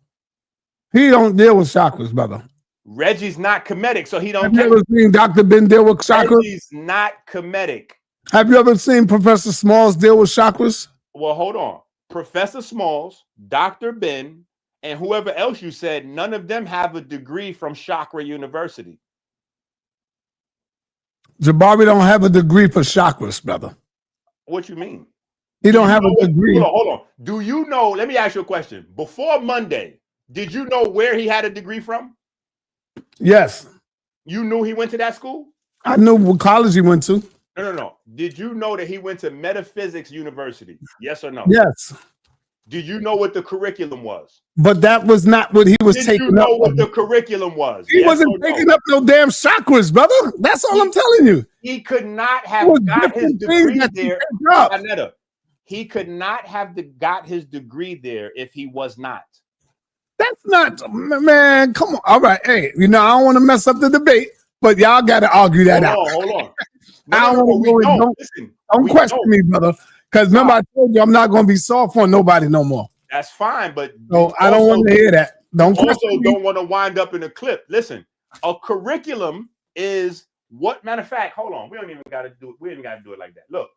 he don't deal with chakras, brother. Reggie's not Kemetic, so he don't. Have you ever seen Dr. Ben deal with chakras? Reggie's not Kemetic. Have you ever seen Professor Smalls deal with chakras? Well, hold on. Professor Smalls, Dr. Ben, and whoever else you said, none of them have a degree from Chakra University. Jabari don't have a degree for chakras, brother. What you mean? He don't have a degree. Hold on. Do you know? Let me ask you a question. Before Monday, did you know where he had a degree from? Yes. You knew he went to that school? I knew what college he went to. No. Did you know that he went to Metaphysics University? Yes or no? Yes. Did you know what the curriculum was? But that was not what he was taking up. Did you know what the curriculum was? He wasn't taking up no damn chakras, brother. That's all I'm telling you. He could not have got his degree there. He could not have got his degree there if he was not. That's not, man. Come on. All right. Hey, I don't want to mess up the debate, but y'all got to argue that out. Hold on. Don't question me, brother. Because remember, I told you I'm not going to be soft on nobody no more. That's fine, but I don't want to hear that. Don't want to wind up in a clip. Listen, a curriculum is what. Matter of fact, hold on. We don't even got to do it. We ain't got to do it like that. Look,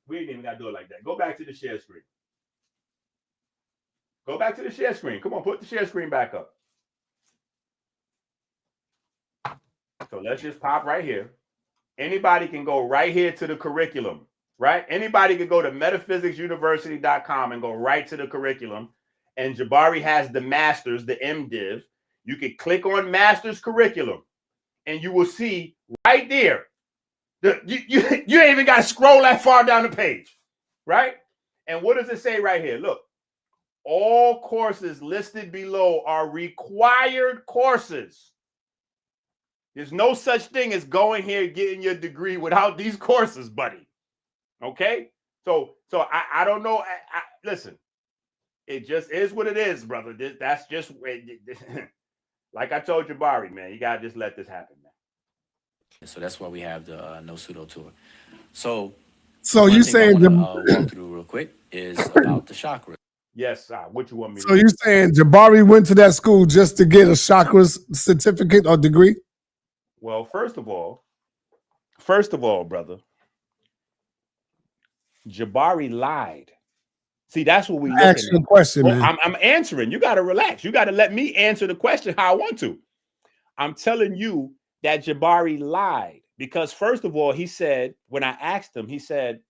we ain't even got to do it like that. Go back to the share screen. Go back to the share screen. Come on, put the share screen back up. So let's just pop right here. Anybody can go right here to the curriculum, right? Anybody can go to metaphysicuniversity.com and go right to the curriculum. And Jabari has the master's, the MDiv. You can click on master's curriculum and you will see right there. You ain't even got to scroll that far down the page, right? And what does it say right here? Look. All courses listed below are required courses. There's no such thing as going here getting your degree without these courses, buddy. Okay? So I don't know. Listen, it just is what it is, brother. That's just like I told Jabari, man. You gotta just let this happen, man. So that's why we have the no pseudo tour. So So you saying walk through real quick is about the chakras. Yes, what you want me to so you saying Jabari went to that school just to get a chakras certificate or degree? Well, first of all, brother, Jabari lied. See, that's what we looking at. Ask you a question, man. I'm answering. You got to relax. You got to let me answer the question how I want to. I'm telling you that Jabari lied because, first of all, he said, when I asked him, he said,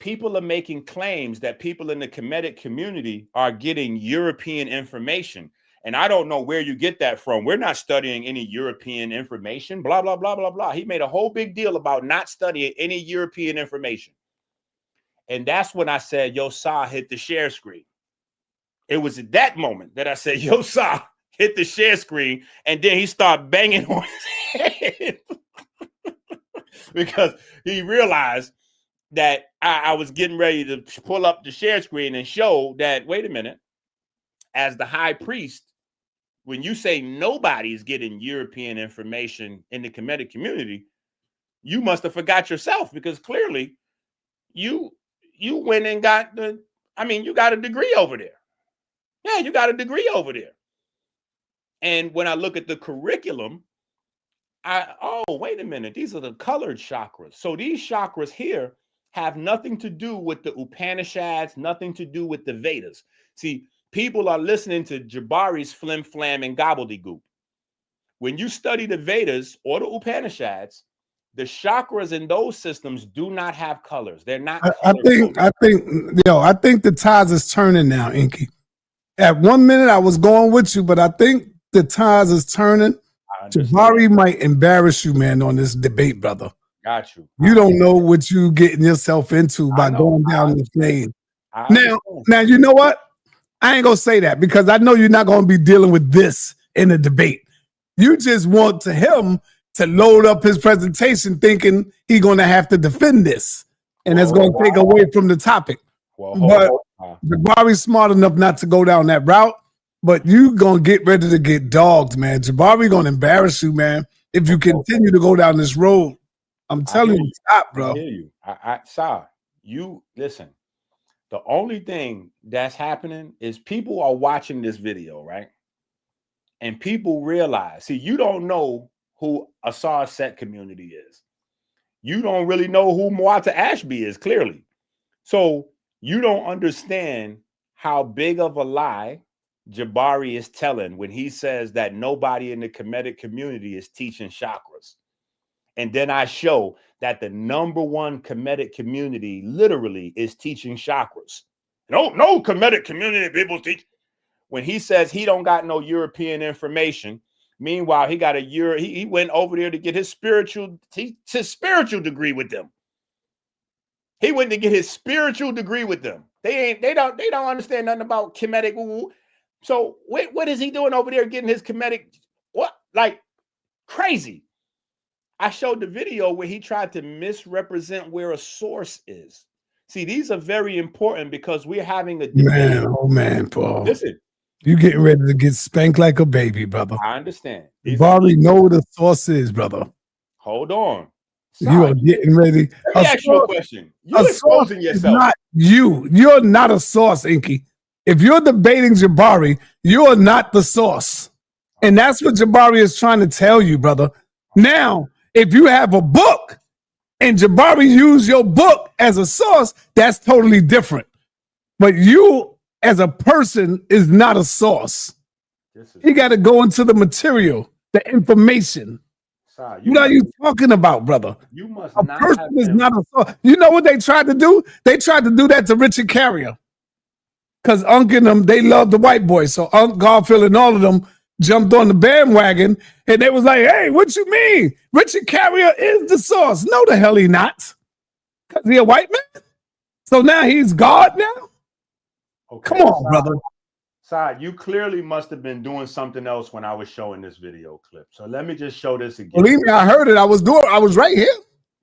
people are making claims that people in the Kemetic community are getting European information. And I don't know where you get that from. We're not studying any European information, blah, blah, blah, blah, blah. He made a whole big deal about not studying any European information. And that's when I said, yo, Sa, hit the share screen. It was at that moment that I said, yo, Sa, hit the share screen. And then he started banging on his head because he realized that I was getting ready to pull up the share screen and show that, wait a minute, as the high priest, when you say nobody's getting European information in the Kemetic community, you must have forgot yourself because clearly you went and got you got a degree over there. Yeah, you got a degree over there. And when I look at the curriculum, wait a minute, these are the colored chakras. So these chakras here have nothing to do with the Upanishads, nothing to do with the Vedas. See, people are listening to Jabari's flim flam and gobbledygook. When you study the Vedas or the Upanishads, the chakras in those systems do not have colors. They're not. I think the tides is turning now, Enqi. At 1 minute I was going with you, but I think the tides is turning. Jabari might embarrass you, man, on this debate, brother. Got you. You don't know what you getting yourself into by going down this lane. Now, you know what? I ain't gonna say that because I know you're not gonna be dealing with this in a debate. You just want him to load up his presentation thinking he's gonna have to defend this. And that's gonna take away from the topic. But Jabari's smart enough not to go down that route. But you gonna get ready to get dogged, man. Jabari gonna embarrass you, man, if you continue to go down this road. I'm telling you, stop, bro. I hear you. Sa, you listen. The only thing that's happening is people are watching this video, right? And people realize, see, you don't know who a Sa.Set community is. You don't really know who Muata Ashby is, clearly. So you don't understand how big of a lie Jabari is telling when he says that nobody in the Kemetic community is teaching chakras. And then I show that the #1 Kemetic community literally is teaching chakras. No Kemetic community people teach. When he says he don't got no European information, meanwhile he got he went over there to get his spiritual degree with them. He went to get his spiritual degree with them. They don't understand nothing about Kemetic. So what is he doing over there getting his Kemetic? What, like crazy? I showed the video where he tried to misrepresent where a source is. See, these are very important because we're having a debate. Man, Paul. Listen, you getting ready to get spanked like a baby, brother. I understand. Jabari know what the source is, brother. Hold on. You are getting ready. Let me ask you a question. You're exposing yourself. Not you. You're not a source, Enqi. If you're debating Jabari, you are not the source. And that's what Jabari is trying to tell you, brother. Now, if you have a book and Jabari used your book as a source, that's totally different. But you as a person is not a source. You got to go into the material, the information. What are you talking about, brother? You must a person is not a source. You know what they tried to do? They tried to do that to Richard Carrier. Because Unc and them, they love the white boy. So Unc, Garfield, and all of them jumped on the bandwagon, and they was like, hey, what you mean? Richard Carrier is the source. No, the hell he not. Because he a white man? So now he's God now? Okay, come on, brother. Sa, you clearly must have been doing something else when I was showing this video clip. So let me just show this again. Believe me, I heard it. I was right here.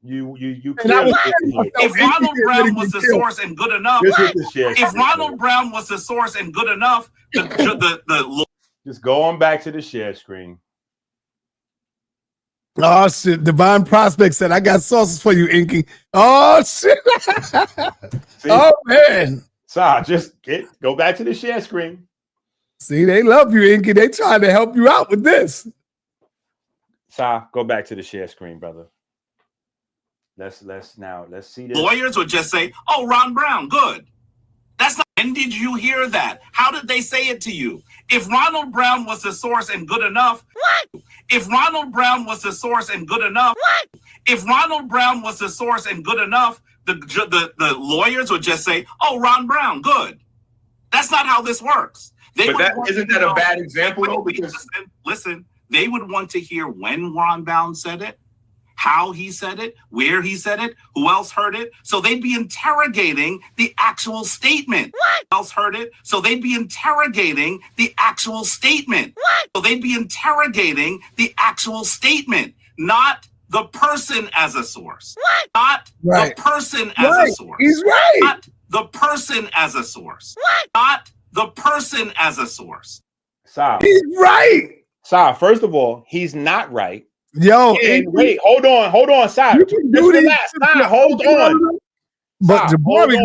You clearly if Ronald Brown was the source and good enough, if Ronald Brown was the source and good enough, the just go on back to the share screen. Oh shit! Divine Prospect said, "I got sauces for you, Enqi." Oh shit! Oh man! Just go back to the share screen. See, they love you, Enqi. They trying to help you out with this. Go back to the share screen, brother. Let's see this. Lawyers would just say, "Oh, Ron Brown, good." That's not. When did you hear that? How did they say it to you? If Ronald Brown was the source and good enough, what? If Ronald Brown was the source and good enough, what? If Ronald Brown was the source and good enough, the lawyers would just say, "Oh, Ron Brown, good." That's not how this works. Isn't that a bad example though? Because listen, they would want to hear when Ron Brown said it, how he said it, where he said it, who else heard it. So they'd be interrogating the actual statement. What? Who else heard it? So they'd be interrogating the actual statement. What? So they'd be interrogating the actual statement, not the person as a source. What? Not the person as a source. He's right. Not the person as a source. What? Not the person as a source. He's right. First of all, he's not right. Yo, wait, hold on, Sai. Hold on. But Jabari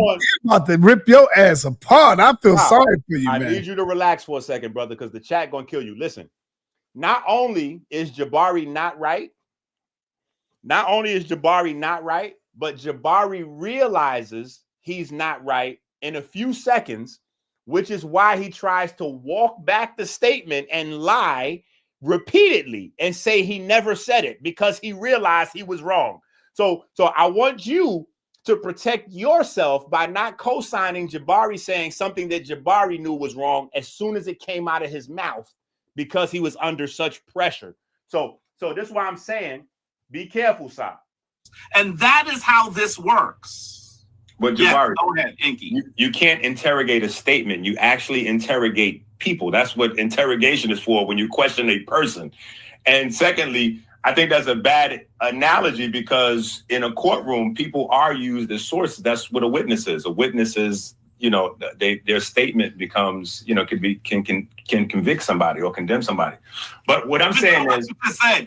about to rip your ass apart. I feel sorry for you, man. I need you to relax for a second, brother, because the chat gonna kill you. Listen, not only is Jabari not right, but Jabari realizes he's not right in a few seconds, which is why he tries to walk back the statement and lie repeatedly and say he never said it because he realized he was wrong. So I want you to protect yourself by not co-signing Jabari saying something that Jabari knew was wrong as soon as it came out of his mouth because he was under such pressure. So this is why I'm saying, be careful, Sai. And that is how this works. But Jabari, go ahead, Enqi. You can't interrogate a statement. You actually interrogate people. That's what interrogation is for, when you question a person. And secondly, I think that's a bad analogy because in a courtroom, people are used as sources. That's what a witness is. A witness is, their statement becomes, can convict somebody or condemn somebody. But what I'm saying is,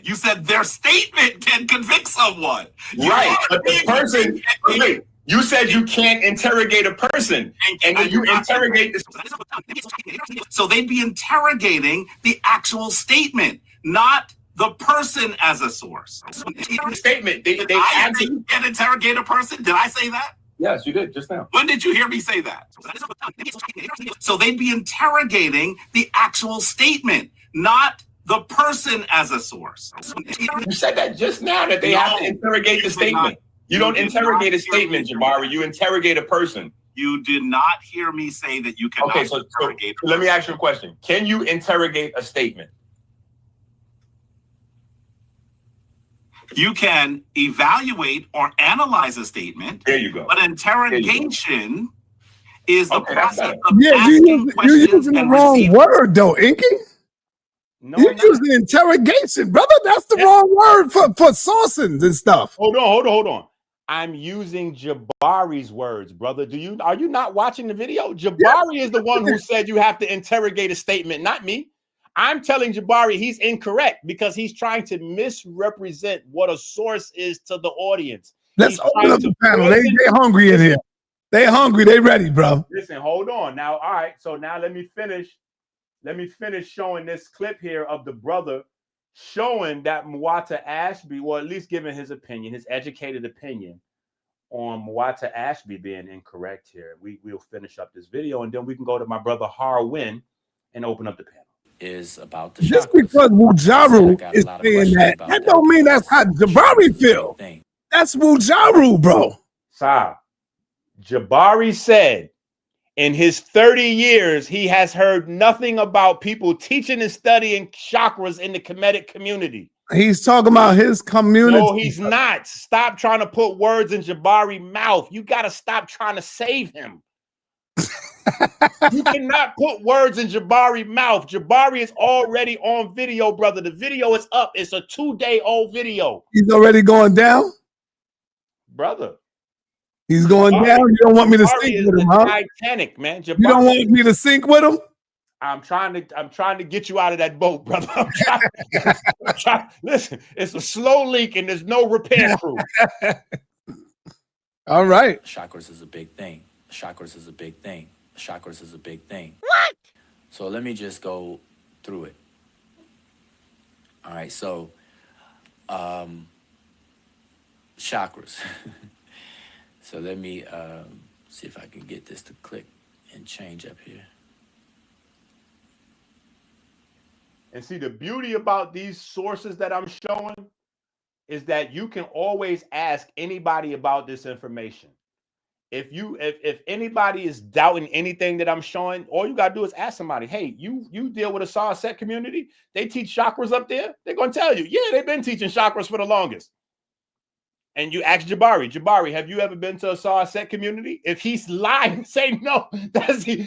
you said their statement can convict someone. Right. But the person, wait. You said you can't interrogate a person, and then you interrogate this. So they'd be interrogating the actual statement, not the person as a source. Statement. They you can't interrogate a person. Did I say that? Yes, you did just now. When did you hear me say that? So they'd be interrogating the actual statement, not the person as a source. You said that just now, that they have to interrogate the statement. You don't interrogate a statement, Jabari. You interrogate a person. You did not hear me say that you cannot interrogate. So let me ask you a question. Can you interrogate a statement? You can evaluate or analyze a statement. There you go. But interrogation is the process of you're questions using the wrong word, though, Enqi. No, you're using interrogation, brother. That's the wrong word for sourcing and stuff. Hold on. I'm using Jabari's words, brother. Are you not watching the video? Jabari is the one who said you have to interrogate a statement, not me. I'm telling Jabari he's incorrect because he's trying to misrepresent what a source is to the audience. Let's open up the panel. They hungry in here. They hungry. They ready, bro. Listen, hold on. Now, all right. So now let me finish showing this clip here of the brother showing that Muata Ashby, or at least giving his opinion, his educated opinion on Muata Ashby being incorrect here. We'll finish up this video and then we can go to my brother Harwin and open up the panel. Is about the just because Wujaru is saying that don't mean that's how Jabari feel. That's Wujaru, bro. Jabari said in his 30 years, he has heard nothing about people teaching and studying chakras in the Kemetic community. He's talking about his community. No, he's not. Stop trying to put words in Jabari's mouth. You got to stop trying to save him. You cannot put words in Jabari's mouth. Jabari is already on video, brother. The video is up. It's a 2-day-old video. He's already going down? Brother. He's going down? You don't want me to sync with him, huh? Titanic, man. You don't want me to sync with him? I'm trying to get you out of that boat, brother. Listen, it's a slow leak and there's no repair crew. All right. Chakras is a big thing. Chakras is a big thing. Chakras is a big thing. What? So let me just go through it. All right, so chakras. So let me see if I can get this to click and change up here. And see, the beauty about these sources that I'm showing is that you can always ask anybody about this information. If anybody is doubting anything that I'm showing, all you gotta do is ask somebody, hey, you deal with a sa.neter community? They teach chakras up there? They're gonna tell you, yeah, they've been teaching chakras for the longest. And you ask Jabari, have you ever been to a sa.neter community? If he's lying, say no.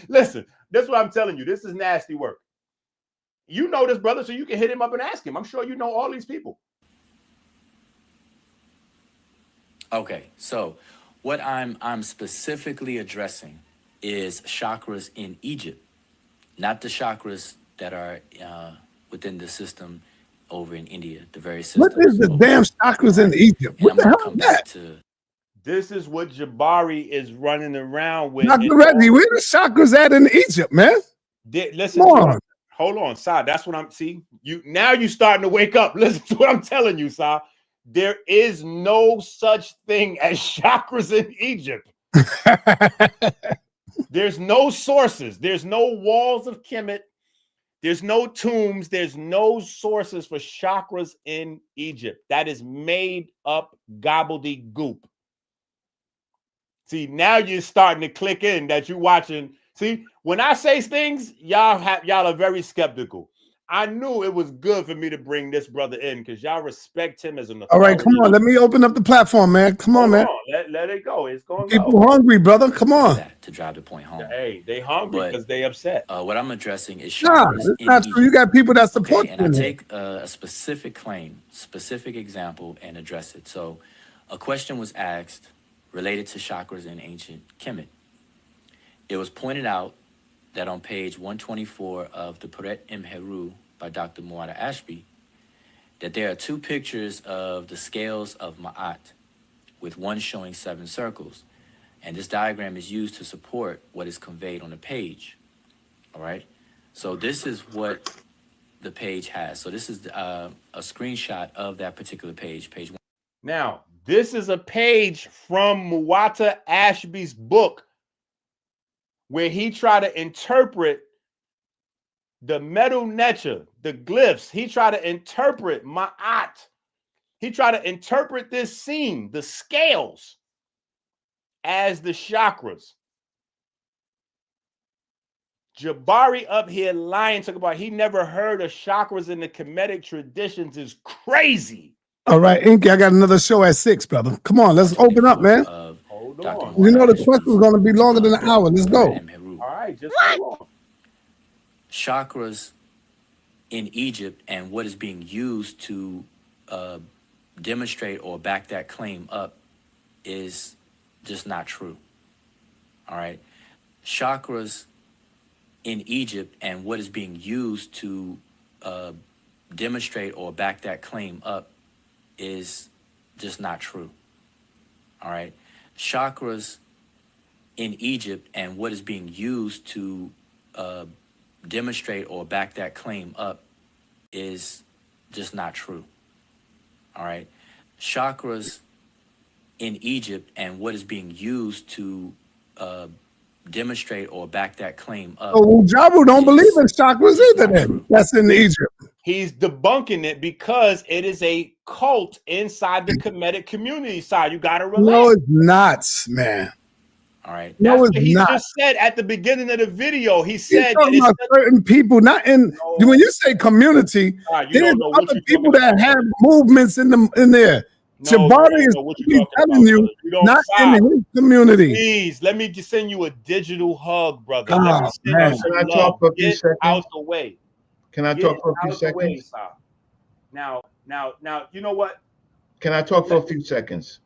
Listen, that's what I'm telling you. This is nasty work. You know this, brother, so you can hit him up and ask him. I'm sure you know all these people. Okay, so what I'm specifically addressing is chakras in Egypt, not the chakras that are within the system over in India, the very system. What is the damn chakras in Egypt? What the hell is that? This is what Jabari is running around with. Dr. Reggie, where the chakras at in Egypt, man? Listen, hold on, Sa. That's what I'm you starting to wake up. Listen to what I'm telling you, Sa. There is no such thing as chakras in Egypt. There's no sources. There's no walls of Kemet. There's no tombs. There's no sources for chakras in Egypt. That is made up gobbledygook. See, now you're starting to click in that you're watching. See, when I say things, y'all are very skeptical. I knew it was good for me to bring this brother in because y'all respect him as an authority. All right, come on. Let me open up the platform, man. Come on, man. Let it go. It's going to go. People hungry, brother. Come on. To drive the point home. Hey, they hungry because they upset. What I'm addressing is chakras. It's not true. You got people that support you. And I take a specific claim, specific example, and address it. So a question was asked related to chakras in ancient Kemet. It was pointed out that on page 124 of the Peret Imheru by Dr. Muada Ashby, that there are two pictures of the scales of Ma'at, with one showing 7 circles. And this diagram is used to support what is conveyed on the page. All right? So this is what the page has. So this is a screenshot of that particular page, page 1. Now, this is a page from Muada Ashby's book where he tried to interpret the sa.neter, the glyphs. He tried to interpret Ma'at. He tried to interpret this scene, the scales, as the chakras. Jabari up here lying, talking about he never heard of chakras in the Kemetic traditions is crazy. All right, Enqi, I got another show at 6, brother. Come on, let's open up, man. Hold on. You know the question's going to be longer than an hour. Let's go. All right, just hold on. Chakras in Egypt and what is being used to demonstrate or back that claim up is just not true. All right. Chakras in Egypt and what is being used to demonstrate or back that claim up is just not true. All right. Chakras in Egypt and what is being used to demonstrate or back that claim up is just not true. All right. Chakras in Egypt and what is being used to demonstrate or back that claim up. Oh, Jabu don't believe in chakras either then. That's in Egypt. He's debunking it because it is a cult inside the Kemetic community side. You got to relax. No, it's not, man. All right. No, That's it's what he not. just said at the beginning of the video. He He's said talking about certain people, not in. When you say community, there's other people that have movements in there. Jabari is telling you, not in his community. Please, let me just send you a digital hug, brother. Oh, Let me send man. you some Can I love. talk for a few Get seconds? out the way. Can I Get talk for a few out the way, seconds? Sal. Now, you know what? Can I talk for a few seconds?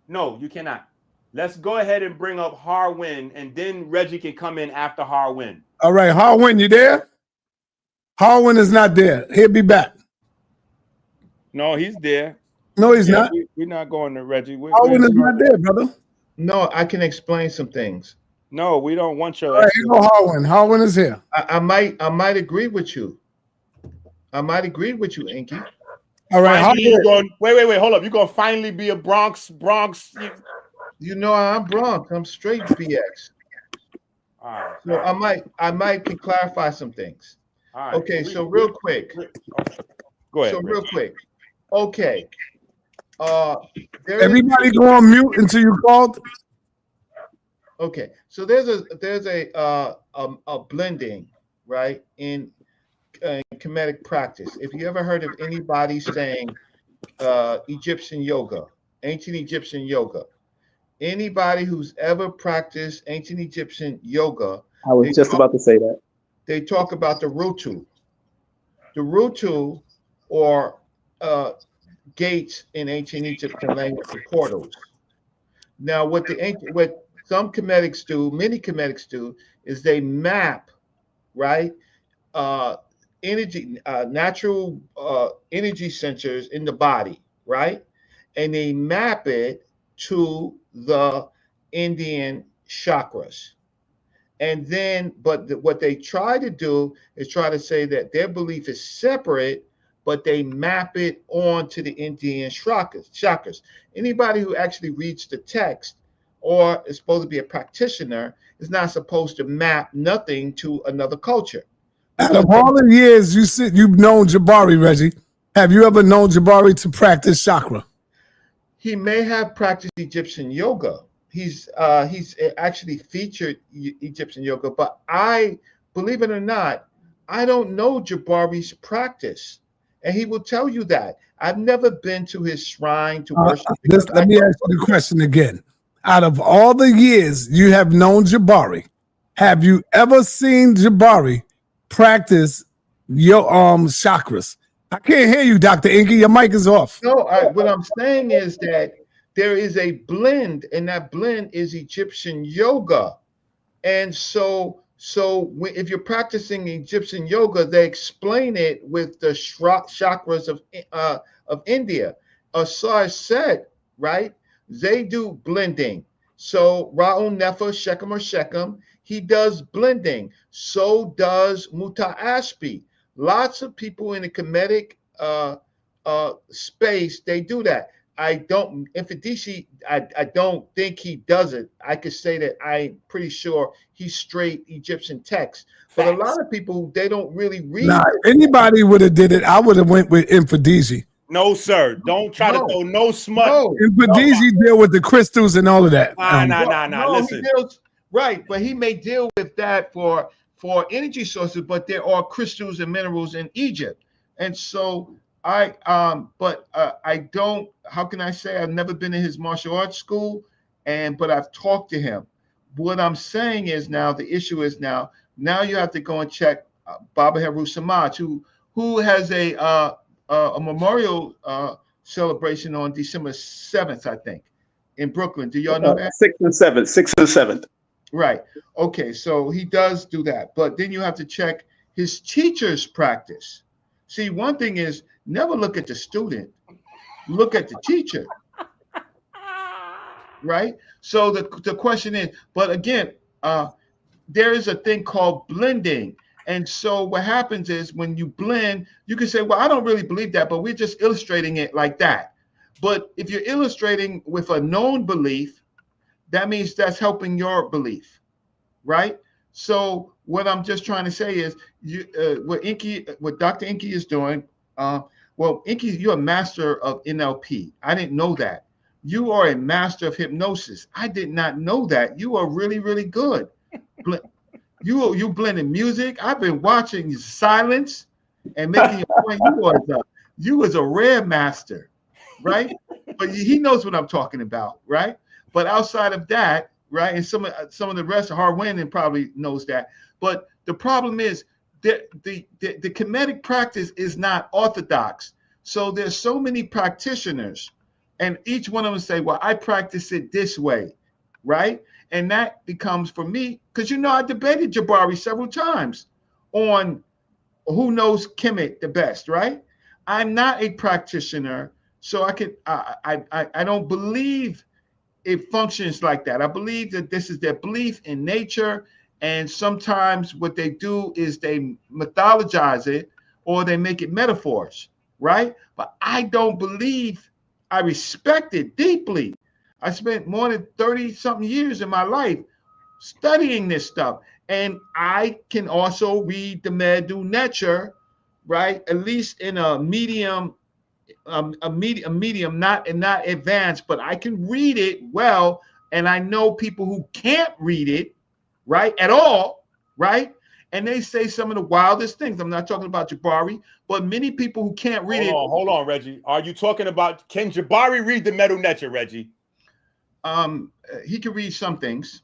No, you cannot. Let's go ahead and bring up Harwin, and then Reggie can come in after Harwin. All right, Harwin, you there? Harwin is not there. He'll be back. No, he's there. No, he's not. We're not going to Reggie. Harwin is not there, brother. No, I can explain some things. No, we don't want your. All right, here go Harwin. Harwin is here. I might agree with you. I might agree with you, Enqi. All right, wait, hold up. You're gonna finally be a Bronx. You know I'm Bronx. I'm straight BX. All right. So I might can clarify some things. All right. Okay, so real quick. Go ahead. So real quick. Okay. Everybody go on mute until you called. Okay, so there's a blending, right, in Kemetic practice. If you ever heard of anybody saying Egyptian yoga, ancient Egyptian yoga, anybody who's ever practiced ancient Egyptian yoga, I was just about to say that. They talk about the rutu. The rutu, or gates in ancient Egyptian language, the portals. Now, what some Kemetics do, many Kemetics do, is they map, right, energy, natural energy centers in the body, right, and they map it to the Indian chakras. And then, but what they try to do is try to say that their belief is separate, but they map it onto the Indian chakras. Anybody who actually reads the text or is supposed to be a practitioner is not supposed to map nothing to another culture. Out of all the years you've known Jabari, Reggie, have you ever known Jabari to practice chakra? He may have practiced Egyptian yoga. He's actually featured Egyptian yoga, but I, believe it or not, I don't know Jabari's practice. And he will tell you that. I've never been to his shrine to worship. Let me ask you the question again. Out of all the years you have known Jabari, have you ever seen Jabari practice your chakras? I can't hear you, Dr. Enqi. Your mic is off. No, what I'm saying is that there is a blend, and that blend is Egyptian yoga. And so if you're practicing Egyptian yoga, they explain it with the chakras of India. Asar said, right? They do blending. So Ra'un Nefer, Shechem or Shechem, he does blending. So does Muta Ashby. Lots of people in the Kemetic space, they do that. I don't think he does it. I could say that I'm pretty sure he's straight Egyptian text. But a lot of people, they don't really read it. If anybody would have did it, I would have went with Infadiji. No, sir. Don't try to throw no smut. Infadiji deal with the crystals and all of that. Nah. Listen. Right, but he may deal with that for energy sources, but there are crystals and minerals in Egypt. And so I don't, how can I say, I've never been in his martial arts school, but I've talked to him. What I'm saying is now, the issue is now you have to go and check Baba Heru Samaj, who has a memorial celebration on December 7th, I think, in Brooklyn. Do y'all know that? 6th and 7th. Right. Okay, so he does do that. But then you have to check his teacher's practice. See, one thing is, never look at the student, look at the teacher. Right? So the question is, but again, there is a thing called blending. And so what happens is, when you blend, you can say, well, I don't really believe that, but we're just illustrating it like that. But if you're illustrating with a known belief, that means that's helping your belief, right? So what I'm just trying to say is, what Dr. Enqi is doing, well, Enqi, you're a master of NLP. I didn't know that. You are a master of hypnosis. I did not know that. You are really, really good. You blending music. I've been watching silence and making your point. You was a rare master, right? But he knows what I'm talking about, right? But outside of that, right, and some of the rest of Harwin probably knows that. But the problem is that the Kemetic practice is not orthodox. So there's so many practitioners, and each one of them say, well, I practice it this way. right? And that becomes for me, because I debated Jabari several times on who knows Kemet the best, right? I'm not a practitioner, so I don't believe it functions like that. I believe that this is their belief in nature, and sometimes what they do is they mythologize it or they make it metaphors, right? But I don't believe, I respect it deeply. I spent more than 30-something years in my life studying this stuff, and I can also read the sa.neter, right? At least in a medium, not advanced, but I can read it well, and I know people who can't read it, right, at all, right? And they say some of the wildest things. I'm not talking about Jabari, but many people who can't read it. Hold on, Reggie. Are you talking about, can Jabari read the sa.neter, Reggie? He can read some things.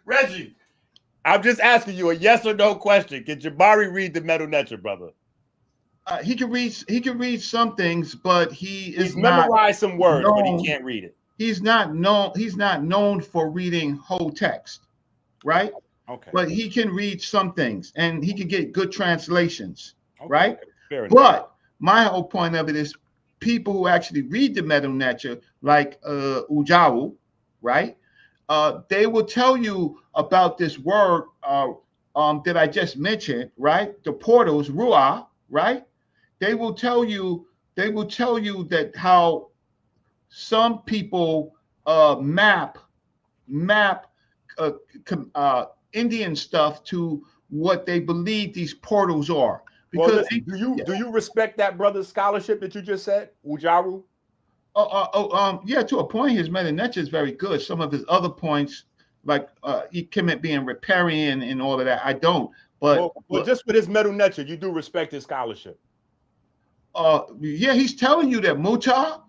Reggie, I'm just asking you a yes or no question. Can Jabari read the sa.neter, brother? He can read some things, but he's memorized some words, known, but he can't read it. He's not known for reading whole text, right? Okay. But he can read some things, and he can get good translations, right? Fair enough. But my whole point of it is people who actually read the sa.neter, like Ujawu, right? They will tell you about this word that I just mentioned, right? The portals, ruah, right? They will tell you that how some people map Indian stuff to what they believe these portals are. Because listen, do you respect that brother's scholarship that you just said, Ujaru? Yeah, to a point, his sa.neter is very good. Some of his other points, like Kemet being riparian and all of that, I don't. But just with his sa.neter, you do respect his scholarship. Yeah, he's telling you that Muta.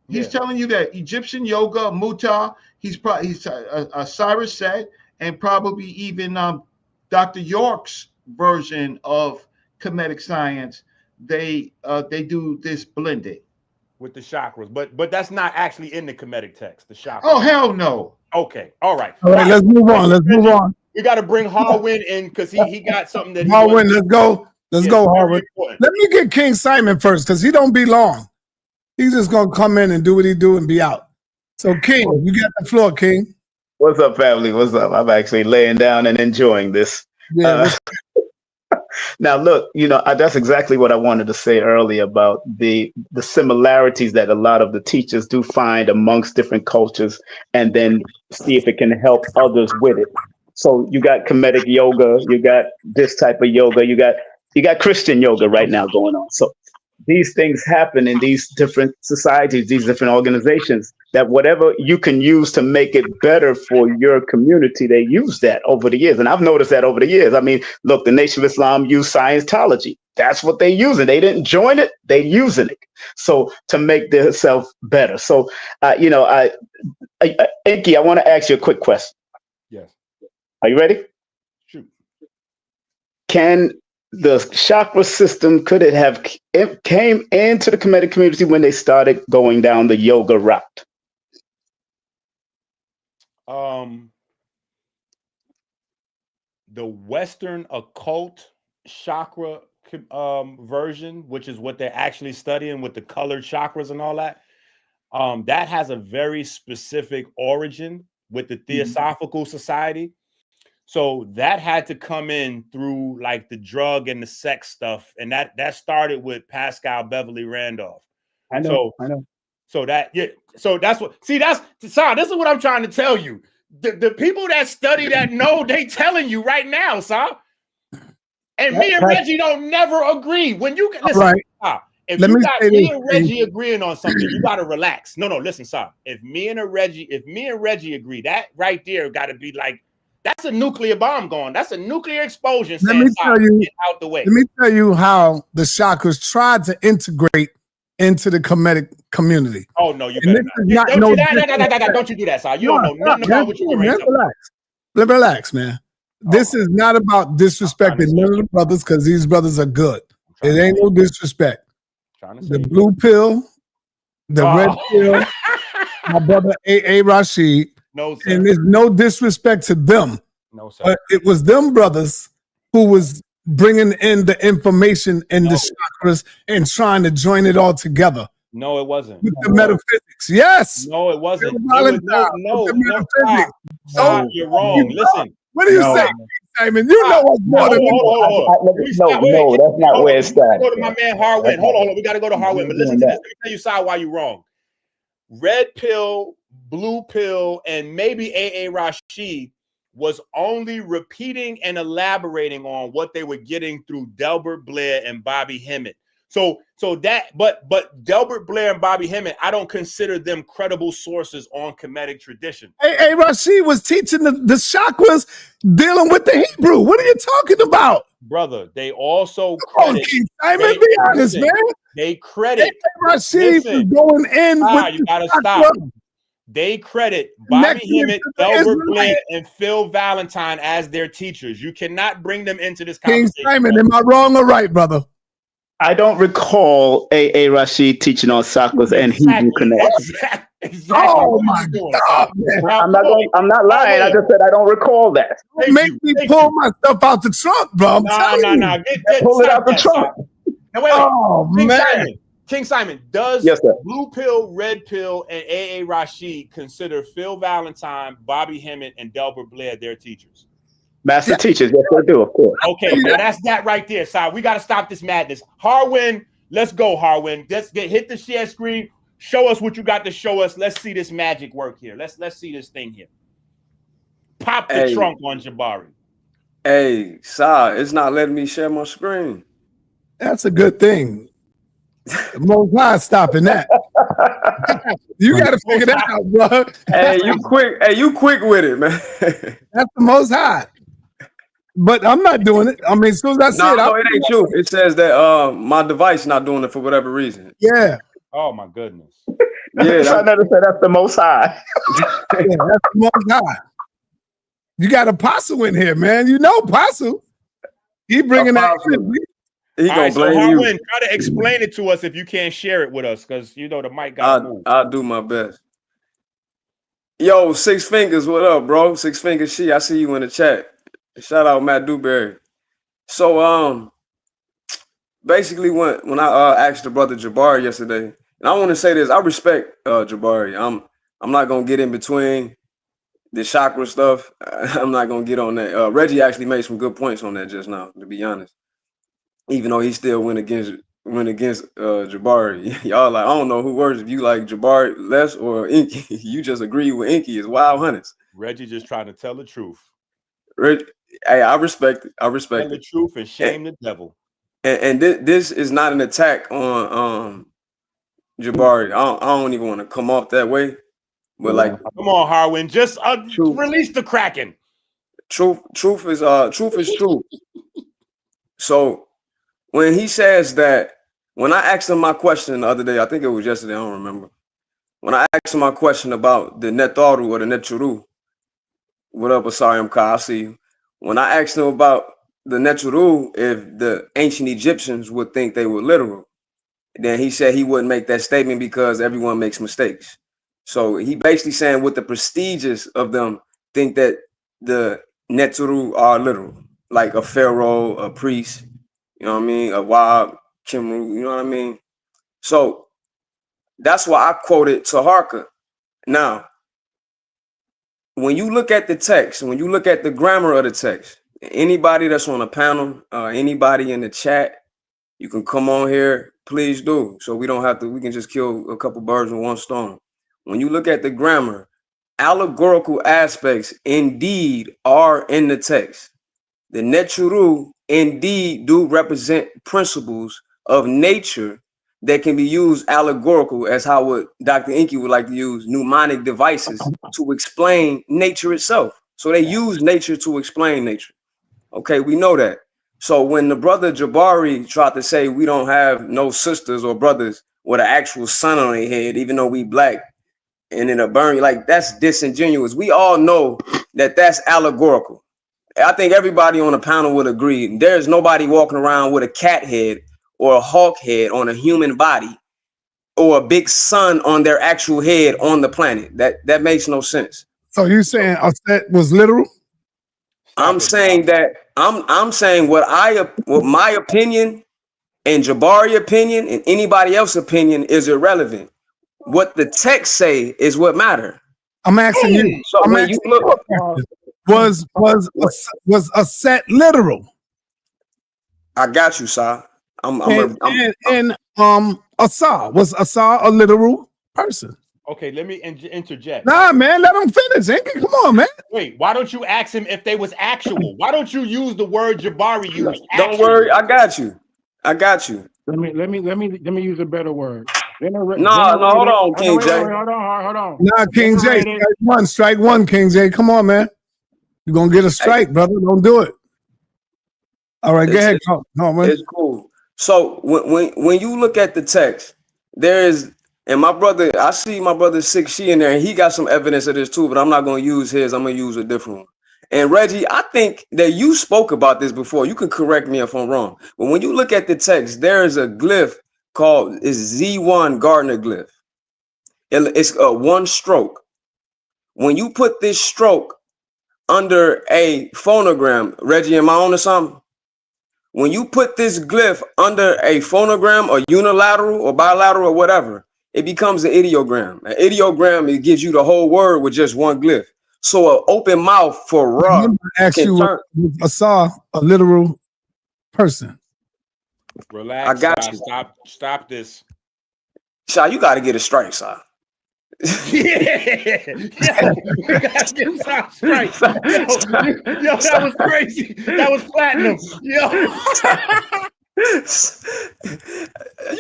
He's telling you that Egyptian yoga, Muta. He's Cyrus said, and probably even Dr. York's version of Kemetic science. They do this blending with the chakras, but that's not actually in the Kemetic text. The chakras. Oh hell no. Okay, all right. All right, let's move on. Let's move on. We got to bring Harwin in because he got something that. Harwin, let's go. Let's go, Harwin. Let me get King Simon first because he don't be long. He's just gonna come in and do what he do and be out. So King, you got the floor, King. What's up, family? What's up? I'm actually laying down and enjoying this. Yeah. Now, look, that's exactly what I wanted to say earlier about the similarities that a lot of the teachers do find amongst different cultures, and then see if it can help others with it. So you got Kemetic yoga, you got this type of yoga, you got Christian yoga right now going on. So these things happen in these different societies, these different organizations, that whatever you can use to make it better for your community, they use that over the years. And I've noticed that over the years. I mean, look, the Nation of Islam used Scientology. That's what they using. They didn't join it, they using it. So to make themselves better. So, Enqi, I want to ask you a quick question. Yes. Are you ready? Shoot. Can the chakra system, could it came into the Kemetic community when they started going down the yoga route? The Western occult chakra version, which is what they're actually studying with the colored chakras and all that, that has a very specific origin with the Theosophical Society. So that had to come in through like the drug and the sex stuff. And that started with Pascal Beverly Randolph. I know. So that's what, see, this is what I'm trying to tell you. The people that study that know, they telling you right now, sir. And me and Reggie don't never agree. When you listen, right. If you got me and Reggie agreeing on something, you gotta relax. No, listen, sir. If me and Reggie agree, that right there gotta be like, that's a nuclear bomb going. That's a nuclear explosion. Let me tell you, get out the way. Let me tell you how the chakras tried to integrate into the Kemetic community. Oh no, you better not. Don't you do that, sir. You don't know nothing about what you're doing. Relax, man. This is not about disrespecting none of the brothers because these brothers are good. It ain't no disrespect. The blue pill the red pill, my brother A.A. Rashid. No, sir. And there's no disrespect to them. No, sir. But it was them brothers who was bringing in the information and the chakras and trying to join it all together. No, it wasn't. With the metaphysics. Yes. No, it wasn't. Stop, you're wrong. Listen. What do you say, Simon? You know what's more than No, that's not where it started. Go to my man Harwin. Hold on. We got to go to Harwin. But listen to this. Let me tell you, Si, why you're wrong. Red pill, blue pill, and maybe A.A. Rashid was only repeating and elaborating on what they were getting through Delbert Blair and Bobby Hemmett. But Delbert Blair and Bobby Hemmett, I don't consider them credible sources on Kemetic tradition. A.A. Rashid was teaching the chakras dealing with the Hebrew. What are you talking about? Brother, they also credit. Simon, be honest, man. They credit. A.A. Rashid was going in with you gotta stop. They credit Bobby Hemmett, Delbert Blair, and Phil Valentine as their teachers. You cannot bring them into this conversation. King Simon, am I wrong or right, brother? I don't recall A.A. Rashid teaching on chakras and Hebrew connection. Exactly. Oh my God, man. I'm not lying. I just said I don't recall that. Make me pull my stuff out the trunk, bro. No. Pull it out the trunk. Now, wait. Oh, man. King Simon, does Yes, sir. Blue Pill, Red Pill, and A.A. Rashid consider Phil Valentine, Bobby Hemmett, and Delbert Blair their teachers? Master teachers, yes, they do, of course. Okay, now that's that right there, Si. We got to stop this madness. Harwin, let's go, Harwin. Hit the share screen. Show us what you got to show us. Let's see this magic work here. Let's see this thing here. Pop the trunk on Jabari. Hey, Si, it's not letting me share my screen. That's a good thing. Most High stopping that. You got to figure that out, bro. Hey, you quick with it, man. That's the Most High. But I'm not doing it. I mean, as soon as I say it ain't true. It says that my device not doing it for whatever reason. Yeah. Oh my goodness. Yeah, that's the Most High. Yeah, that's the Most High. You got Apostle in here, man. You know Apostle. He bringing that. He gonna blame you. Harwin, try to explain it to us if you can't share it with us, because you know the mic got moved. I'll do my best. Yo, Six Fingers, what up, bro? Six Fingers She, I see you in the chat. Shout out Matt Dewberry. So basically when I asked the brother Jabari yesterday, and I want to say this, I respect Jabari. I'm not gonna get in between the chakra stuff. I'm not gonna get on that. Reggie actually made some good points on that just now, to be honest. Even though he still went against Jabari. Y'all like, I don't know who worse, if you like Jabari less or Enqi. You just agree with Enqi is wild hunters. Reggie just trying to tell the truth. Hey, I respect it. I respect tell the truth and shame the devil. And this is not an attack on Jabari. I don't even want to come off that way. But like, come on, Harwin, just release the Kraken. Truth is truth. So when he says that, when I asked him my question the other day, I think it was yesterday, I don't remember. When I asked him my question about the Netaru or the Neturu, what up, Asari Mka? I see you. When I asked him about the Neturu, if the ancient Egyptians would think they were literal, then he said he wouldn't make that statement because everyone makes mistakes. So he basically saying what the prestigious of them think that the Neturu are literal, like a pharaoh, a priest, you know what I mean, a wild Kimru, you know what I mean? So that's why I quoted Taharka. Now, when you look at the text, when you look at the grammar of the text, anybody that's on a panel, anybody in the chat, you can come on here, please do. So we don't have to, we can just kill a couple birds with one stone. When you look at the grammar, allegorical aspects indeed are in the text. The Neturu indeed do represent principles of nature that can be used allegorical, as how what Dr. Enqi would like to use mnemonic devices to explain nature itself. So they use nature to explain nature. Okay, we know that. So when the brother Jabari tried to say we don't have no sisters or brothers with an actual sun on their head, even though we black, and in a burn, like, that's disingenuous. We all know that that's allegorical. I think everybody on the panel would agree. There's nobody walking around with a cat head or a hawk head on a human body or a big sun on their actual head on the planet. That makes no sense. So you saying Aset was literal? I'm saying that I'm saying what my opinion and Jabari opinion and anybody else's opinion is irrelevant. What the text say is what matter. I'm asking you. So when you look, was Aset literal? I got you, Sa. Asa was Asa a literal person? Okay, let me interject. Nah, man, let him finish. Enqi, come on, man. Wait, why don't you ask him if they was actual? Why don't you use the word Jabari used? Don't worry, I got you. I got you. Let me use a better word. No, hold on, King J. Hold on. Nah, King J, strike one, King J. Come on, man. You're gonna get a strike, brother. Don't do it. All right, go ahead. No, man. It's cool. So when you look at the text, there is, and my brother, I see my brother 6She in there, and he got some evidence of this too, but I'm not gonna use his, I'm gonna use a different one. And Reggie, I think that you spoke about this before. You can correct me if I'm wrong. But when you look at the text, there is a glyph called Z1 Gardner glyph. It's a one stroke. When you put this stroke under a phonogram, Reggie, am I on to something? When you put this glyph under a phonogram or unilateral or bilateral or whatever, it becomes an ideogram. An ideogram, it gives you the whole word with just one glyph. So an open mouth for Ra can turn. Asa a literal person. Relax. I got you. Stop this. Sha, you got to get a strike, Sa. Yeah, you gotta get some straight. Yo, that was crazy. That was platinum. Yo,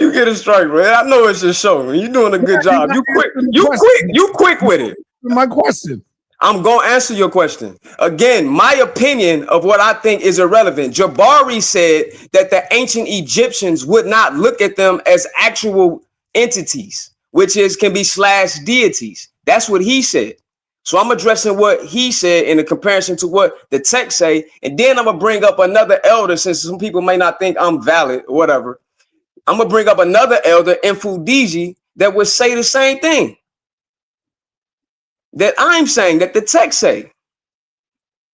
you get a strike, man. I know it's your show, man. You're doing a good job. You quick with it. My question. I'm gonna answer your question. Again, my opinion of what I think is irrelevant. Jabari said that the ancient Egyptians would not look at them as actual entities, which can be / deities. That's what he said. So I'm addressing what he said in a comparison to what the text say, and then I'm gonna bring up another elder, since some people may not think I'm valid or whatever. I'm gonna bring up another elder, Enqi, that would say the same thing that I'm saying, that the text say.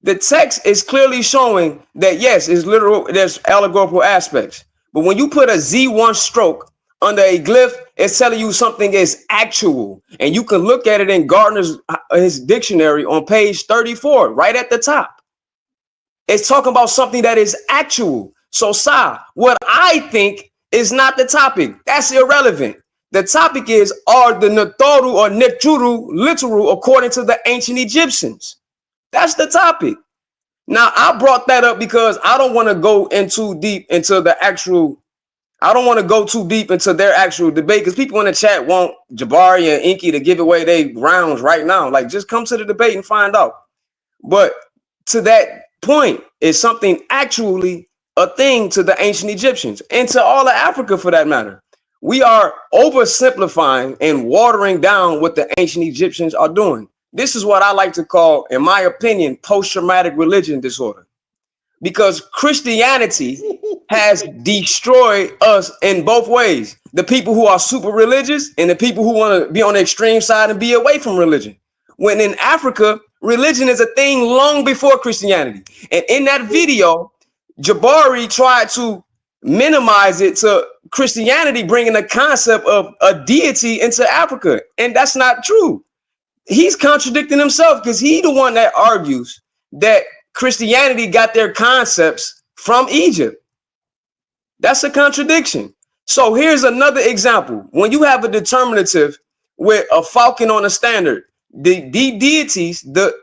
The text is clearly showing that yes, it's literal. There's allegorical aspects, but when you put a Z1 stroke under a glyph, it's telling you something is actual. And you can look at it in Gardner's his dictionary on page 34, right at the top. It's talking about something that is actual. So, Sa, what I think is not the topic. That's irrelevant. The topic is, are the Nataru or Nekjuru literal according to the ancient Egyptians? That's the topic. Now, I brought that up because I don't want to go in too deep into the actual. I don't want to go too deep into their actual debate, because people in the chat want Jabari and Enqi to give away their rounds right now. Like, just come to the debate and find out. But to that point, is something actually a thing to the ancient Egyptians and to all of Africa for that matter. We are oversimplifying and watering down what the ancient Egyptians are doing. This is what I like to call, in my opinion, post-traumatic religion disorder. Because Christianity has destroyed us in both ways. The people who are super religious and the people who want to be on the extreme side and be away from religion. When in Africa, religion is a thing long before Christianity. And in that video, Jabari tried to minimize it to Christianity bringing the concept of a deity into Africa. And that's not true. He's contradicting himself, because he's the one that argues that Christianity got their concepts from Egypt. That's a contradiction. So here's another example. When you have a determinative with a falcon on a standard, the deities, the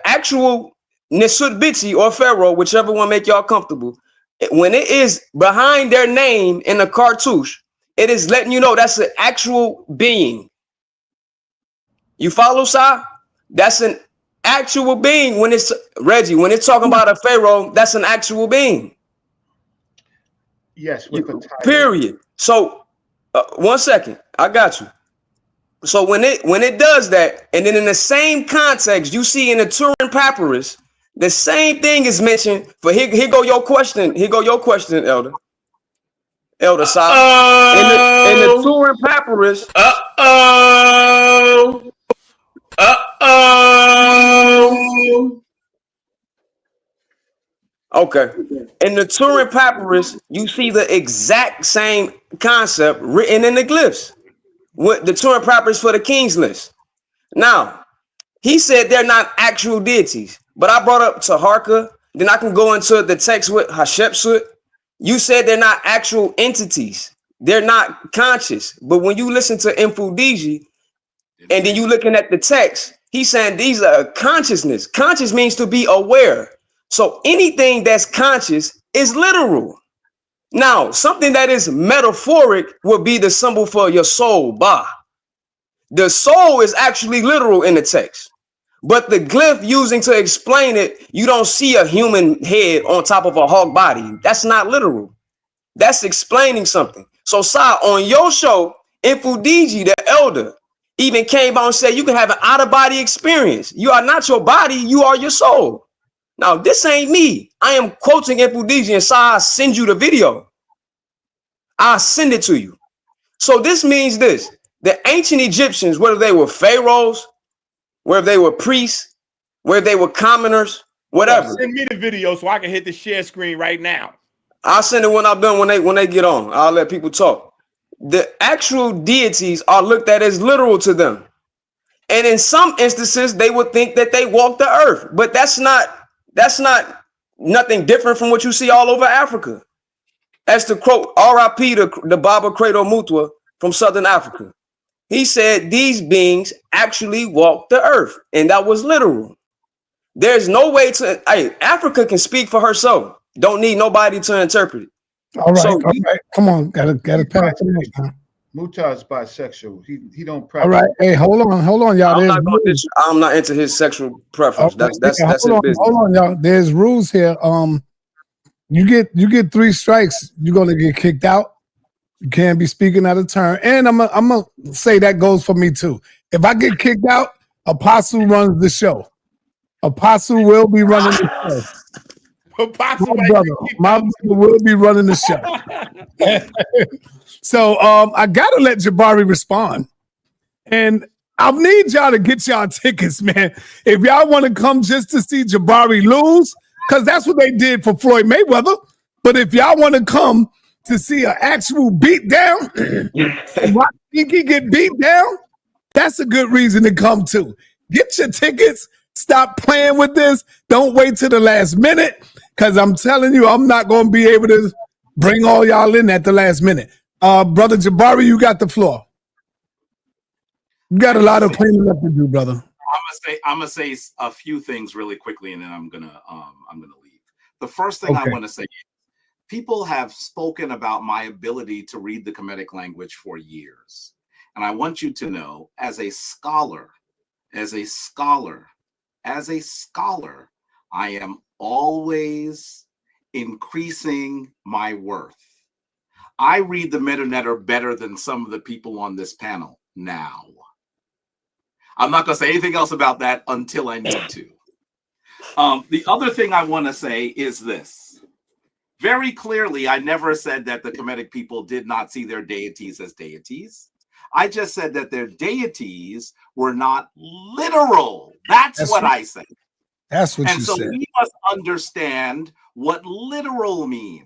actual Nesutbitsi or Pharaoh, whichever one make y'all comfortable, when it is behind their name in a cartouche, it is letting you know that's an actual being. You follow, Sa? That's an actual being. When it's Reggie, when it's talking about a Pharaoh, that's an actual being. Yes, with a title. Period. So, 1 second, I got you. So when it does that, and then in the same context, you see in the Turin Papyrus, the same thing is mentioned. For here go your question. Here go your question, Elder. Elder Sa. In the Turin Papyrus. Okay. In the Turin Papyrus, you see the exact same concept written in the glyphs. With the Turin Papyrus for the King's List. Now, he said they're not actual deities, but I brought up Taharka. Then I can go into the text with Hatshepsut. You said they're not actual entities. They're not conscious. But when you listen to Mfudiji, and then you looking at the text, he's saying these are consciousness. Conscious means to be aware. So anything that's conscious is literal. Now, something that is metaphoric would be the symbol for your soul, Ba. The soul is actually literal in the text. But the glyph using to explain it, you don't see a human head on top of a hog body. That's not literal. That's explaining something. So, Sa, on your show, Mfudiji, the elder, even came out and said you can have an out-of-body experience. You are not your body, you are your soul. Now, this ain't me. I am quoting Mfudiji, and Sa, I'll send you the video. I'll send it to you. So this means this. The ancient Egyptians, whether they were pharaohs, whether they were priests, whether they were commoners, whatever. Send me the video so I can hit the share screen right now. I'll send it when I'm done, when they get on. I'll let people talk. The actual deities are looked at as literal to them. And in some instances, they would think that they walk the earth. But that's not nothing different from what you see all over Africa. As to quote R.I.P. the Baba Credo Mutwa from Southern Africa. He said these beings actually walk the earth. And that was literal. There's no way to... Hey, Africa can speak for herself. Don't need nobody to interpret it. All right, all right. Come on. Gotta pass the mic, huh? Muta is bisexual. He don't practice. All right. Hey, hold on, y'all. I'm not into his sexual preference. Okay. That's his business. Hold on, y'all. There's rules here. You get 3 strikes, you're gonna get kicked out. You can't be speaking out of turn. And I'm gonna say that goes for me too. If I get kicked out, Apostle runs the show. Apostle will be running the show. My brother will be running the show. So I gotta let Jabari respond. And I need y'all to get y'all tickets, man. If y'all want to come just to see Jabari lose, because that's what they did for Floyd Mayweather. But if y'all want to come to see an actual beat down, and watch Enqi get beat down, that's a good reason to come too. Get your tickets. Stop playing with this. Don't wait till the last minute, because I'm telling you, I'm not going to be able to bring all y'all in at the last minute. Brother Jabari, you got the floor. You got a lot of cleaning up to do, brother. I'm gonna say a few things really quickly, and then I'm gonna leave. The first thing I want to say, people have spoken about my ability to read the Kemetic language for years, and I want you to know, as a scholar, I am always increasing my worth. I read the sa.neter better than some of the people on this panel now. I'm not going to say anything else about that until I need to. The other thing I want to say is this. Very clearly, I never said that the Kemetic people did not see their deities as deities. I just said that their deities were not literal. That's what I said. That's what you said. And so we must understand what literal means.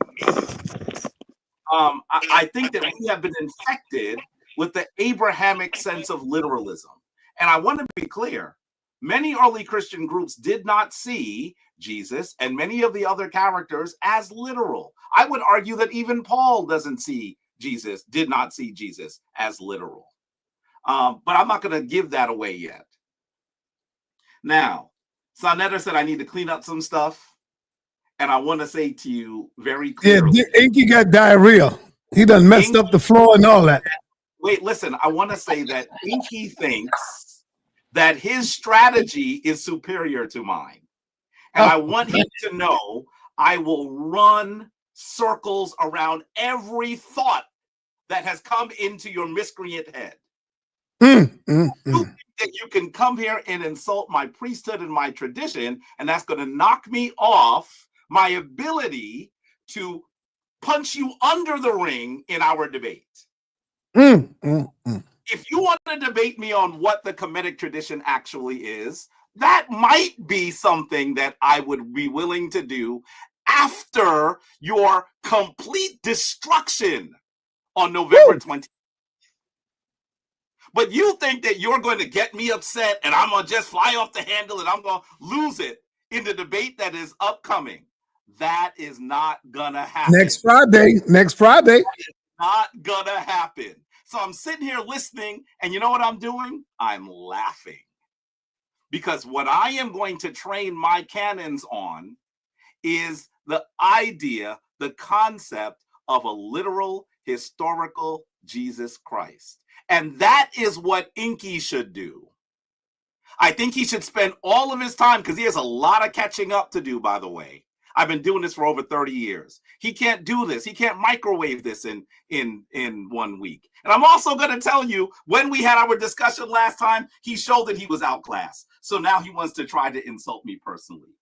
I think that we have been infected with the Abrahamic sense of literalism. And I want to be clear, many early Christian groups did not see Jesus and many of the other characters as literal. I would argue that even Paul did not see Jesus as literal. But I'm not going to give that away yet. Now, sa.neter said I need to clean up some stuff. And I want to say to you very clearly. Yeah, Enqi got diarrhea. He done messed up the floor and all that. Wait, listen, I want to say that Enqi thinks that his strategy is superior to mine. And I want him to know I will run circles around every thought that has come into your miscreant head. You think that you can come here and insult my priesthood and my tradition, and that's going to knock me off my ability to punch you under the ring in our debate. If you want to debate me on what the Kemetic tradition actually is, that might be something that I would be willing to do after your complete destruction on November 20th. But you think that you're going to get me upset and I'm going to just fly off the handle and I'm going to lose it in the debate that is upcoming. That is not going to happen. Next Friday. It's not going to happen. So I'm sitting here listening, and you know what I'm doing? I'm laughing. Because what I am going to train my cannons on is the idea, the concept of a literal, historical Jesus Christ. And that is what Enqi should do. I think he should spend all of his time, because he has a lot of catching up to do, by the way. I've been doing this for over 30 years. He can't do this. He can't microwave this in 1 week. And I'm also going to tell you, when we had our discussion last time, he showed that he was outclassed. So now he wants to try to insult me personally.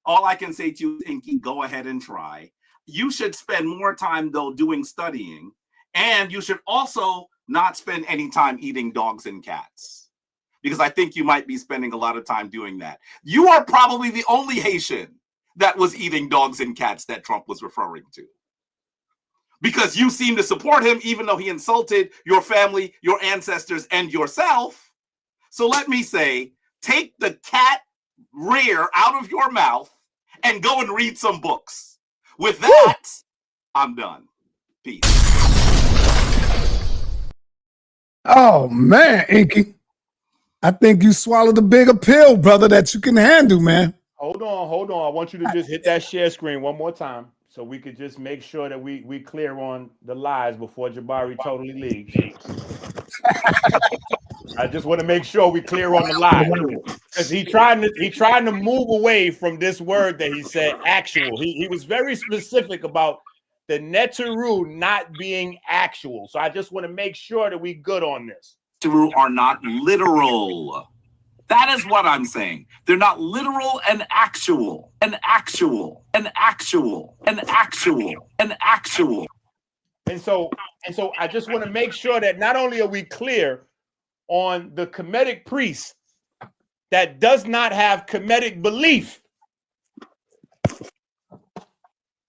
All I can say to you, Enqi, go ahead and try. You should spend more time, though, doing studying. And you should also not spend any time eating dogs and cats, because I think you might be spending a lot of time doing that. You are probably the only Haitian that was eating dogs and cats that Trump was referring to, because you seem to support him even though he insulted your family, your ancestors, and yourself. So let me say, take the cat rear out of your mouth and go and read some books. With that, I'm done. Peace. Oh man, Enqi, I think you swallowed a bigger pill, brother, that you can handle, man. Hold on. I want you to just hit that share screen one more time so we could just make sure that we clear on the lies before Jabari totally leaves. I just want to make sure we clear on the lies, because he trying to move away from this word that he said, actual. He was very specific about the Neteru not being actual. So I just want to make sure that we good on this. Neteru are not literal. That is what I'm saying. They're not literal and actual. And so I just want to make sure that not only are we clear on the Kemetic priest that does not have Kemetic belief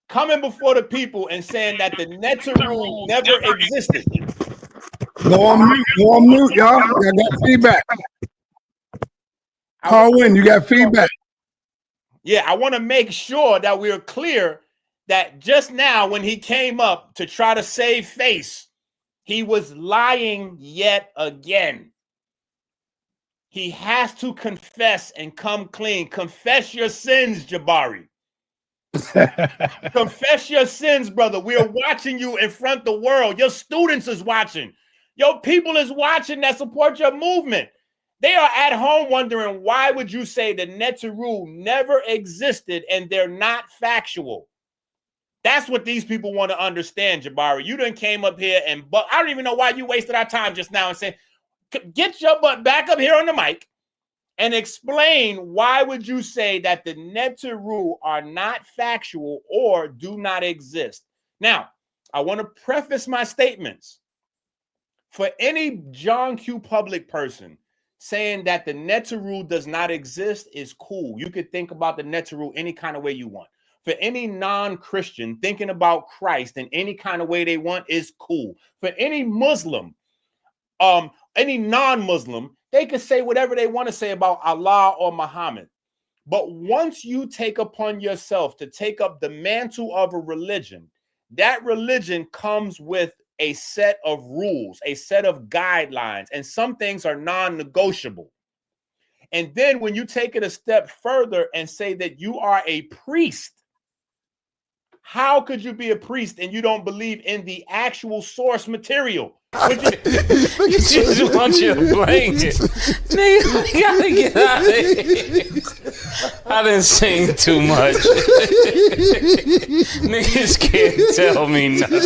coming before the people and saying that the Neteru never existed. Go on mute, y'all. I got feedback. Carwin, you got feedback. Yeah, I want to make sure that we're clear that just now when he came up to try to save face, he was lying yet again. He has to confess and come clean. Confess your sins, Jabari. Confess your sins, brother. We are watching you in front of the world. Your students is watching. Your people is watching that support your movement. They are at home wondering, why would you say the Neteru never existed and they're not factual? That's what these people want to understand, Jabari. You done came up here and but I don't even know why you wasted our time just now and saying, get your butt back up here on the mic and explain why would you say that the Neteru are not factual or do not exist. Now, I want to preface my statements. For any John Q. Public person saying that the Neteru does not exist is cool. You could think about the Neteru any kind of way you want. For any non-Christian thinking about Christ in any kind of way they want is cool. For any Muslim, any non-Muslim, they could say whatever they want to say about Allah or Muhammad. But once you take upon yourself to take up the mantle of a religion, that religion comes with a set of rules, a set of guidelines, and some things are non-negotiable. And then when you take it a step further and say that you are a priest, how could you be a priest and you don't believe in the actual source material? You just want your blanket. Nigga, we gotta get out of here. I didn't sing too much. Niggas can't tell me nothing.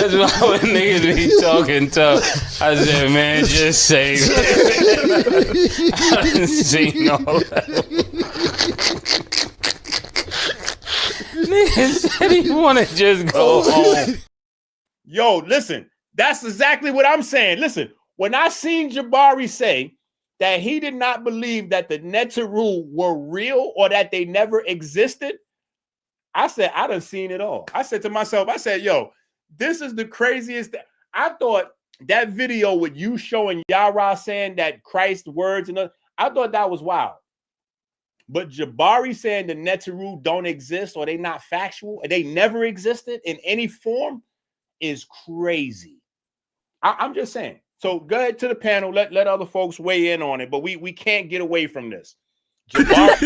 That's why when niggas be talking tough, I said, man, just say it. I didn't sing all that. Nigga said he want to just go home. Yo, listen, that's exactly what I'm saying. Listen, when I seen Jabari say that he did not believe that the Neteru were real or that they never existed, I said, I done seen it all. I said to myself, I said, yo, this is the craziest. I thought that video with you showing Yara saying that Christ's words and I thought that was wild. But Jabari saying the Neteru don't exist or they not factual, or they never existed in any form is crazy. I'm just saying. So go ahead to the panel. Let other folks weigh in on it. But we can't get away from this. Jabari.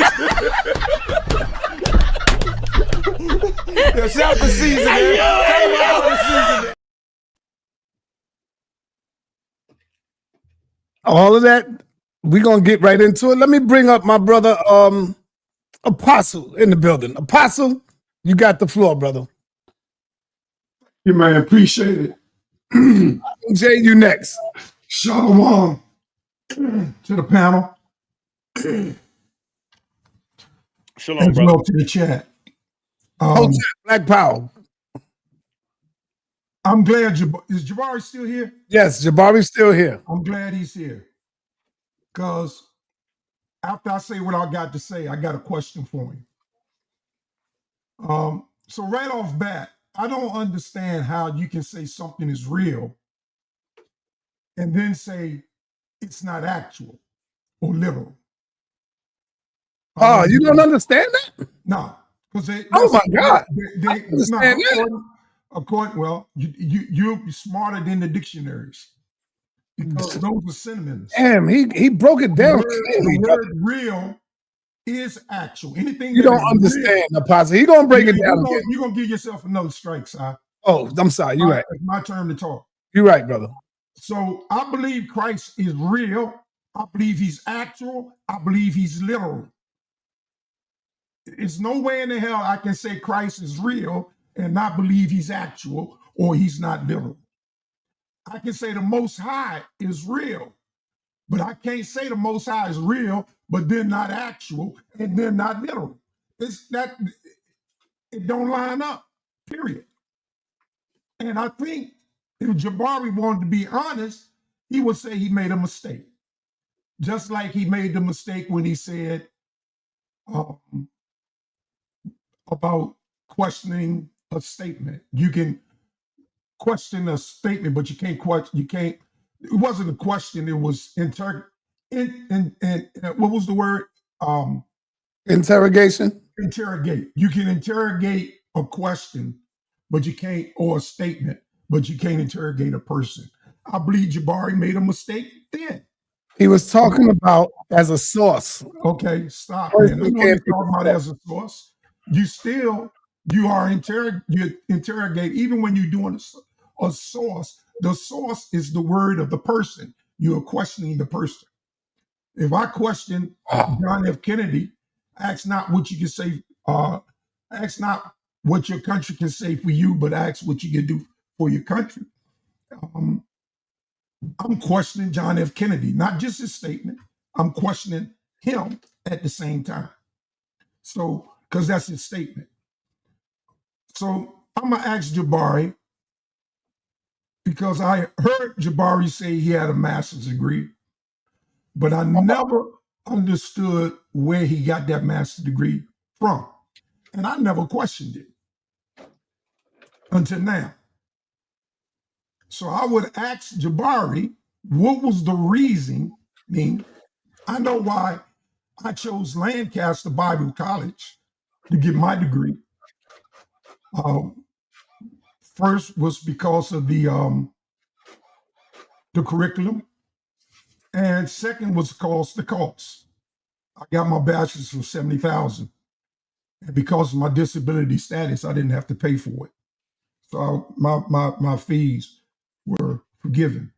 Yo, shout for season, man. All of that, we're gonna get right into it. Let me bring up my brother Apostle in the building. Apostle, you got the floor, brother. Yeah, man, appreciate it. Jay, you next. Shalom to the panel. Shalom, as brother. well to the chat. Black Power. I'm glad is Jabari still here? Yes, Jabari's still here. I'm glad he's here. Because after I say what I got to say, I got a question for him. So right off bat, I don't understand how you can say something is real and then say it's not actual or literal. Oh, you don't understand that? No, because oh my God, they understand that. According, well, you're smarter than the dictionaries because those are synonyms. Damn, he broke it down. The word real is actual. Anything you don't understand, Apostle. He gonna break it down. You're gonna give yourself another strike, Si. Oh, I'm sorry. You're right. It's my turn to talk. You're right, brother. So I believe Christ is real. I believe he's actual. I believe he's literal. There's no way in the hell I can say Christ is real and not believe he's actual or he's not literal. I can say the Most High is real, but I can't say the Most High is real, but then not actual and then not literal. It's that it don't line up, period. And I think if Jabari wanted to be honest, he would say he made a mistake. Just like he made the mistake when he said about questioning a statement. You can question a statement, but you can't question. You can't. It wasn't a question. It was what was the word? Interrogation. Interrogate. You can interrogate a question, but you can't, or a statement, but you can't interrogate a person. I believe Jabari made a mistake then. He was talking about as a source. Okay, stop, man. I know you're talking about as a source. You interrogate, even when you're doing a source, the source is the word of the person. You are questioning the person. If I question John F. Kennedy, ask not what you can say, ask not what your country can say for you, but ask what you can do for your country. I'm questioning John F. Kennedy, not just his statement. I'm questioning him at the same time. So, because that's his statement. So I'm gonna ask Jabari, because I heard Jabari say he had a master's degree, but I never understood where he got that master's degree from. And I never questioned it until now. So I would ask Jabari, what was the reason? I know why I chose Lancaster Bible College to get my degree. First was because of the curriculum, and second was because the cost. I got my bachelor's for $70,000, and because of my disability status, I didn't have to pay for it. So my fees were forgiven,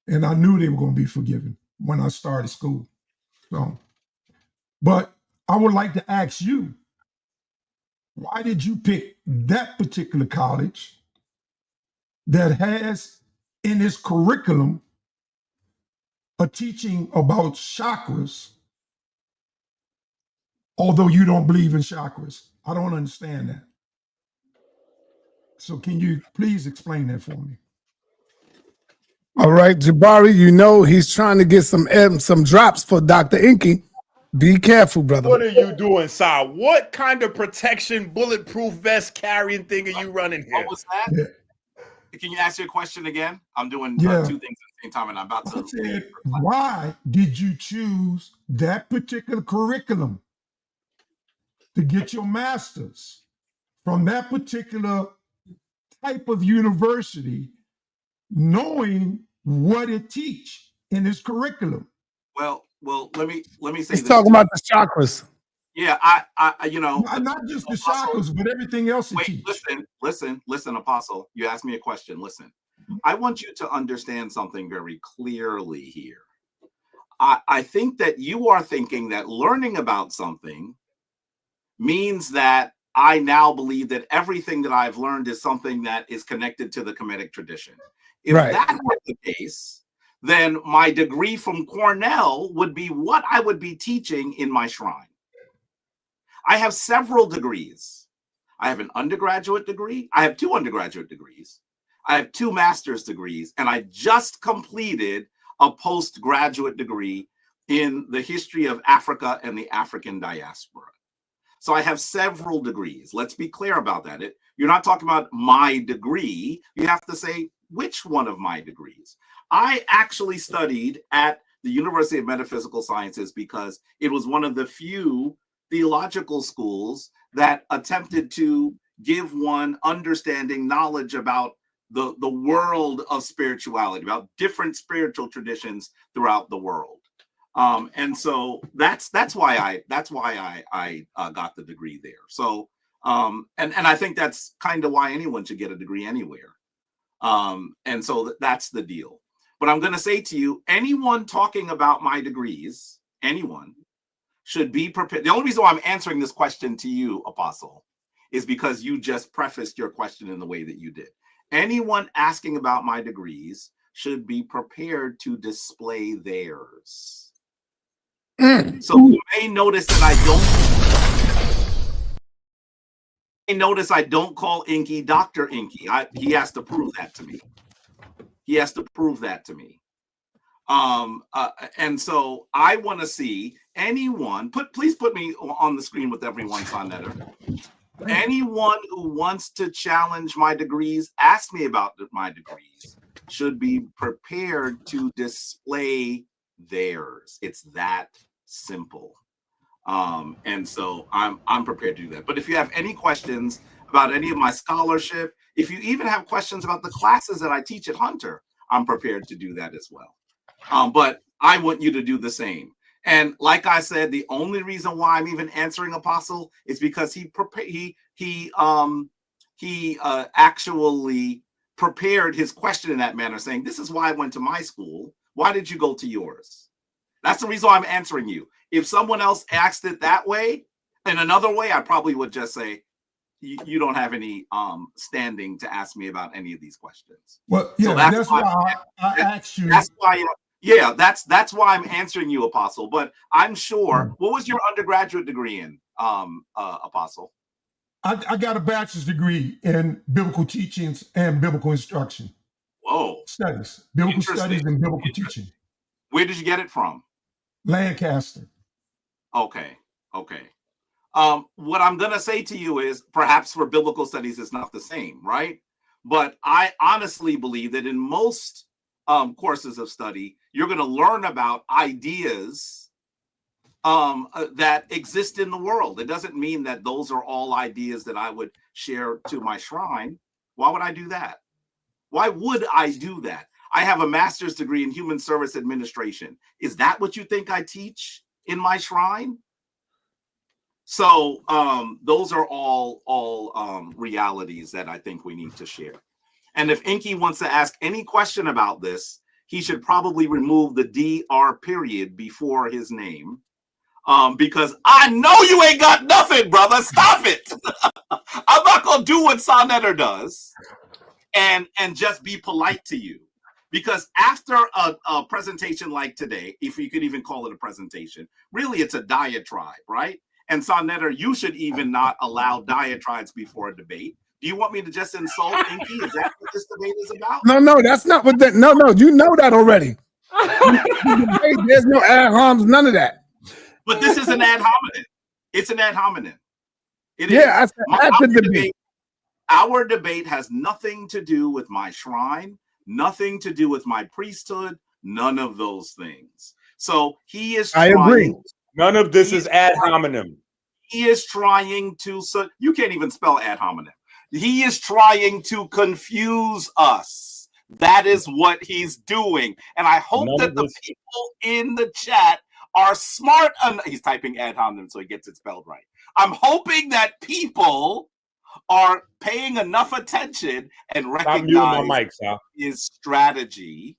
and I knew they were going to be forgiven when I started school. So, but I would like to ask you, why did you pick that particular college that has in its curriculum a teaching about chakras although you don't believe in chakras. I don't understand that. So can you please explain that for me? All right, Jabari, you know he's trying to get some drops for Dr. Enqi. Be careful, brother. What are you doing, Sa? What kind of protection, bulletproof vest carrying thing are you running here? What was that? Yeah. Can you ask your question again? I'm doing Yeah. 2 things at the same time, and I'm about to leave. Why did you choose that particular curriculum to get your master's from that particular type of university, knowing what it teach in its curriculum? Well, let me say He's this. talking about the chakras. Yeah, I not just the chakras, but everything else it teach. Listen, Apostle. You asked me a question. Listen, I want you to understand something very clearly here. I think that you are thinking that learning about something means that I now believe that everything that I've learned is something that is connected to the Kemetic tradition. If that were the case, then my degree from Cornell would be what I would be teaching in my shrine. I have several degrees. I have an undergraduate degree. I have 2 undergraduate degrees. I have 2 master's degrees, and I just completed a postgraduate degree in the history of Africa and the African diaspora. So I have several degrees. Let's be clear about that. You're not talking about my degree. You have to say which one of my degrees. I actually studied at the University of Metaphysical Sciences because it was one of the few theological schools that attempted to give one understanding, knowledge about the world of spirituality, about different spiritual traditions throughout the world. And so that's why I got the degree there. So and I think that's kind of why anyone should get a degree anywhere. And so that's the deal. But I'm going to say to you, anyone talking about my degrees, anyone should be prepared. The only reason why I'm answering this question to you, Apostle, is because you just prefaced your question in the way that you did. Anyone asking about my degrees should be prepared to display theirs. So you may notice that I don't call Enqi Dr. Enqi. He has to prove that to me. He has to prove that to me. And so I want to see anyone, please put me on the screen with everyone, sa.neter. Anyone who wants to challenge my degrees, ask me about my degrees, should be prepared to display theirs. It's that simple. And so I'm prepared to do that. But if you have any questions about any of my scholarship, if you even have questions about the classes that I teach at Hunter, I'm prepared to do that as well. But I want you to do the same. And like I said, the only reason why I'm even answering Apostle is because he actually prepared his question in that manner, saying, "This is why I went to my school. Why did you go to yours?" That's the reason why I'm answering you. If someone else asked it that way, in another way, I probably would just say, you don't have any standing to ask me about any of these questions. Well, yeah, so that's why I asked you. That's why, yeah, that's why I'm answering you, Apostle. But I'm sure. What was your undergraduate degree in, Apostle? I got a bachelor's degree in biblical teachings and biblical instruction. Whoa. Studies, biblical studies and biblical teaching. Where did you get it from? Lancaster. Okay. What I'm going to say to you is perhaps for biblical studies, it's not the same, right? But I honestly believe that in most courses of study, you're going to learn about ideas that exist in the world. It doesn't mean that those are all ideas that I would share to my shrine. Why would I do that? Why would I do that? I have a master's degree in human service administration. Is that what you think I teach in my shrine? So those are all realities that I think we need to share. And if Enqi wants to ask any question about this, he should probably remove the DR period before his name, because I know you ain't got nothing, brother. Stop it. I'm not gonna do what sa.neter does and just be polite to you. Because after a presentation like today, if you could even call it a presentation, really it's a diatribe, right? And sa.neter, you should even not allow diatribes before a debate. Do you want me to just insult Enqi? Is that what this debate is about? No, that's not what that. No, you know that already. There's no ad homs, none of that. But this is an ad hominem. It's an ad hominem. It yeah, is. After the debate. Our debate has nothing to do with my shrine, nothing to do with my priesthood, none of those things. So he is trying. I agree. None of this is ad hominem. He is trying to, so you can't even spell ad hominem. He is trying to confuse us. That is what he's doing. And I hope that the people in the chat are smart enough. He's typing ad hominem so he gets it spelled right. I'm hoping that people are paying enough attention and recognize his strategy.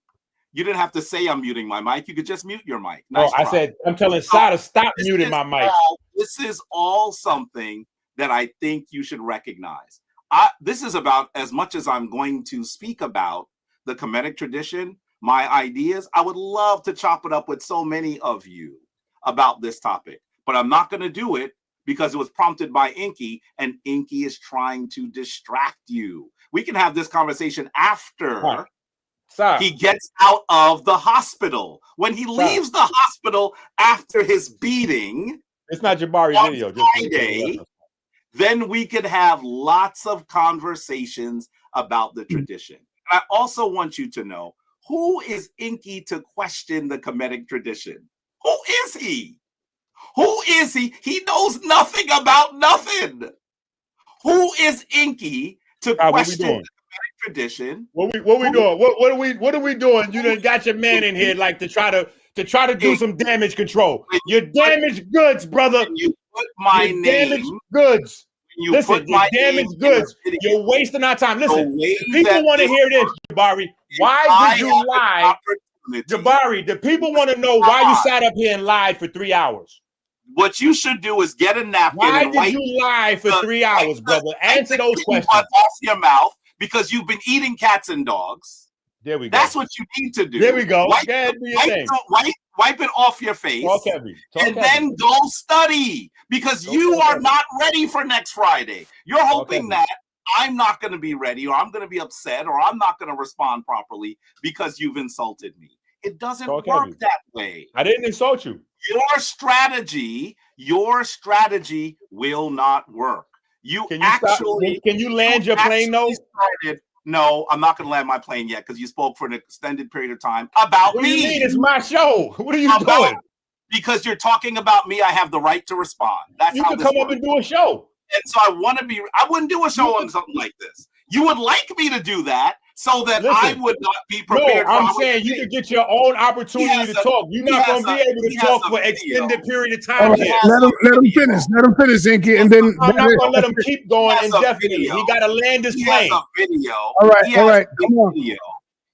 You didn't have to say I'm muting my mic. You could just mute your mic. Nice I said, I'm telling Sa to stop muting my mic. This is all something that I think you should recognize. This is about, as much as I'm going to speak about the Kemetic tradition, my ideas, I would love to chop it up with so many of you about this topic, but I'm not going to do it because it was prompted by Enqi, and Enqi is trying to distract you. We can have this conversation after he gets out of the hospital. When he leaves the hospital after his beating, it's not Jabari's video. Friday, then we could have lots of conversations about the tradition. And I also want you to know, who is Enqi to question the Kemetic tradition? Who is he? Who is he? He knows nothing about nothing. Who is Enqi to question the Kemetic tradition? What we doing? What are we doing? You done got your man in here like to try to do some damage control. You're damaged goods, brother. You put my name. Damaged goods. Listen, you're damaged goods. You're wasting our time. Listen, people want to hear this, Jabari. Why did you lie? Jabari, the people want to know why you sat up here and lied for 3 hours. What you should do is get a napkin. Why did you lie for 3 hours, brother? Answer those questions. Off your mouth because you've been eating cats and dogs. There we go. That's what you need to do. There we go. Wipe it off your face. Then go study because you are not ready for next Friday. You're hoping that I'm not going to be ready, or I'm going to be upset, or I'm not going to respond properly because you've insulted me. It doesn't work that way. I didn't insult you. Your strategy will not work. Can you land your plane though? No, I'm not going to land my plane yet because you spoke for an extended period of time about me. What do you mean? It's my show. What are you doing? Because you're talking about me, I have the right to respond. That's you how can this come works. up and do a show. And so I wouldn't do a show on something like this. You would like me to do that so that I would not be prepared. No, I'm saying you could get your own opportunity to talk. You're not going to be able to talk for an extended period of time. Right, let him finish. Let him finish, Enqi, and then I'm not going to let him keep going indefinitely. He got to land his plane. All right, come on.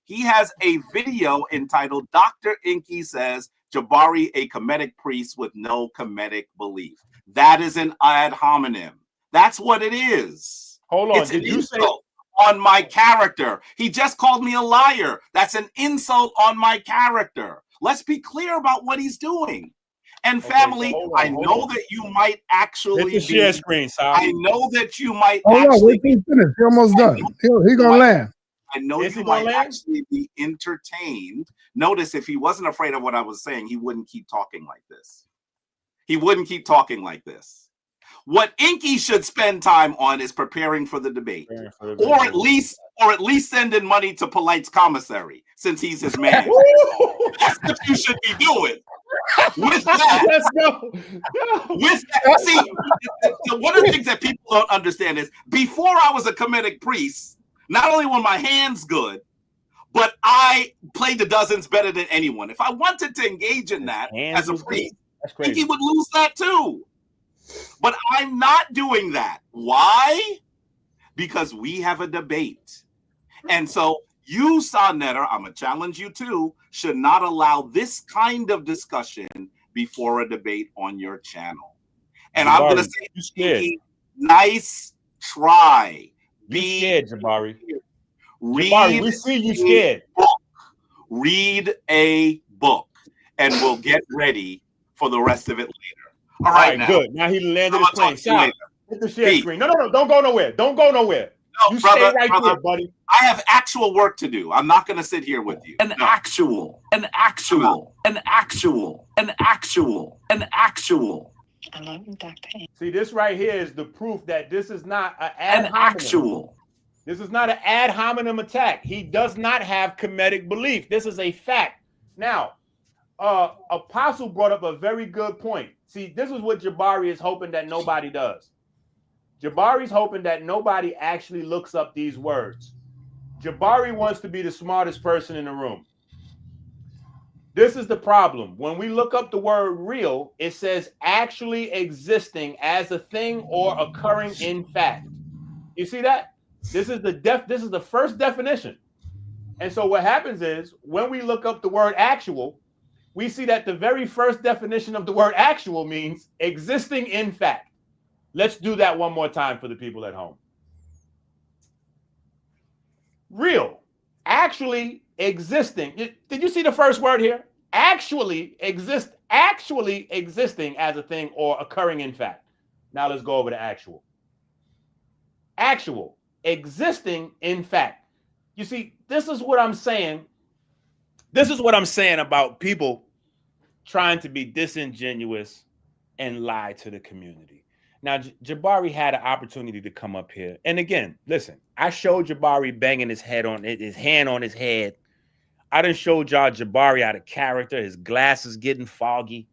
He has a video entitled "Dr. Enqi Says Jabari a Kemetic Priest with No Kemetic Belief." That is an ad hominem. That's what it is. Hold on. It's an insult on my character. He just called me a liar. That's an insult on my character. Let's be clear about what he's doing. And family, I know that you might actually be share screen, I know that you might wait till he finish. He almost done. He gonna land. I know you might actually be entertained. Notice if he wasn't afraid of what I was saying, he wouldn't keep talking like this. He wouldn't keep talking like this. What Enqi should spend time on is preparing for the debate, or at least sending money to Polite's commissary since he's his man. That's what you should be doing. With that, let's go. With that, see, one of the things that people don't understand is before I was a Kemetic priest, not only were my hands good, but I played the dozens better than anyone. If I wanted to engage in that as a priest, Enqi would lose that too. But I'm not doing that. Why? Because we have a debate. And so you, sa.neter, I'm going to challenge you too, should not allow this kind of discussion before a debate on your channel. And I'm going to say, Enqi, nice try. Be scared, Jabari. Jabari, we see you scared. Read a book, and we'll get ready for the rest of it later. All right, now. Good. Now he landed his plane. Stop. Hit the share Pete. screen. No. Don't go nowhere. Don't go nowhere. No, You brother, stay right there, buddy. I have actual work to do. I'm not going to sit here with you. An actual. I love you, Dr. Enqi. See, this right here is the proof that this is not an ad hominem. This is not an ad hominem attack. He does not have Kemetic belief. This is a fact. Now, Apostle brought up a very good point. See, this is what Jabari is hoping that nobody does. Jabari's hoping that nobody actually looks up these words. Jabari wants to be the smartest person in the room. This is the problem. When we look up the word real, it says actually existing as a thing or occurring in fact. You see that? This is the first definition. And so what happens is when we look up the word actual, we see that the very first definition of the word actual means existing in fact. Let's do that one more time for the people at home. Real, actually existing. Did you see the first word here? Actually existing as a thing or occurring in fact. Now let's go over to actual. Actual, existing in fact. You see, this is what I'm saying. This is what I'm saying about people trying to be disingenuous and lie to the community. Now, Jabari had an opportunity to come up here. And again, listen, I showed Jabari banging his hand on his head. I done showed y'all Jabari out of character, his glasses getting foggy.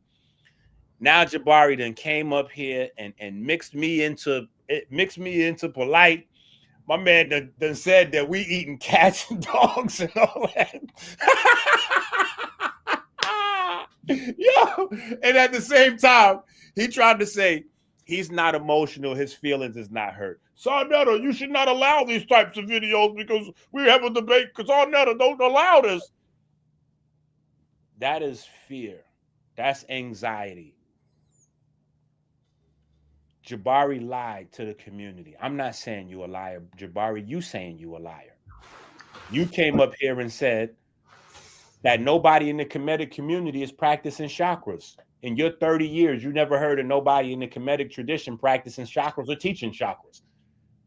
Now Jabari then came up here and mixed me into polite. My man done said that we eating cats and dogs and all that. Yo, and at the same time, he tried to say he's not emotional, his feelings is not hurt. sa.neter, you should not allow these types of videos because we have a debate because sa.neter don't allow this. That is fear. That's anxiety. Jabari lied to the community. I'm not saying you a liar, Jabari. You saying you a liar. You came up here and said that nobody in the Kemetic community is practicing chakras. In your 30 years, you never heard of nobody in the Kemetic tradition practicing chakras or teaching chakras.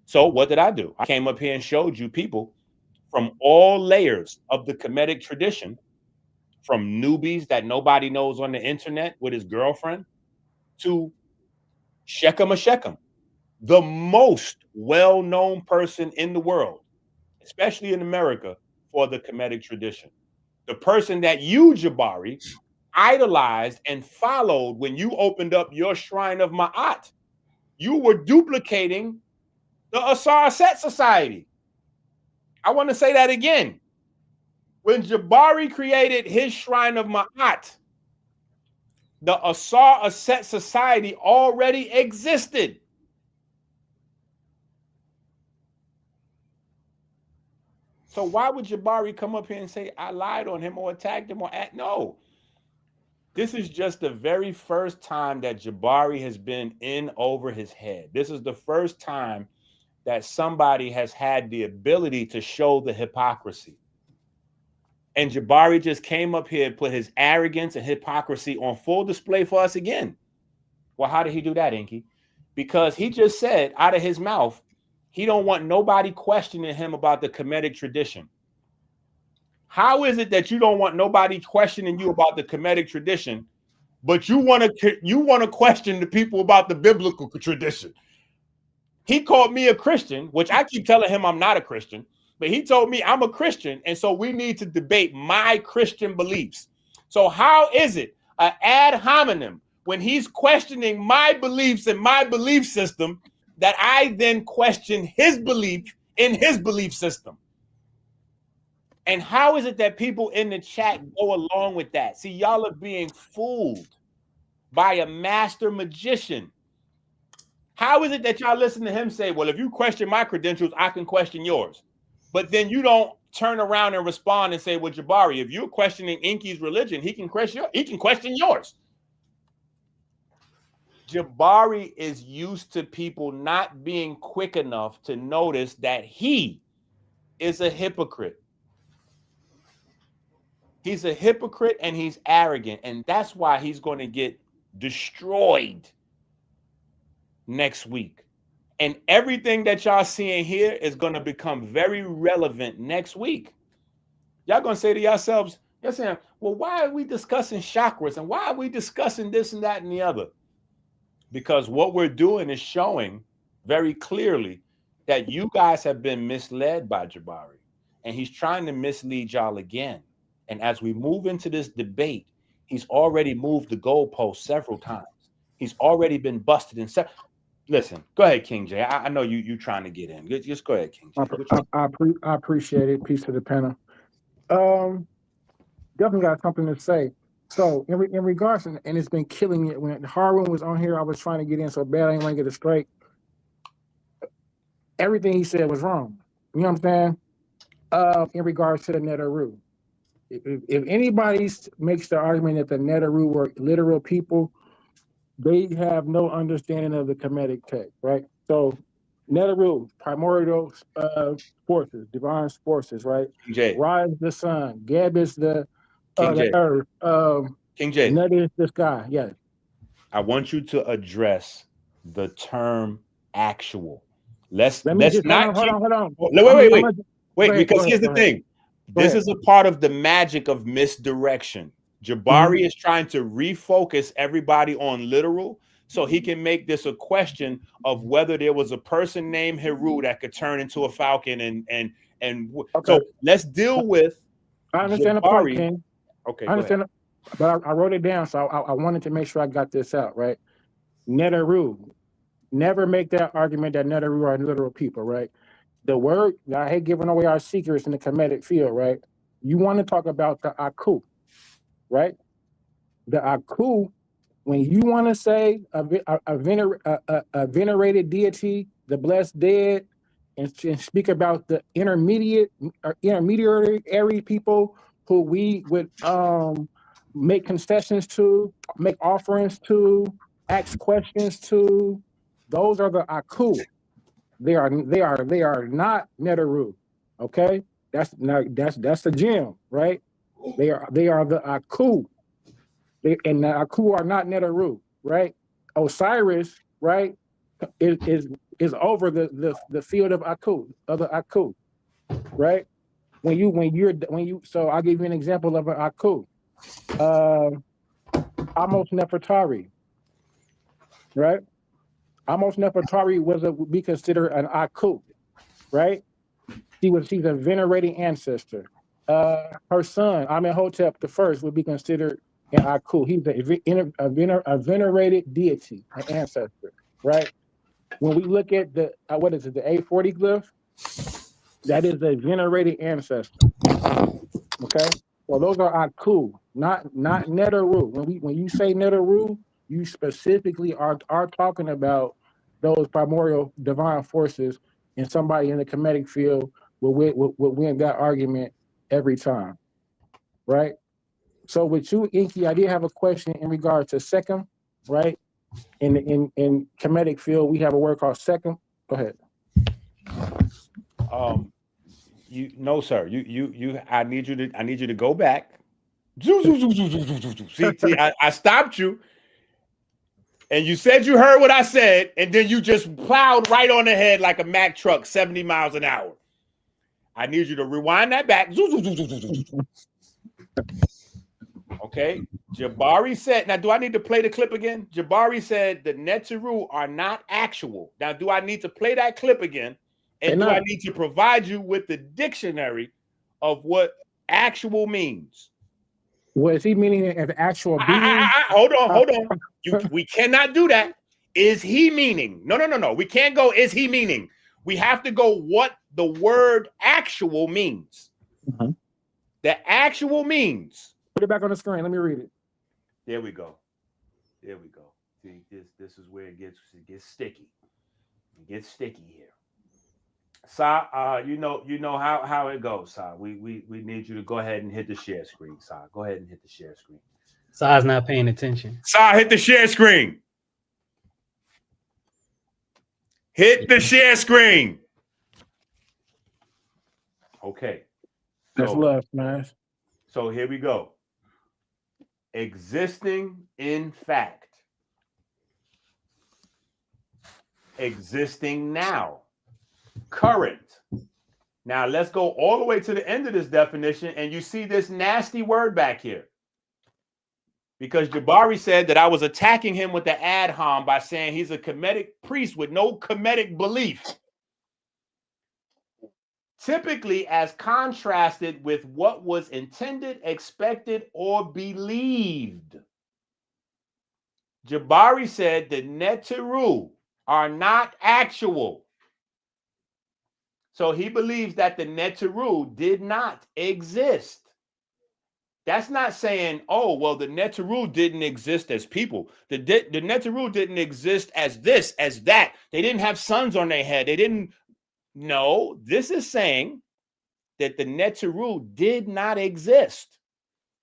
So what did I do? I came up here and showed you people from all layers of the Kemetic tradition, from newbies that nobody knows on the internet with his girlfriend to Shechem, the most well-known person in the world, especially in America, for the Kemetic tradition. The person that you, Jabari, idolized and followed when you opened up your shrine of Ma'at. You were duplicating the sa.neter Society. I want to say that again. When Jabari created his shrine of Ma'at, the sa.neter Society already existed. So why would Jabari come up here and say I lied on him or attacked him or no? This is just the very first time that Jabari has been in over his head. This is the first time that somebody has had the ability to show the hypocrisy. And Jabari just came up here and put his arrogance and hypocrisy on full display for us again. Well, how did he do that, Enqi? Because he just said out of his mouth, he don't want nobody questioning him about the Kemetic tradition. How is it that you don't want nobody questioning you about the Kemetic tradition, but you want to question the people about the biblical tradition? He called me a Christian, which I keep telling him I'm not a Christian, but he told me I'm a Christian, and so we need to debate my Christian beliefs. So how is it an ad hominem when he's questioning my beliefs and my belief system that I then question his belief in his belief system? And how is it that people in the chat go along with that? See, y'all are being fooled by a master magician. How is it that y'all listen to him say, well, if you question my credentials, I can question yours? But then you don't turn around and respond and say, well, Jabari, if you're questioning Enqi's religion, he can question yours. Jabari is used to people not being quick enough to notice that he is a hypocrite. He's a hypocrite and he's arrogant, and that's why he's going to get destroyed next week. And everything that y'all seeing here is going to become very relevant next week. Y'all going to say to yourselves, you're saying, well, why are we discussing chakras? And why are we discussing this and that and the other? Because what we're doing is showing very clearly that you guys have been misled by Jabari. And he's trying to mislead y'all again. And as we move into this debate, he's already moved the goalpost several times. He's already been busted in several. Listen, go ahead, King J. I know you trying to get in. Just go ahead, King J. I appreciate it. Peace to the panel. Definitely got something to say. So in regards, and it's been killing me. When Harwin was on here, I was trying to get in so bad I didn't want to get it straight. Everything he said was wrong. You know what I'm saying? In regards to the Neteru. If anybody makes the argument that the Neteru were literal people, they have no understanding of the Kemetic text, right? So Neteru, primordial forces, divine forces, right? J. Ra is the sun, Geb is the J. earth, King J. Nut is the sky. Yeah. I want you to address the term actual. Let's Hold on. Wait, because here's the thing. This is a part of the magic of misdirection. Jabari is trying to refocus everybody on literal so he can make this a question of whether there was a person named Heru that could turn into a falcon so let's deal with I understand Jabari. the point, King. Okay, I understand, but I wrote it down, so I wanted to make sure I got this out, right? Neteru. Never make that argument that Neteru are literal people, right? The word, I hate giving away our secrets in the Kemetic field, right? You want to talk about the Aku, right? The Aku, when you want to say a venerated deity, the blessed dead, and speak about the intermediary people who we would make concessions to, make offerings to, ask questions to, those are the Aku. They are not Neteru. Okay? That's the gem, right? They are the Aku. And the Aku are not Neteru, right? Osiris, right, is over the field of the Aku, right? So I'll give you an example of an Aku. Amos Nefertari, right? Amos Nefertari would be considered an Aku, right? She's a venerating ancestor. Her son, Amenhotep I, would be considered an Aku. He's a venerated deity, an ancestor, right? When we look at the what is it, the A40 glyph, that is a venerated ancestor. Okay, well those are Aku, not Neteru. When you say Neteru, you specifically are talking about those primordial divine forces, and somebody in the Kemetic field will win that argument every time, right? So with you, Enqi, I did have a question in regard to second, right? In Kemetic field, we have a word called second. Go ahead. No, sir. I need you to go back. See, I stopped you. And you said you heard what I said, and then you just plowed right on the head like a Mack truck, 70 miles an hour. I need you to rewind that back. Okay. Jabari said, now do I need to play the clip again? Jabari said the Neteru are not actual. Now, do I need to play that clip again? And do I need to provide you with the dictionary of what actual means? What is he meaning as actual being? Hold on. We cannot do that. Is he meaning? No. We can't go, is he meaning? We have to go what the word actual means. Mm-hmm. The actual means. Put it back on the screen. Let me read it. There we go. See, this is where it gets sticky. It gets sticky here. Sa, you know how it goes, Sa. We need you to go ahead and hit the share screen, Sa. Go ahead and hit the share screen. Sa's not paying attention. Sa, hit the share screen. Hit the share screen. Okay. That's love, man. So here we go. Existing in fact. existing now, current. Now let's go all the way to the end of this definition, and you see this nasty word back here. Because Jabari said that I was attacking him with the ad hom by saying he's a Kemetic priest with no Kemetic belief. Typically as contrasted with what was intended, expected, or believed. Jabari said the Neteru are not actual. So he believes that the Neteru did not exist. That's not saying, oh, well, the Neteru didn't exist as people. The Neteru didn't exist as this, as that. They didn't have suns on their head. They didn't. No, this is saying that the Neteru did not exist.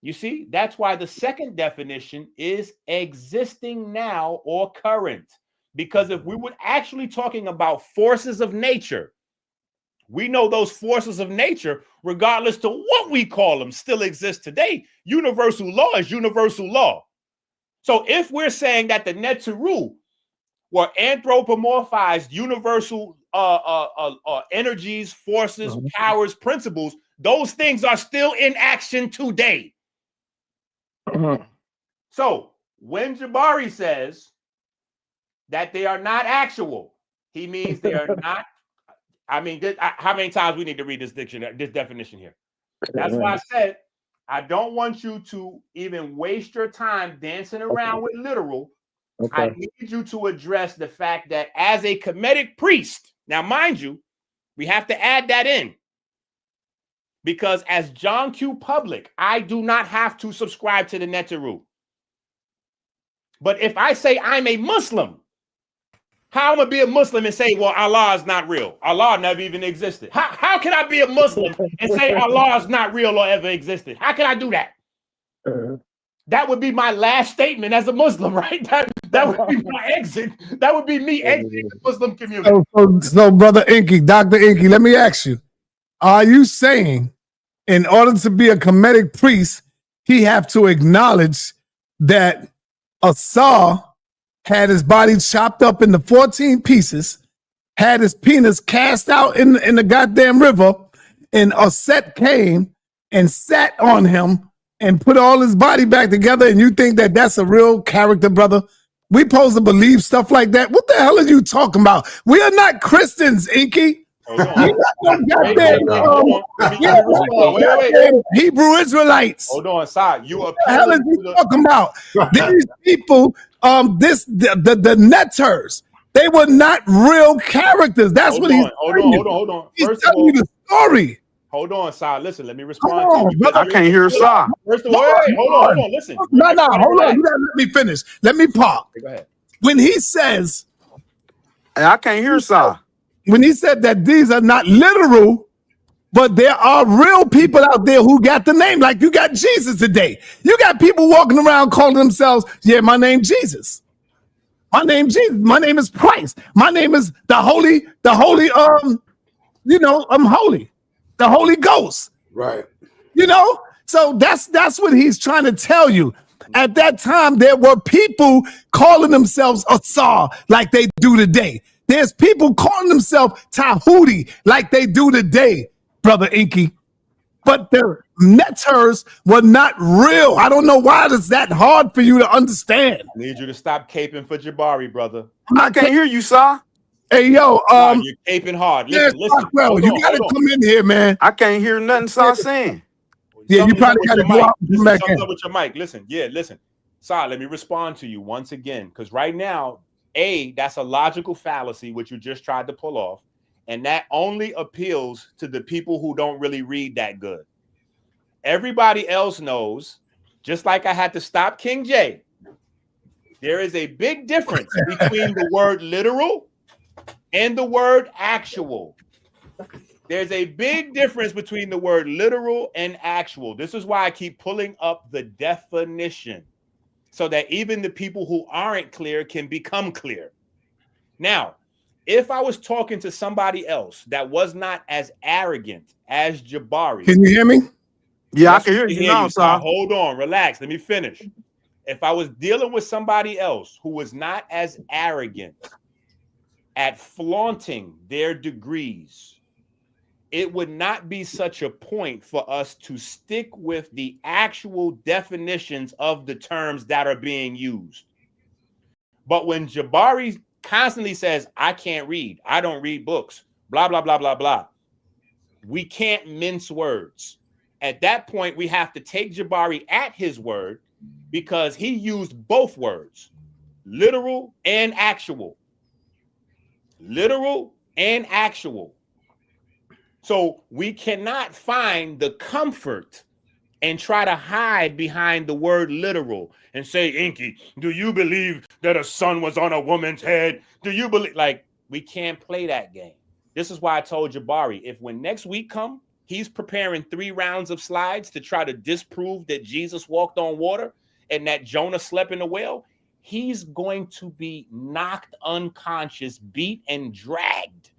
You see, that's why the second definition is existing now or current. Because if we were actually talking about forces of nature, we know those forces of nature, regardless to what we call them, still exist today. Universal law is universal law. So if we're saying that the Neteru were anthropomorphized universal energies, forces, powers, principles, those things are still in action today. So when Jabari says that they are not actual, he means they are not. I mean, how many times we need to read this dictionary, this definition here? That's why I said I don't want you to even waste your time dancing around with literal. I need you to address the fact that as a Kemetic priest, now mind you, we have to add that in. Because as John Q. Public, I do not have to subscribe to the Neteru. But if I say I'm a Muslim, how am I going to be a Muslim and say, well, Allah is not real? Allah never even existed. How can I be a Muslim and say Allah is not real or ever existed? How can I do that? That would be my last statement as a Muslim, right? That would be my exit. That would be me exiting the Muslim community. So Brother Enqi, Dr. Enqi, let me ask you, are you saying in order to be a Kemetic priest, he have to acknowledge that Asa had his body chopped up into 14 pieces, had his penis cast out in the goddamn river, and Aset came and sat on him and put all his body back together, and you think that that's a real character, brother? We supposed to believe stuff like that? What the hell are you talking about? We are not Christians, Enqi. Hebrew Israelites. Hold on, side. You what the hell is he talking about? These people, the Neters, they were not real characters. That's what he's hold on. He's telling you the story. Hold on, Sal. Listen, let me respond. I can't hear Sal. First of all, hold on. Listen. No, hold on. You gotta let me finish. Let me park. Go ahead. When he says, I can't hear Sal. When he said that these are not literal, but there are real people out there who got the name, like you got Jesus today. You got people walking around calling themselves, yeah, my name Jesus. My name Jesus. My name is Christ. My name is the holy, I'm holy. The Holy Ghost. Right. So that's what he's trying to tell you. At that time, there were people calling themselves Asar like they do today. There's people calling themselves Tahuti like they do today, Brother Enqi. But their Neters were not real. I don't know why it's that hard for you to understand. I need you to stop caping for Jabari, brother. I can't hear you, Sir. Hey, yo, you're caping hard. Listen. You gotta come in here, man. I can't hear nothing Sir saying. Yeah, you probably got to go out and come back in. With your mic. Listen. Sir, let me respond to you once again, because right now, that's a logical fallacy, which you just tried to pull off. And that only appeals to the people who don't really read that good. Everybody else knows, just like I had to stop King J, there is a big difference between the word literal and the word actual. There's a big difference between the word literal and actual. This is why I keep pulling up the definition, so that even the people who aren't clear can become clear. Now, if I was talking to somebody else that was not as arrogant as Jabari. Can you hear me? Yeah, I can hear you now, sir. Hold on, relax. Let me finish. If I was dealing with somebody else who was not as arrogant at flaunting their degrees, it would not be such a point for us to stick with the actual definitions of the terms that are being used. But when Jabari constantly says, I can't read, I don't read books, blah, blah, blah, blah, blah, we can't mince words. At that point, we have to take Jabari at his word because he used both words, literal and actual. Literal and actual. So we cannot find the comfort and try to hide behind the word literal and say, Enqi, do you believe that a sun was on a woman's head? Do you believe? Like, we can't play that game. This is why I told Jabari, if when next week come, he's preparing 3 rounds of slides to try to disprove that Jesus walked on water and that Jonah slept in a whale, he's going to be knocked unconscious, beat, and dragged.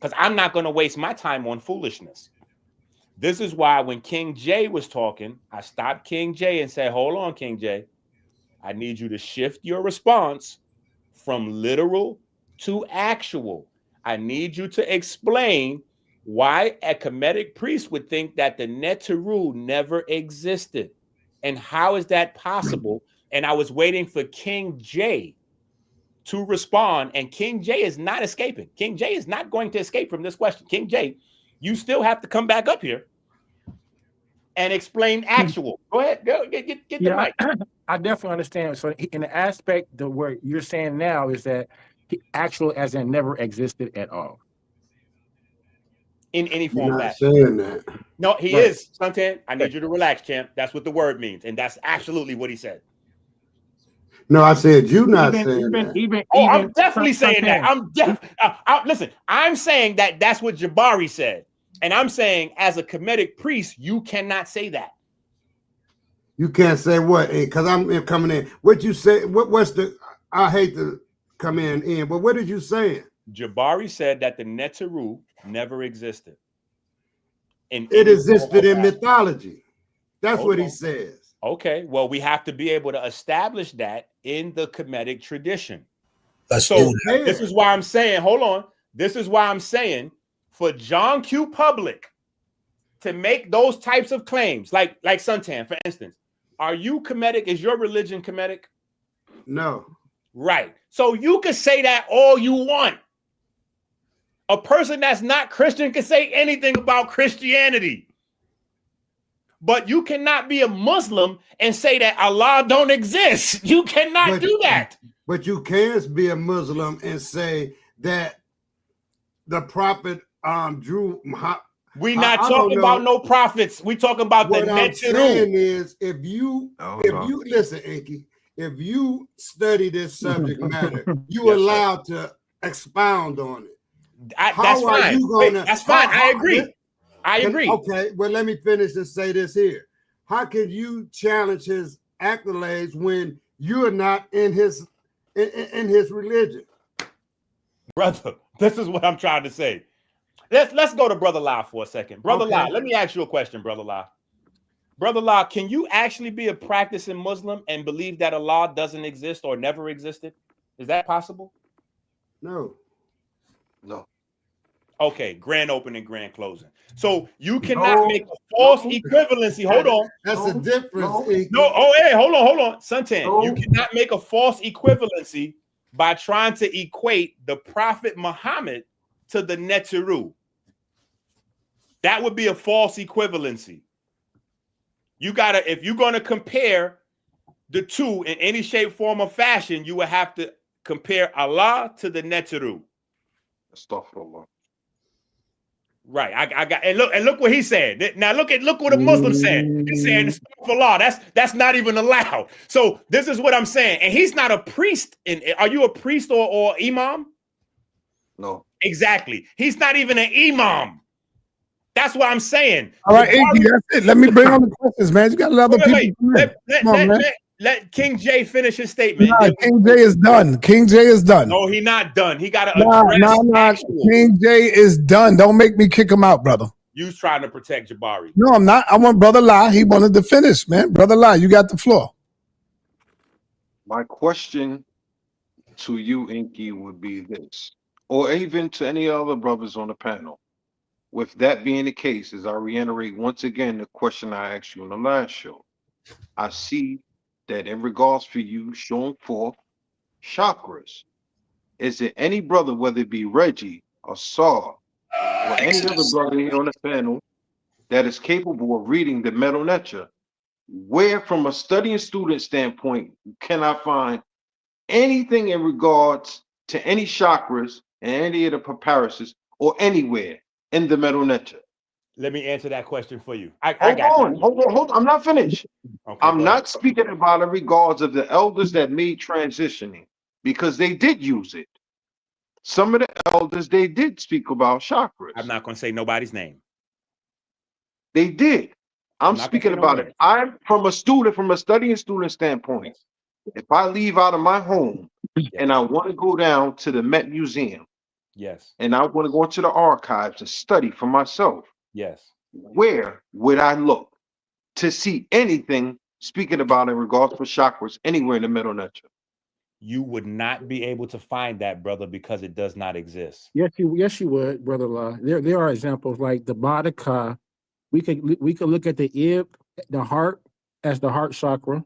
Because I'm not going to waste my time on foolishness. This is why when King J was talking, I stopped King J and said, hold on, King J. I need you to shift your response from literal to actual. I need you to explain why a Kemetic priest would think that the Neteru never existed. And how is that possible? And I was waiting for King J to respond, and King J is not escaping. King J is not going to escape from this question. King J, you still have to come back up here and explain actual. Go ahead, go get the mic. I definitely understand. So in the aspect the word you're saying now is that actual as in never existed at all. In any form, You're not fashion. saying that. No, he is, Suntan. I need you to relax, champ. That's what the word means, and that's absolutely what he said. No, I said you not saying that. I'm definitely saying that. Listen, I'm saying that that's what Jabari said. And I'm saying as a Kemetic priest, you cannot say that. You can't say what? Because I'm coming in. What you say? What's the? I hate to come in, but what did you say? Jabari said that the Neteru never existed. It existed in mythology. That's what he says. Okay, well, we have to be able to establish that in the Kemetic tradition. This is why I'm saying, hold on. This is why I'm saying for John Q. Public to make those types of claims, like Suntan, for instance, are you Kemetic? Is your religion Kemetic? No. Right. So you can say that all you want. A person that's not Christian can say anything about Christianity. But you cannot be a Muslim and say that Allah don't exist. You cannot do that. But you can be a Muslim and say that the prophet drew. We're not talking about no prophets. We're talking about the Neteru. What I'm saying is, if you listen, Enqi, if you study this subject matter, you're allowed to expound on it. That's fine. That's fine. I agree. I agree. Okay, well, let me finish and say this here. How can you challenge his accolades when you're not in his religion? Brother, this is what I'm trying to say. Let's go to Brother La for a second. Brother La, let me ask you a question, Brother La. Brother La, can you actually be a practicing Muslim and believe that Allah doesn't exist or never existed? Is that possible? No. Okay, grand opening, grand closing. So you cannot make a false equivalency. Hold on. That's the difference. Hey, hold on. Suntan, you cannot make a false equivalency by trying to equate the Prophet Muhammad to the Neteru. That would be a false equivalency. You gotta, if you're gonna compare the two in any shape, form, or fashion, you would have to compare Allah to the Neteru. Astaghfirullah. Right. I got and look what he said. Now look what a Muslim said. He's saying astaghfirullah. That's not even allowed. So this is what I'm saying. And he's not a priest. Are you a priest or imam? No. Exactly. He's not even an imam. That's what I'm saying. All right, Enqi, that's it. Let me bring on the questions, man. You got a lot of people. Let King J finish his statement. Nah, King J is done. King J is done. No, he's not done. He got to address King J is done. Don't make me kick him out, brother. You trying to protect Jabari. No, I'm not. I want Brother La. He wanted to finish, man. Brother La, you got the floor. My question to you, Enqi, would be this. or even to any other brothers on the panel. With that being the case, as I reiterate once again the question I asked you in the last show, I see that in regards for you showing forth chakras, is there any brother, whether it be Reggie or Saw or any other brother here on the panel, that is capable of reading the metal nature, where from a studying student standpoint can I find anything in regards to any chakras and any of the papyruses or anywhere in the metal nature? Let me answer that question for you. I Hold got on, you. hold on, hold on. I'm not finished. Okay, I'm go not ahead. speaking about in regards of the elders that made transitioning, because they did use it. Some of the elders, they did speak about chakras. I'm not going to say nobody's name. They did. I'm not gonna speaking say no about names. it. I'm from a student, from a studying student standpoint. If I leave out of my home and I want to go down to the Met Museum Yes. and I want to go into the archives and study for myself, Yes. where would I look to see anything speaking about in regards for chakras anywhere in the Middle Nature? You would not be able to find that, brother, because it does not exist. Yes, you would, brother Law. There are examples like the Bhattacharya. We could look at the ib, the heart, as the heart chakra.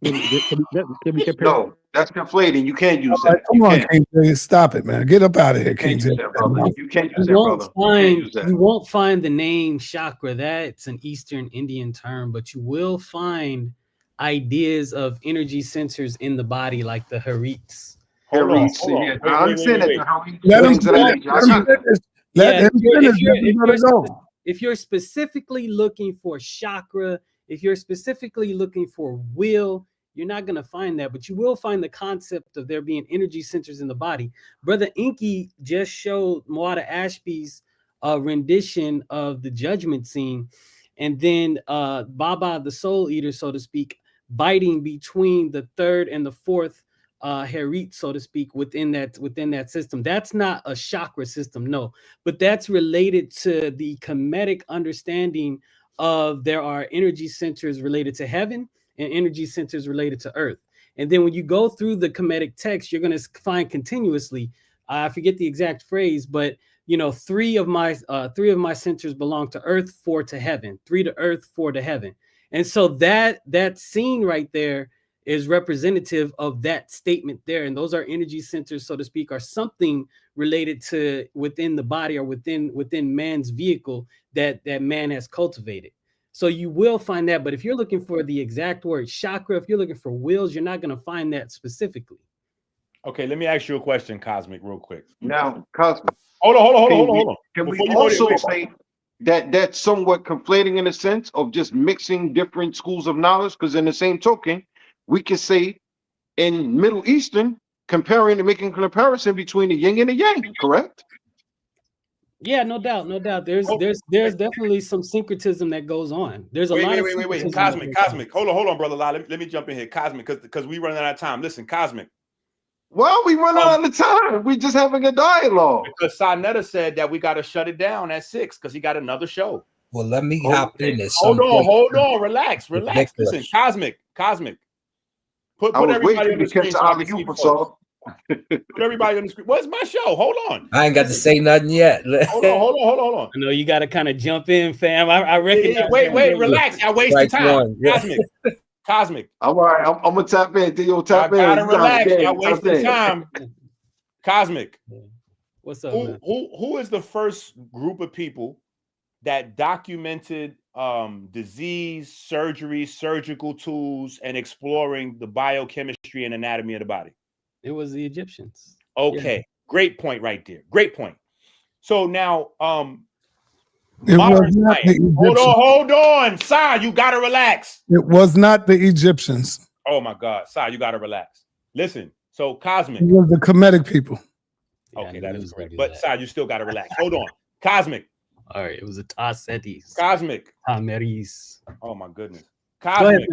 Can we compare? No, that's conflating. You can't use All right, that. come You on, can't. King James. Stop it, man. Get up out of here, You King can't use James. that, brother. You can't use You that, won't brother. You can't find use that. you won't find the name chakra. That's an Eastern Indian term, but you will find ideas of energy sensors in the body, like the harits. Hold on. Yeah, I understand that. Let him Things of that finish. nature. I got that. Let him finish. If Let him go. if you're specifically looking for chakra, if you're specifically looking for will, you're not going to find that, but you will find the concept of there being energy centers in the body. Brother Enqi just showed Muada Ashby's rendition of the judgment scene, and then Baba, the soul eater, so to speak, biting between the third and the fourth harit, so to speak, within that system. That's not a chakra system, no, but that's related to the Kemetic understanding of there are energy centers related to heaven and energy centers related to earth. And then when you go through the Kemetic text, you're going to find continuously, I forget the exact phrase, but three of my centers belong to earth, 4 to heaven, 3 to earth, 4 to heaven. And so that scene right there is representative of that statement there. And those are energy centers, so to speak, are something related to within the body or within man's vehicle that man has cultivated. So you will find that. But if you're looking for the exact word chakra, if you're looking for wills, you're not going to find that specifically. Okay, let me ask you a question, Cosmic, real quick. Now, Cosmic. Hold on. Can Before we you go also there, say that that's somewhat conflating in a sense of just mixing different schools of knowledge? Because in the same token, we could say in Middle Eastern, comparing and making a comparison between the yin and the yang, correct? Yeah, no doubt. There's definitely some syncretism that goes on. There's a lot of wait. Cosmic. Hold on, brother La. Let me jump in here. Cosmic, because we running out of time. Listen, Cosmic. Well, we run out of time. We just having a dialogue. Because sa.neter said that we got to shut it down at 6 because he got another show. Well, let me hop in this. Hold on. Relax. Listen, Cosmic. Put everybody on the screen so I can see folks. Put everybody on the screen. What's my show? Hold on. I ain't got to say nothing yet. Hold on. I know you got to kind of jump in, fam. I recognize. Wait. Relax. I wasted time. Cosmic. All right. I'm gonna tap in. You'll tap in. I gotta relax. I wasted time. Cosmic. What's up, man? Who is the first group of people that documented disease, surgery, surgical tools, and exploring the biochemistry and anatomy of the body? It was the Egyptians. Okay, yeah. Great point right there. Great point. So now, modern science. Hold on, Sa, you gotta relax. It was not the Egyptians. Oh my God, Sa, you gotta relax. Listen, so Cosmic. It was the Kemetic people. Okay, that is correct. But Sa, you still gotta relax. Hold on, Cosmic. All right, it was the Tasetis. Cosmic. Tameris. Oh my goodness. Cosmic.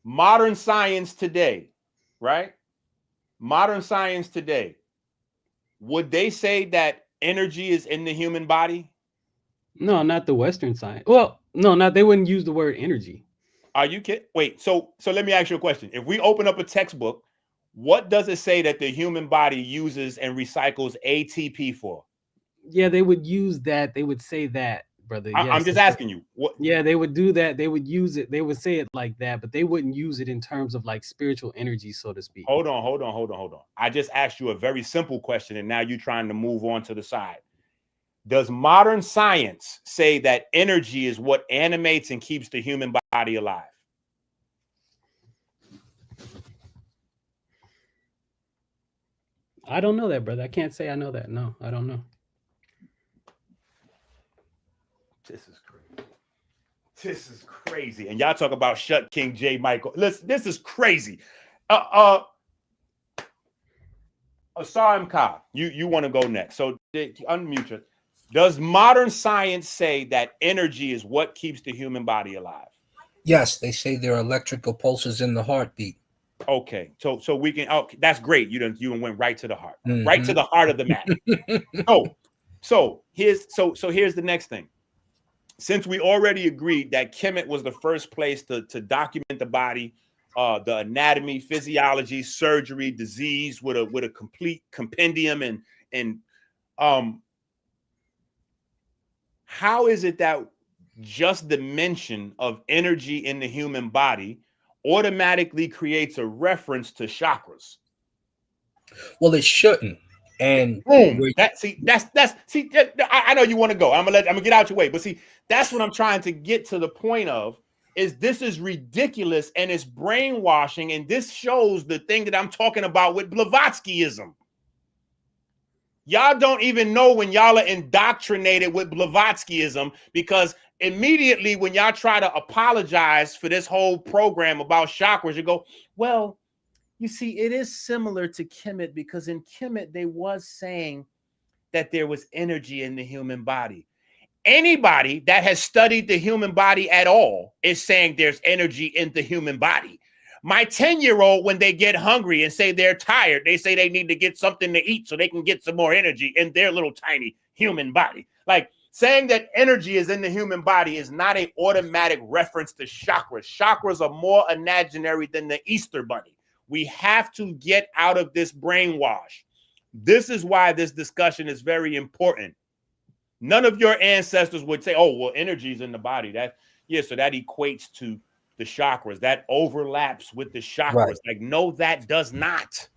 Modern science today, right? Modern science today, would they say that energy is in the human body? No, not the Western science. Well, no, they wouldn't use the word energy. Are you kidding? Wait, so let me ask you a question. If we open up a textbook, what does it say that the human body uses and recycles ATP for? Yeah, they would use that. They would say that, brother. Yes, I'm just asking you. What? Yeah, they would do that. They would use it. They would say it like that, but they wouldn't use it in terms of like spiritual energy, so to speak. Hold on. I just asked you a very simple question, and now you're trying to move on to the side. Does modern science say that energy is what animates and keeps the human body alive? I don't know that, brother. I can't say I know that. No, I don't know. This is crazy. This is crazy. And y'all talk about shut King J. Michael. Listen, this is crazy. Asar Ka, you want to go next. So unmute it. Does modern science say that energy is what keeps the human body alive? Yes, they say there are electrical pulses in the heartbeat. Okay, so we can. Oh, that's great. You went right to the heart, right to the heart of the matter. So here's the next thing. Since we already agreed that Kemet was the first place to document the body, the anatomy, physiology, surgery, disease with a complete compendium, and how is it that just the mention of energy in the human body automatically creates a reference to chakras? Well, it shouldn't. And boom. I know you want to go. I'm gonna get out your way, but see, that's what I'm trying to get to the point of. This is ridiculous and it's brainwashing, and this shows the thing that I'm talking about with Blavatskyism. Y'all don't even know when y'all are indoctrinated with Blavatskyism, because immediately when y'all try to apologize for this whole program about chakras, you go, well, you see, it is similar to Kemet, because in Kemet, they was saying that there was energy in the human body. Anybody that has studied the human body at all is saying there's energy in the human body. My 10-year-old, when they get hungry and say they're tired, they say they need to get something to eat so they can get some more energy in their little tiny human body. Like, saying that energy is in the human body is not an automatic reference to chakras. Chakras are more imaginary than the Easter Bunny. We have to get out of this brainwash. This is why this discussion is very important. None of your ancestors would say, oh, well, energy is in the body. So that equates to the chakras. That overlaps with the chakras. Right. Like, no, that does not.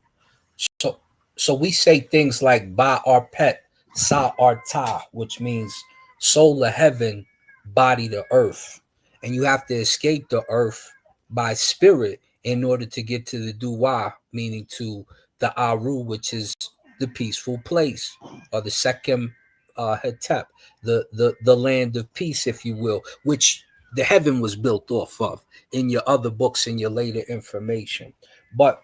So we say things like Ba our pet, sa.neter, which means soul of heaven, body to earth. And you have to escape the earth by spirit in order to get to the Duwa, meaning to the Aru, which is the peaceful place, or the Sechem Hetep, the land of peace, if you will, which the heaven was built off of in your other books and your later information. But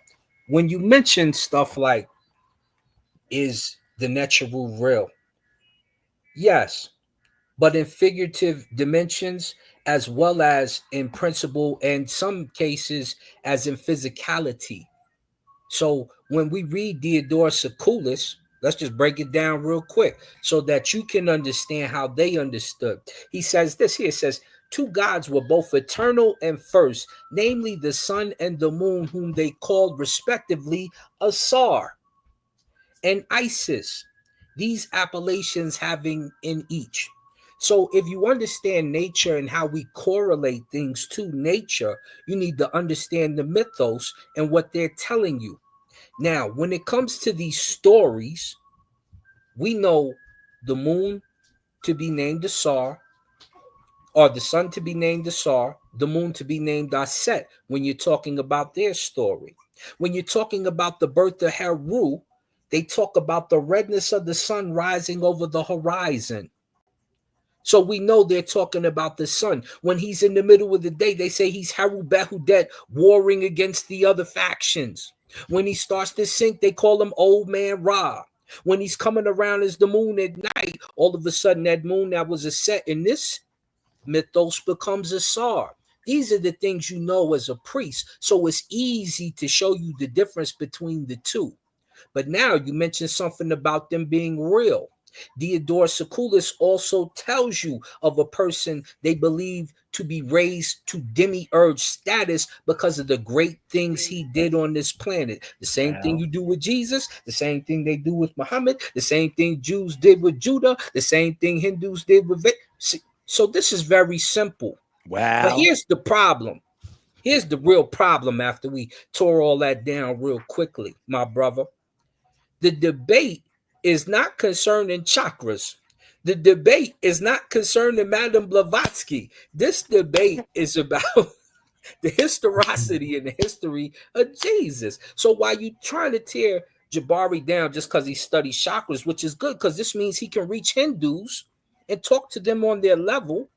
when you mention stuff like, is the natural real? Yes, but in figurative dimensions, as well as in principle, and some cases as in physicality. So when we read Diodorus Siculus, let's just break it down real quick so that you can understand how they understood. He says this here, says, two gods were both eternal and first, namely the sun and the moon, whom they called respectively Asar and Isis, these appellations having in each. So if you understand nature and how we correlate things to nature, you need to understand the mythos and what they're telling you. Now, when it comes to these stories, we know the moon to be named Asar, or the sun to be named Asar, the moon to be named Aset, when you're talking about their story. When you're talking about the birth of Heru, they talk about the redness of the sun rising over the horizon. So we know they're talking about the sun. When he's in the middle of the day, they say he's Heru Behudet, warring against the other factions. When he starts to sink, they call him Old Man Ra. When he's coming around as the moon at night, all of a sudden that moon that was a set in this mythos becomes Asar. These are the things you know as a priest. So it's easy to show you the difference between the two. But now you mentioned something about them being real. Diodore Siculus also tells you of a person they believe to be raised to demiurge status because of the great things he did on this planet. The same thing you do with Jesus, the same thing they do with Muhammad, the same thing Jews did with Judah, the same thing Hindus did with So this is very simple. Wow. But here's the problem. Here's the real problem after we tore all that down real quickly, my brother. The debate is not concerned in chakras. The debate is not concerned in Madame Blavatsky. This debate is about the historicity and the history of Jesus. So while you trying to tear Jabari down just because he studies chakras, which is good because this means he can reach Hindus and talk to them on their level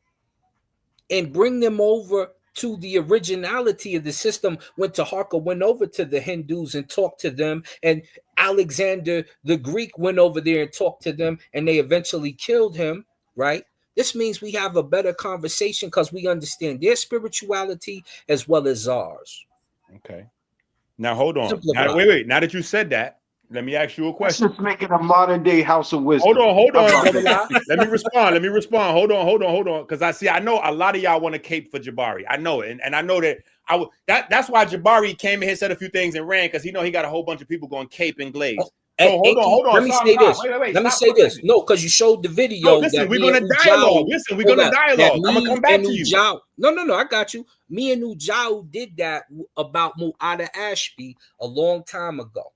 and bring them over to the originality of the system. When Taharqa went over to the Hindus and talked to them, and Alexander the Greek went over there and talked to them, and they eventually killed him, right? This means we have a better conversation because we understand their spirituality as well as ours. Okay. Now hold on. Now, wait. Now that you said that, let me ask you a question. Let's just make it a modern day House of Wisdom. Hold on, brother. Let me respond. Hold on. Because I know a lot of y'all want to cape for Jabari. I know it. And I know that that's why Jabari came in here, said a few things and ran, because he got a whole bunch of people going cape and glaze. So hold on. Let me say this. Let me say this. No, because you showed the video. No, listen, we're going to dialogue. We're going to dialogue. I'm going to come back to you. No, I got you. Me and Ujau did that about Mu'ada Ashby a long time ago.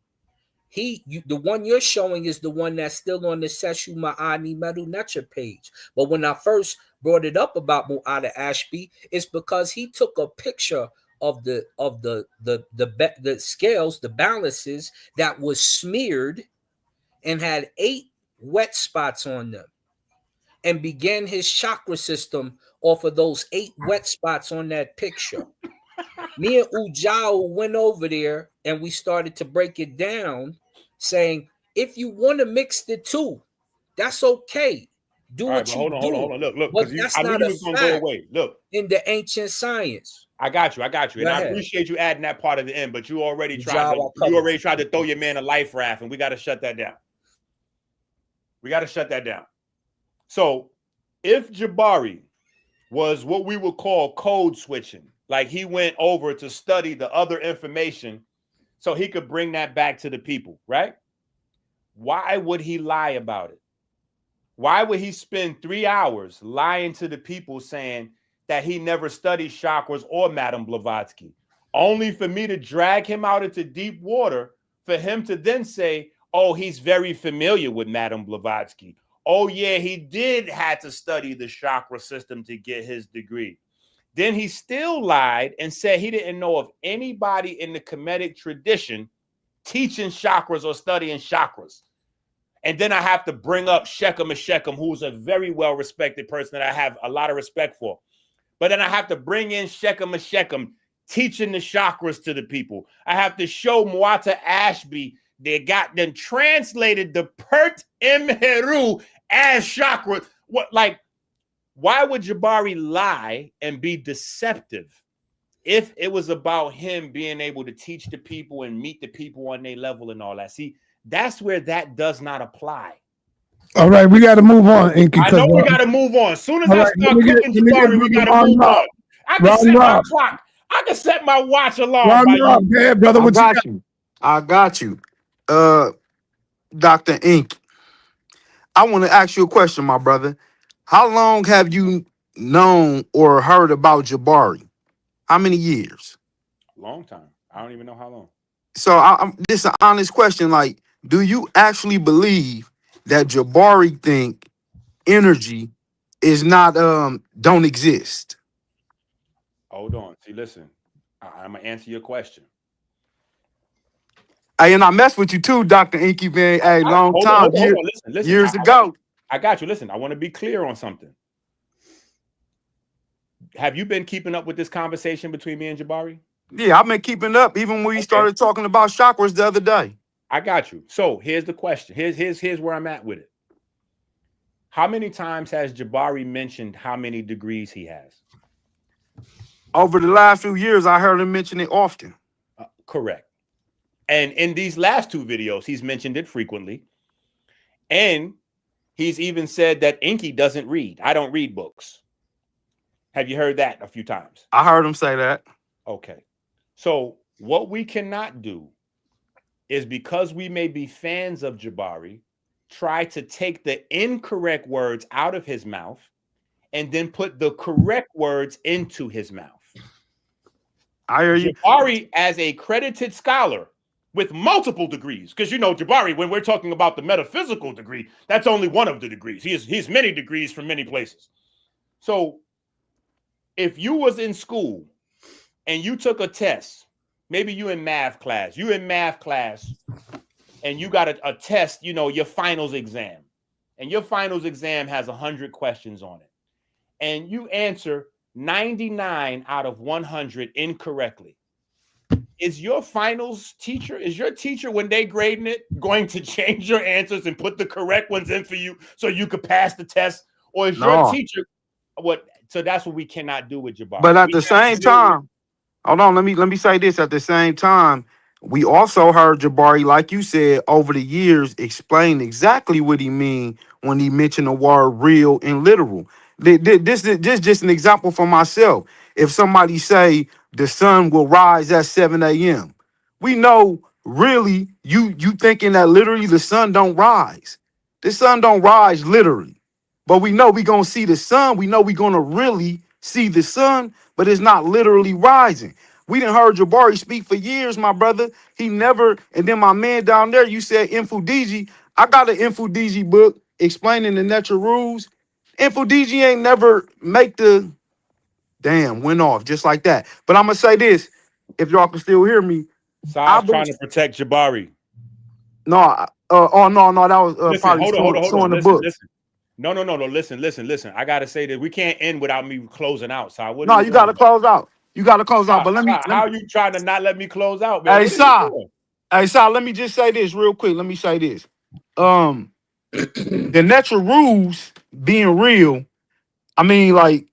The one you're showing is the one that's still on the Seshu Ma'ani Medu Nature page. But when I first brought it up about Mu'ada Ashby, it's because he took a picture of the scales, the balances that was smeared and had 8 wet spots on them, and began his chakra system off of those 8 wet spots on that picture. Me and Ujao went over there and we started to break it down, saying, if you want to mix the two, that's okay. Do what you do. Hold on. Look, but that's not a fact go away. Look, in the ancient science. I got you. And I appreciate you adding that part of the end, but you already tried to throw your man a life raft, and we got to shut that down. So if Jabari was what we would call code switching, like he went over to study the other information so he could bring that back to the people, right? Why would he lie about it? Why would he spend 3 hours lying to the people saying that he never studied chakras or Madame Blavatsky, only for me to drag him out into deep water for him to then say, oh, he's very familiar with Madame Blavatsky. Oh, yeah, he did have to study the chakra system to get his degree. Then he still lied and said he didn't know of anybody in the Kemetic tradition teaching chakras or studying chakras. And then I have to bring up Shechem of Shechem, who's a very well-respected person that I have a lot of respect for. But then I have to bring in Shechem of Shechem teaching the chakras to the people. I have to show Muata Ashby, they got them translated the Pert Imheru as chakra. Why would Jabari lie and be deceptive if it was about him being able to teach the people and meet the people on their level and all that? See, that's where that does not apply. All right, we got to move on, Enqi. I know we got to move on. As soon as I start cooking Jabari, we got to move on. I can set my clock. I can set my watch alarm. Yeah, brother, I got you. Dr. Enqi. I want to ask you a question, my brother. How long have you known or heard about Jabari? How many years? Long time. I don't even know how long. So this is an honest question. Like, do you actually believe that Jabari think energy is not don't exist? Hold on. See, listen. I'm gonna answer your question. Hey, and I messed with you too, Dr. Enqi, man. Hey, long time. Listen. Years ago. I got you. Listen, I want to be clear on something. Have you been keeping up with this conversation between me and Jabari? Yeah, I've been keeping up even when we started talking about chakras the other day. I got you. So here's the question. Here's where I'm at with it. How many times has Jabari mentioned how many degrees he has? Over the last few years, I heard him mention it often. Correct. And in these last 2 videos, he's mentioned it frequently. And He's even said that Enqi doesn't read. I don't read books. Have you heard that a few times? I heard him say that. Okay. So what we cannot do is, because we may be fans of Jabari, try to take the incorrect words out of his mouth and then put the correct words into his mouth. I hear you. Jabari, as a credited scholar with multiple degrees, because you know, Jabari, when we're talking about the metaphysical degree, that's only one of the degrees. He has many degrees from many places. So if you was in school and you took a test, maybe you in math class, and you got a test, you know, your finals exam, and your finals exam has 100 questions on it, and you answer 99 out of 100 incorrectly. Is your finals teacher, when they grading it, going to change your answers and put the correct ones in for you so you could pass the test? Or is your teacher what? So that's what we cannot do with Jabari. But at the same time, hold on, let me say this. At the same time, we also heard Jabari, like you said, over the years, explain exactly what he mean when he mentioned the word real and literal. This is just an example for myself. If somebody say the sun will rise at 7 a.m., we know really you thinking that literally the sun don't rise. The sun don't rise literally. But we know we're going to see the sun. We know we're going to really see the sun, but it's not literally rising. We done heard Jabari speak for years, my brother. He never, and then my man down there, you said Infudigi. I got an Infudigi book explaining the natural rules. Infudigi ain't never make the, damn, went off just like that. But I'm going to say this, if y'all can still hear me. Sa's trying to protect Jabari. No, no, that was listen, probably hold on. the book. Listen. No. Listen. I gotta say that we can't end without me closing out. So No, you gotta close out. But let me. How are you trying to not let me close out, man? Hey, Sa, let me just say this real quick. Let me say this. The natural rules being real. I mean, like,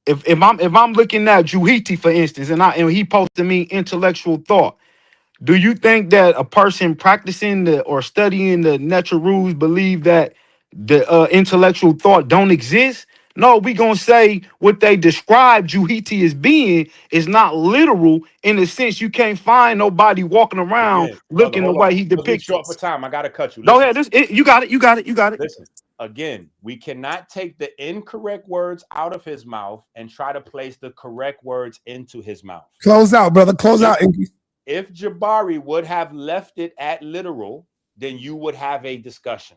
if I'm looking at Juhiti, for instance, and he posted me intellectual thought. Do you think that a person practicing or studying the natural rules believe that the intellectual thought don't exist? No, we gonna say what they describe Juhiti as being is not literal in the sense you can't find nobody walking around looking the way he depicts. Short for time, I gotta cut you. Go ahead. You got it. Listen, again, we cannot take the incorrect words out of his mouth and try to place the correct words into his mouth. Close out, brother. Close out. If Jabari would have left it at literal, then you would have a discussion.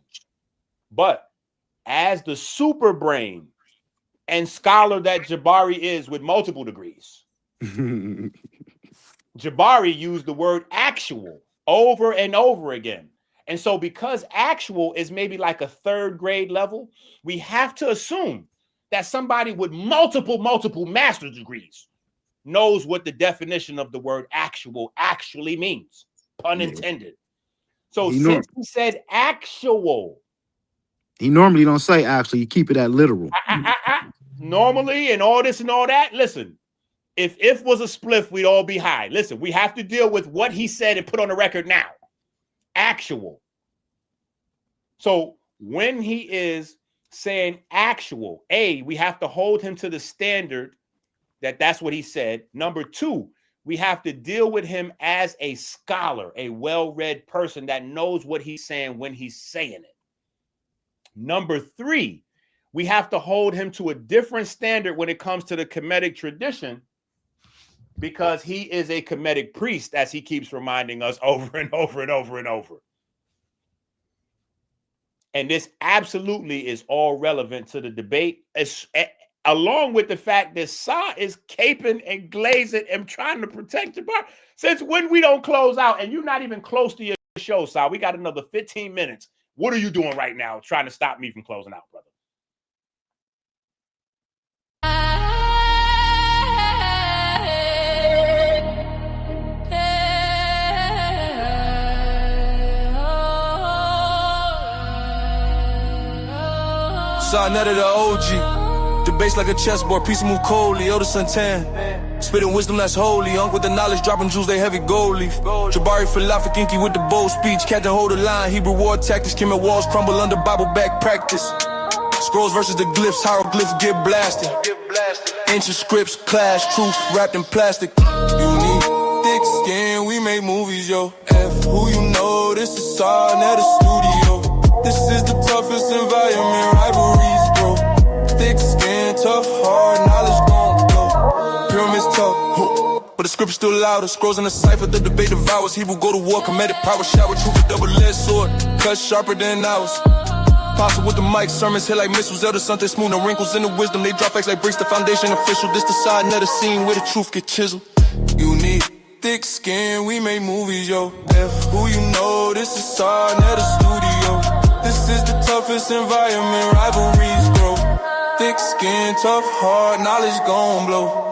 But as the super brain and scholar that Jabari is with multiple degrees, Jabari used the word actual over and over again. And so because actual is maybe like a 3rd grade level, we have to assume that somebody with multiple master's degrees knows what the definition of the word actual actually means, pun intended. So since he said actual, he normally don't say actually, you keep it at literal. Normally and all this and all that, listen, if was a spliff, we'd all be high. Listen, we have to deal with what he said and put on the record now. Actual. So when he is saying actual, we have to hold him to the standard that's what he said. Number 2, we have to deal with him as a scholar, a well-read person that knows what he's saying when he's saying it. Number 3, we have to hold him to a different standard when it comes to the Kemetic tradition, because he is a Kemetic priest, as he keeps reminding us over and over and over and over. And this absolutely is all relevant to the debate, along with the fact that Sa is caping and glazing and trying to protect Jabari. Since when we don't close out, and you're not even close to your show, Sa, we got another 15 minutes. What are you doing right now trying to stop me from closing out, brother? Sa.neter the OG. The base like a chessboard, piece move coldly, Yoda Suntan. Spitting wisdom that's holy. Unc with the knowledge, dropping jewels, they heavy gold leaf. Jabari Falafel, Enqi with the bold speech. Captain hold the line, Hebrew war tactics. Kemet walls crumble under Bible back practice. Scrolls versus the glyphs, hieroglyphs get blasted. Ancient scripts clash, truth wrapped in plastic. You need thick skin, we make movies, yo. F who you know, this is sa.neter studio. This is the toughest environment, rivalries, bro. Thick skin, tough heart, knowledge gon' blow. Pyramids tough, but the script's still louder. Scrolls in the cipher, the debate devours. Hebrew go to war, Kemetic power shower. Truth a double-edged sword, cut sharper than ours. Apostle with the mic, sermons hit like missiles. Elder something smooth, no wrinkles in the wisdom. They drop facts like bricks, the foundation official. This the sa.neter scene where the truth get chiseled. You need thick skin, we make movies, yo. F who you know, this is sa.neter studio. This is the toughest environment, rivalries grow. Thick skin, tough heart, knowledge gon' blow.